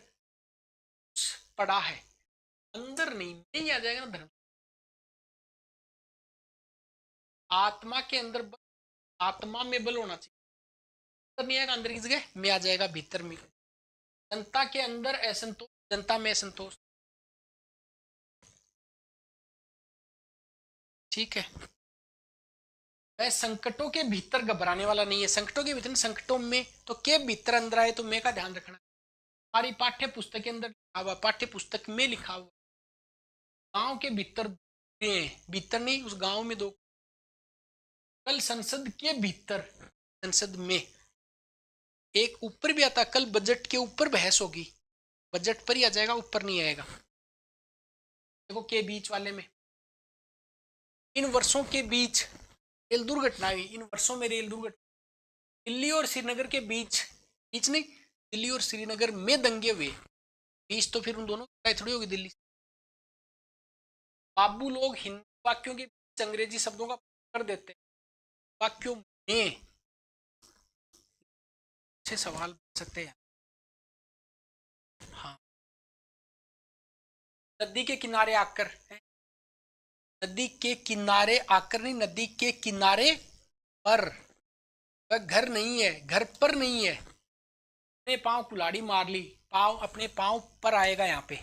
पड़ा है, अंदर नहीं, नहीं आ जाएगा ना धर्म। आत्मा के अंदर आत्मा में बल होना चाहिए, अंदर नहीं आएगा, अंदर की जगह में आ जाएगा, भीतर में। जनता के अंदर असंतोष, जनता में असंतोष। ठीक है, वह संकटों के भीतर घबराने वाला नहीं है। संकटों के भीतर, संकटों में तो के भीतर अंदर आए तो मैं का ध्यान रखना। हमारी पाठ्य पुस्तक के अंदर लिखा हुआ, पाठ्य पुस्तक में लिखा हुआ, गांव के भीतर, भीतर नहीं, उस गांव में दो, कल संसद के भीतर, संसद में एक ऊपर भी आता, कल बजट के ऊपर बहस होगी, बजट पर ही आ जाएगा, ऊपर नहीं आएगा। देखो के बीच वाले में, इन वर्षों के बीच रेल दुर्घटना हुई, इन वर्षों में रेल दुर्घटना, दिल्ली और श्रीनगर के बीच, बीच नहीं, दिल्ली और श्रीनगर में दंगे हुए, बीच तो फिर उन दोनों की थोड़ी होगी दिल्ली। बाबू लोग हिंदी वाक्यों के बीच अंग्रेजी शब्दों का कर देते हैं, वाक्यों में अच्छे सवाल पूछ सकते हैं। हाँ, नदी के किनारे आकर, नदी के किनारे आकर नहीं, नदी के किनारे पर, वह घर नहीं है, घर पर नहीं है। अपने पांव कुल्हाड़ी मार ली, पांव अपने पांव पर आएगा यहाँ पे,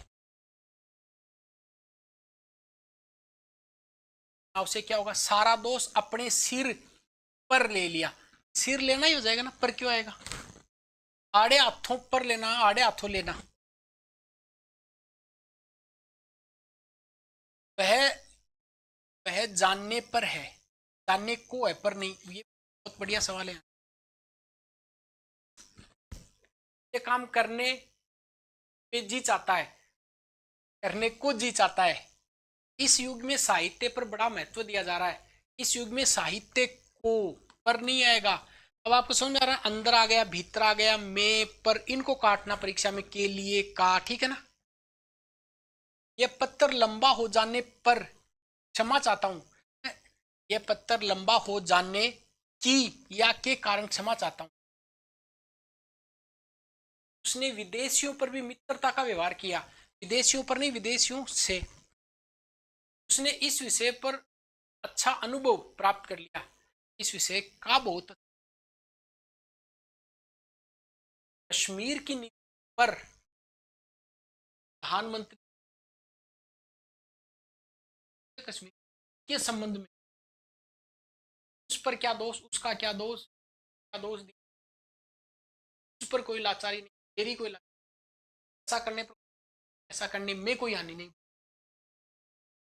उसे क्या होगा, सारा दोष अपने सिर पर ले लिया। सिर लेना ही हो जाएगा ना, पर क्यों आएगा, आड़े हाथों पर लेना, आड़े हाथों लेना। वह वह जानने पर है, जानने को है पर नहीं। ये बहुत बढ़िया सवाल है। ये काम करने पे जी चाहता है, करने को जी चाहता है। इस युग में साहित्य पर बड़ा महत्व दिया जा रहा है, इस युग में साहित्य को पर नहीं आएगा। अब आपको समझ में आ रहा है, अंदर आ गया, भीतर आ गया, में पर, इनको काटना परीक्षा में, के लिए का, ठीक है ना। यह पत्थर लंबा हो जाने पर, क्षमा चाहता हूं, यह पत्थर लंबा हो जाने की या के कारण क्षमा चाहता हूं। उसने विदेशियों पर भी मित्रता का व्यवहार किया, विदेशियों पर नहीं, विदेशियों से। उसने इस विषय पर अच्छा अनुभव प्राप्त कर लिया, इस विषय का बहुत। कश्मीर की नीति पर प्रधानमंत्री, कश्मीर के संबंध में, उस पर क्या दोष, उसका क्या दोष, क्या दोष दिया, उस पर कोई लाचारी नहीं, तेरी कोई लाचारी, ऐसा करने पर, ऐसा करने में कोई हानि नहीं,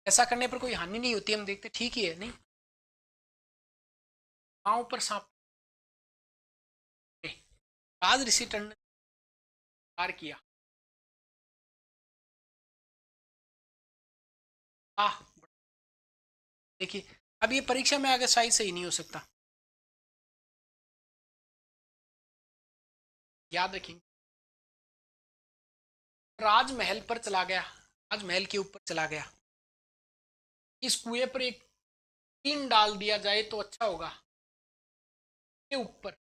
ऐसा करने पर कोई हानि नहीं होती, हम देखते ठीक ही है नहीं। पांव पर सांप, राज ऋषि टंडन कार्य किया। आह, देखिए, अब ये परीक्षा में आगे शायद सही नहीं हो सकता, याद रखेंगे। राजमहल पर चला गया, राजमहल के ऊपर चला गया, इस कुएं पर एक टीन डाल दिया जाए तो अच्छा होगा, के ऊपर।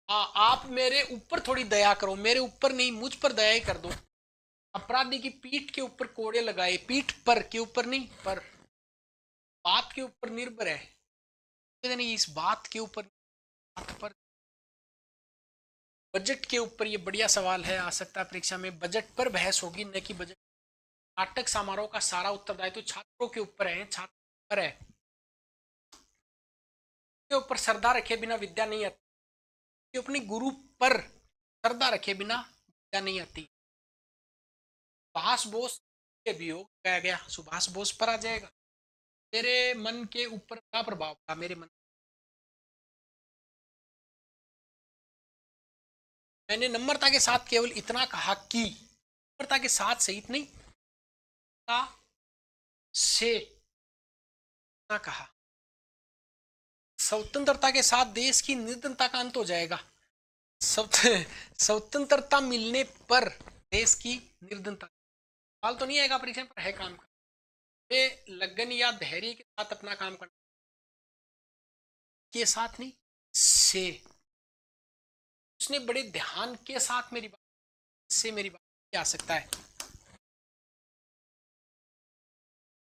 हाँ, आप मेरे ऊपर थोड़ी दया करो, मेरे ऊपर नहीं, मुझ पर दया ही कर दो। अपराधी की पीठ के ऊपर कोड़े लगाए, पीठ पर, के ऊपर नहीं, पर, बात के ऊपर निर्भर है, नहीं इस बात के ऊपर, बात पर। बजट के ऊपर, ये बढ़िया सवाल है, आ सकता है परीक्षा में, बजट पर बहस होगी न कि बजट। नाटक समारोह का सारा उत्तरदायित्व तो छात्रों के ऊपर है, छात्र पर है, के ऊपर श्रद्धा रखे बिना विद्या नहीं आती, अपनी गुरु पर श्रद्धा रखे बिना विद्या नहीं आती। सुभाष बोस के वियोग गाया गया, सुभाष बोस पर आ जाएगा। मेरे मन के ऊपर क्या प्रभाव था, मेरे मन, मैंने नम्रता के साथ केवल इतना कहा कि, नम्रता के साथ सहित नहीं, से इतना कहा, स्वतंत्रता के साथ देश की निर्धनता का अंत हो जाएगा। स्वतंत्रता मिलने पर देश की निर्धनता, सवाल तो नहीं आएगा परीक्षा पर, है काम का, ये लगन या धैर्य के साथ अपना काम करना, के साथ नहीं, से। उसने बड़े ध्यान के साथ मेरी बात, से मेरी बात आ सकता है।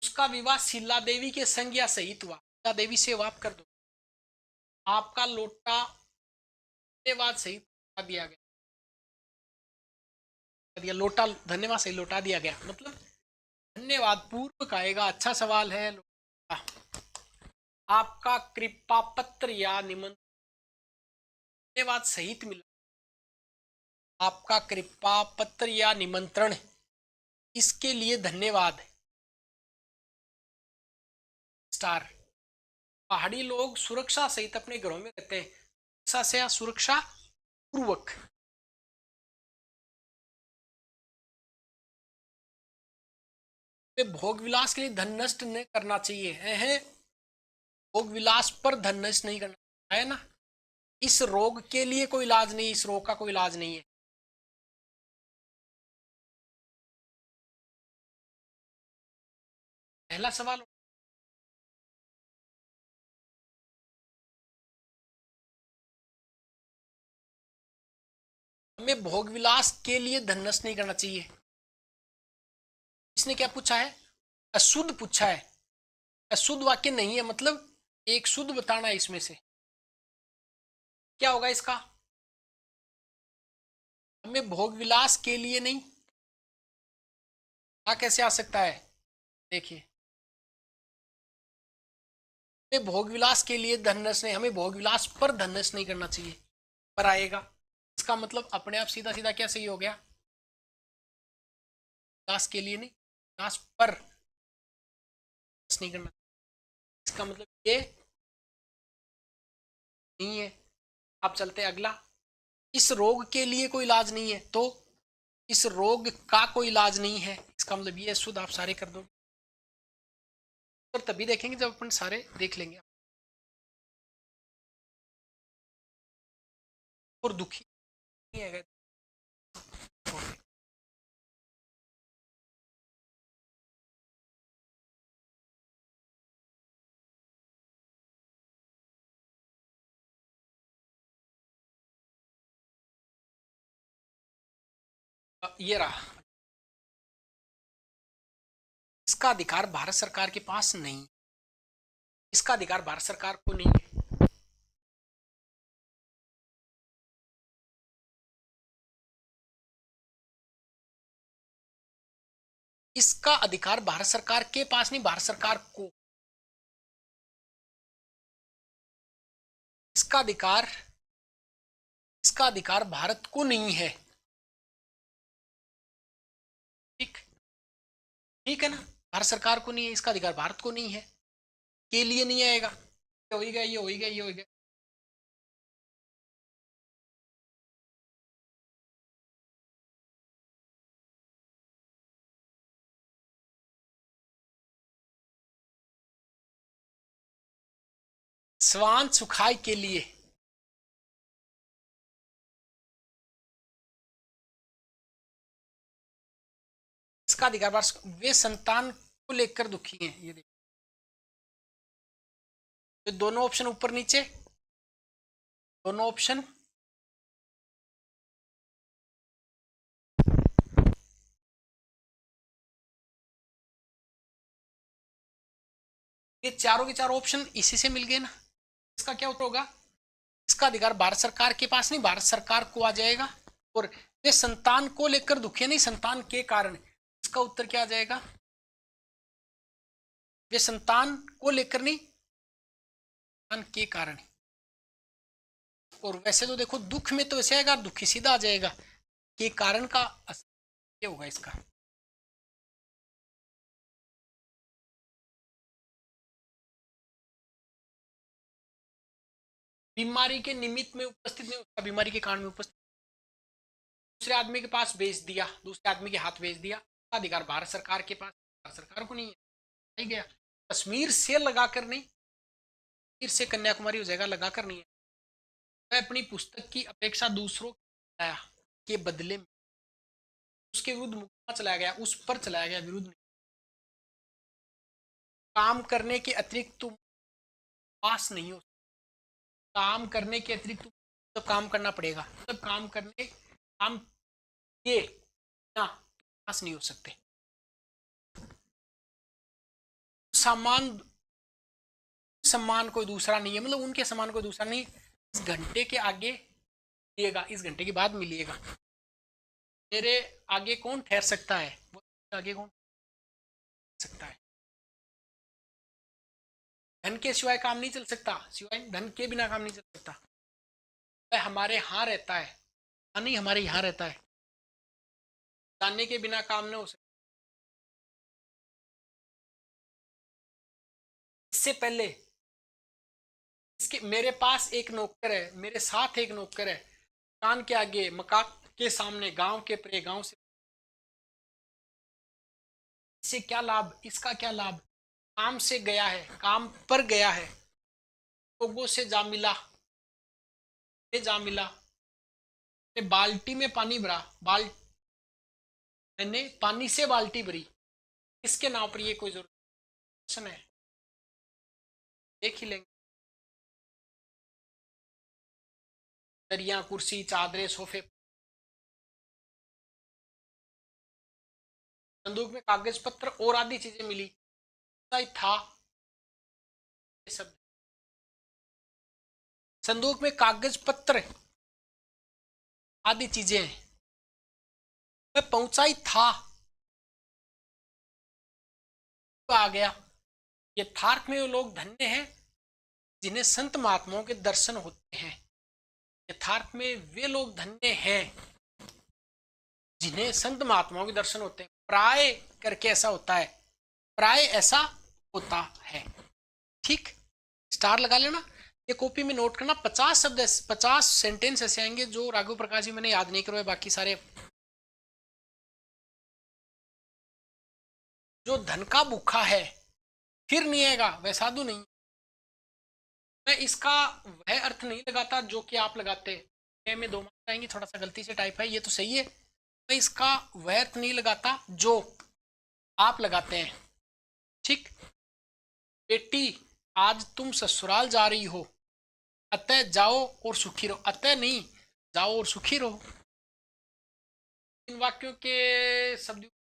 उसका इसका विवाह शीला देवी के संग या सहित हुआ, शीला देवी से वाप कर दो। आपका लोटा धन्यवाद सहित दिया गया, लोटा धन्यवाद सही लौटा दिया गया, मतलब धन्यवाद पूर्वक आएगा। अच्छा सवाल है। आपका कृपा पत्र या निमंत्रण धन्यवाद सहित मिला, आपका कृपा पत्र या निमंत्रण, इसके लिए धन्यवाद स्टार। पहाड़ी लोग सुरक्षा सहित अपने घरों में रहते हैं, सुरक्षा से या सुरक्षा पूर्वक। भोग विलास के लिए धन नष्ट नहीं करना चाहिए है, भोग विलास पर धन नष्ट नहीं करना है ना। इस रोग के लिए कोई इलाज नहीं, इस रोग का कोई इलाज नहीं है। पहला सवाल हमें भोग विलास के लिए धन नष्ट नहीं करना चाहिए। इसने क्या पूछा है? अशुद्ध पूछा है। अशुद्ध वाक्य नहीं है, मतलब एक शुद्ध बताना है। इसमें से क्या होगा इसका? हमें भोग विलास के लिए नहीं, कैसे आ सकता है? देखिए, हमें भोग विलास के लिए धन नष्ट नहीं, हमें भोग विलास पर धन नष्ट नहीं करना चाहिए, पर आएगा। इसका मतलब अपने आप सीधा सीधा क्या सही हो गया? विलास के लिए नहीं, विलास पर नष्ट नहीं करना। इसका मतलब ये नहीं है। आप चलते अगला। इस रोग के लिए कोई इलाज नहीं है, तो इस रोग का कोई इलाज नहीं है, इसका मतलब ये शुद्ध आप सारे कर दो। और तभी देखेंगे जब अपन सारे देख लेंगे। और दुखी नहीं है, ये रहा। इसका अधिकार भारत सरकार के पास नहीं, इसका अधिकार भारत सरकार को नहीं है। इसका अधिकार भारत सरकार के पास नहीं, भारत सरकार को। इसका अधिकार, इसका अधिकार भारत को नहीं है। ठीक, ठीक है ना। भारत सरकार को नहीं है, इसका अधिकार भारत को नहीं है, के लिए नहीं आएगा। ये हो गया, ये हो गया, ये हो गया। स्वान सुखाय के लिए, इसका अधिकार वे संतान को लेकर दुखी हैं। ये देखिए, तो दोनों ऑप्शन ऊपर नीचे, दोनों ऑप्शन ये चारों के चारों ऑप्शन इसी से मिल गए ना। इसका क्या उत्तर होगा? इसका अधिकार भारत सरकार के पास नहीं, भारत सरकार को आ जाएगा। और वे संतान को लेकर दुखी नहीं, संतान के कारण। इसका उत्तर क्या आ जाएगा? वे संतान को लेकर नहीं, संतान के कारण। और वैसे तो देखो दुख में तो वैसे आएगा, दुखी सीधा आ जाएगा, के कारण का ये होगा इसका। बीमारी के निमित्त में उपस्थित नहीं होता, बीमारी के कारण में उपस्थित। दूसरे आदमी के पास भेज दिया, दूसरे आदमी के हाथ भेज दिया, अधिकार भारत सरकार के पास, भारत सरकार को नहीं है। ठीक गया। कश्मीर से लगाकर नहीं, कश्मीर से कन्याकुमारी हो जाएगा, लगाकर नहीं है। वह अपनी पुस्तक की अपेक्षा दूसरों के बदले में उसके विरुद्ध मुकदमा चलाया गया, उस पर चलाया गया, विरुद्ध नहीं। काम करने के अतिरिक्त तुम पास नहीं हो, काम करने के अतिरिक्त तो काम करना पड़ेगा, मतलब काम करने, काम किए ना पास नहीं हो सकते। सामान सम्मान कोई दूसरा नहीं है, मतलब उनके समान कोई दूसरा नहीं। इस घंटे के आगे मिलिएगा, इस घंटे के बाद मिलिएगा। मेरे आगे कौन ठहर सकता है, वो आगे कौन सकता है। धन के सिवाय काम नहीं चल सकता, सिवाय धन के बिना काम नहीं चल सकता। वह हमारे यहाँ रहता है, हाँ नहीं हमारे यहाँ रहता है, जानने के बिना काम नहीं हो सकता। इससे पहले इसके मेरे पास एक नौकर है, मेरे साथ एक नौकर है, कान के आगे मकान के सामने गांव के परे गांव से। इससे क्या लाभ, इसका क्या लाभ, काम से गया है, काम पर गया है, लोगों से जा मिला, जा मिला, बाल्टी में पानी भरा, मैंने पानी से बाल्टी भरी, किसके नाम पर ये कोई जरूरत है, देख ही लेंगे। दरिया, कुर्सी, चादरें, सोफे, संदूक में कागज पत्र और आदि चीजें मिली, था ये सब। संदूक में कागज पत्र आदि चीजें मैं पहुंचाई था, तो आ गया। यथार्थ में वो लोग धन्य हैं जिन्हें संत महात्माओं के दर्शन होते हैं। यथार्थ में वे लोग धन्य हैं जिन्हें संत महात्माओं के दर्शन होते हैं। प्राय करके ऐसा होता है, प्राय ऐसा होता है। ठीक, स्टार लगा लेना। ये कॉपी में नोट करना, 50 शब्द 50 सेंटेंस ऐसे आएंगे जो राघव प्रकाश जी मैंने याद नहीं करवाए, बाकी सारे। जो धन का भूखा है फिर नहीं आएगा वह साधु नहीं। मैं इसका वह अर्थ नहीं लगाता जो कि आप लगाते हैं, में 2 मार्क्स आएंगे, थोड़ा सा गलती से टाइप है, ये तो सही है। मैं इसका वह अर्थ नहीं लगाता जो आप लगाते हैं। ठीक, बेटी आज तुम ससुराल जा रही हो, अतः जाओ और सुखी रहो, अतः नहीं जाओ और सुखी रहो। इन वाक्यों के शब्द,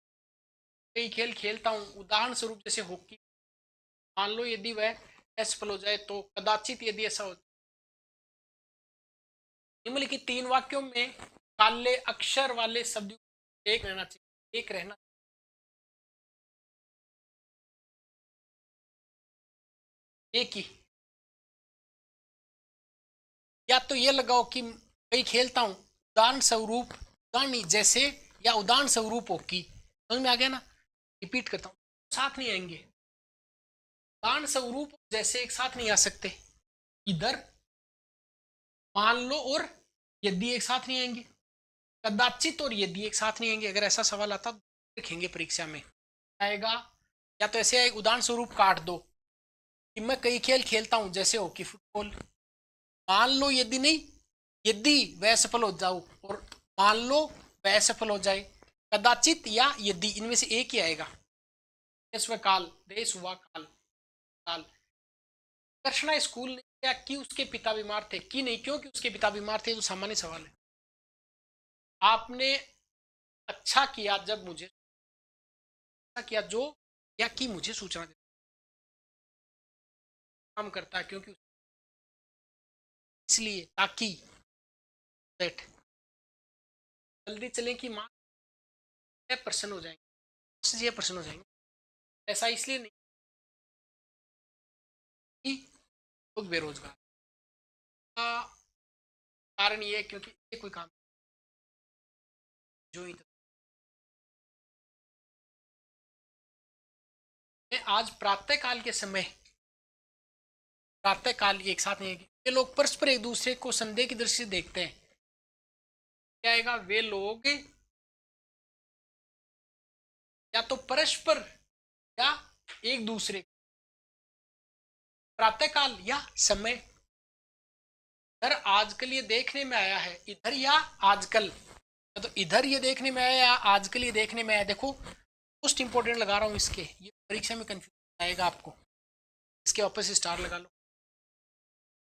कई खेल खेलता हूँ, उदाहरण स्वरूप जैसे हॉकी, मान लो यदि वह असफल हो जाए तो कदाचित यदि ऐसा हो। निम्नलिखित 3 वाक्यों में काले अक्षर वाले शब्द एक रहना चाहिए, एक रहना, एक ही। या तो ये लगाओ कि कई खेलता हूँ, उदाहरण स्वरूप, उदाहरण जैसे, या उदाहरण स्वरूप हॉकी। समझ में आ गया ना, रिपीट करता हूँ, साथ नहीं आएंगे। उदाहरण स्वरूप जैसे एक साथ नहीं आ सकते, इधर मान लो और यदि एक साथ नहीं आएंगे, कदाचित और यदि एक साथ नहीं आएंगे। अगर ऐसा सवाल आता तो लिखेंगे परीक्षा में आएगा। या तो ऐसे एक उदाहरण स्वरूप काट दो कि मैं कई खेल खेलता हूं जैसे हॉकी, फुटबॉल, मान लो यदि नहीं, यदि वह सफल हो जाओ, और मान लो वह सफल हो जाए, कदाचित या यदि, इनमें से एक ही आएगा। देश व काल, देश हुआ काल, काल। कृष्णा स्कूल नहीं गया कि उसके पिता बीमार थे, कि नहीं क्योंकि उसके पिता बीमार थे, तो सामान्य सवाल है। आपने अच्छा किया जब मुझे, अच्छा किया जो, या कि मुझे सूचना दे, काम करता है क्योंकि इसलिए, ताकि, दैट, जल्दी चलें कि माँ प्रसन्न हो जाएंगे, ये प्रसन्न हो जाएंगे। ऐसा इसलिए नहीं कि लोग बेरोजगार का कारण ये है क्योंकि ये कोई काम जो ही। मैं आज प्रातःकाल के समय, प्रातःकाल एक साथ नहीं है, ये लोग परस्पर एक दूसरे को संदेह की दृष्टि से देखते हैं। क्या आएगा, वे लोग या तो परस्पर या एक दूसरे, प्रातःकाल या समय। इधर आजकल ये देखने में आया है, इधर या आजकल, तो इधर ये देखने में आया या आजकल ये देखने में आया। देखो मोस्ट इंपोर्टेंट लगा रहा हूँ इसके, ये परीक्षा में कंफ्यूजन आएगा आपको, इसके वापस से स्टार लगा लो।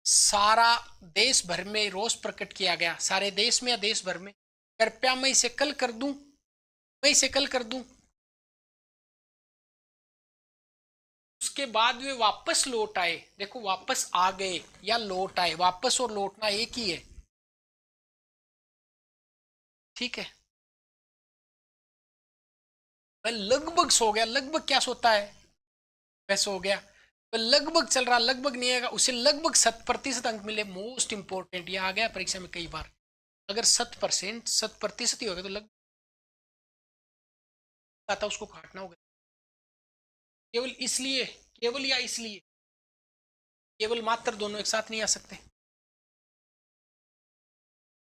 सारा देश भर में रोष प्रकट किया गया, सारे देश में या देश भर में, कृपया मैं इसे कल कर दूं, मैं इसे कल कर दूं। उसके बाद वे वापस लौट आए, देखो वापस आ गए या लौट आए, वापस और लौटना एक ही है, ठीक है। मैं लगभग सो गया, लगभग क्या सोता है, मैं सो गया, तो लगभग चल रहा, लगभग नहीं आएगा, उसे लगभग 100% अंक मिले, मोस्ट इंपॉर्टेंट, ये आ गया परीक्षा में कई बार। अगर 100%, 100% ही होगा तो लगभग आता, उसको काटना होगा। केवल इसलिए, केवल या इसलिए, केवल मात्र दोनों एक साथ नहीं आ सकते।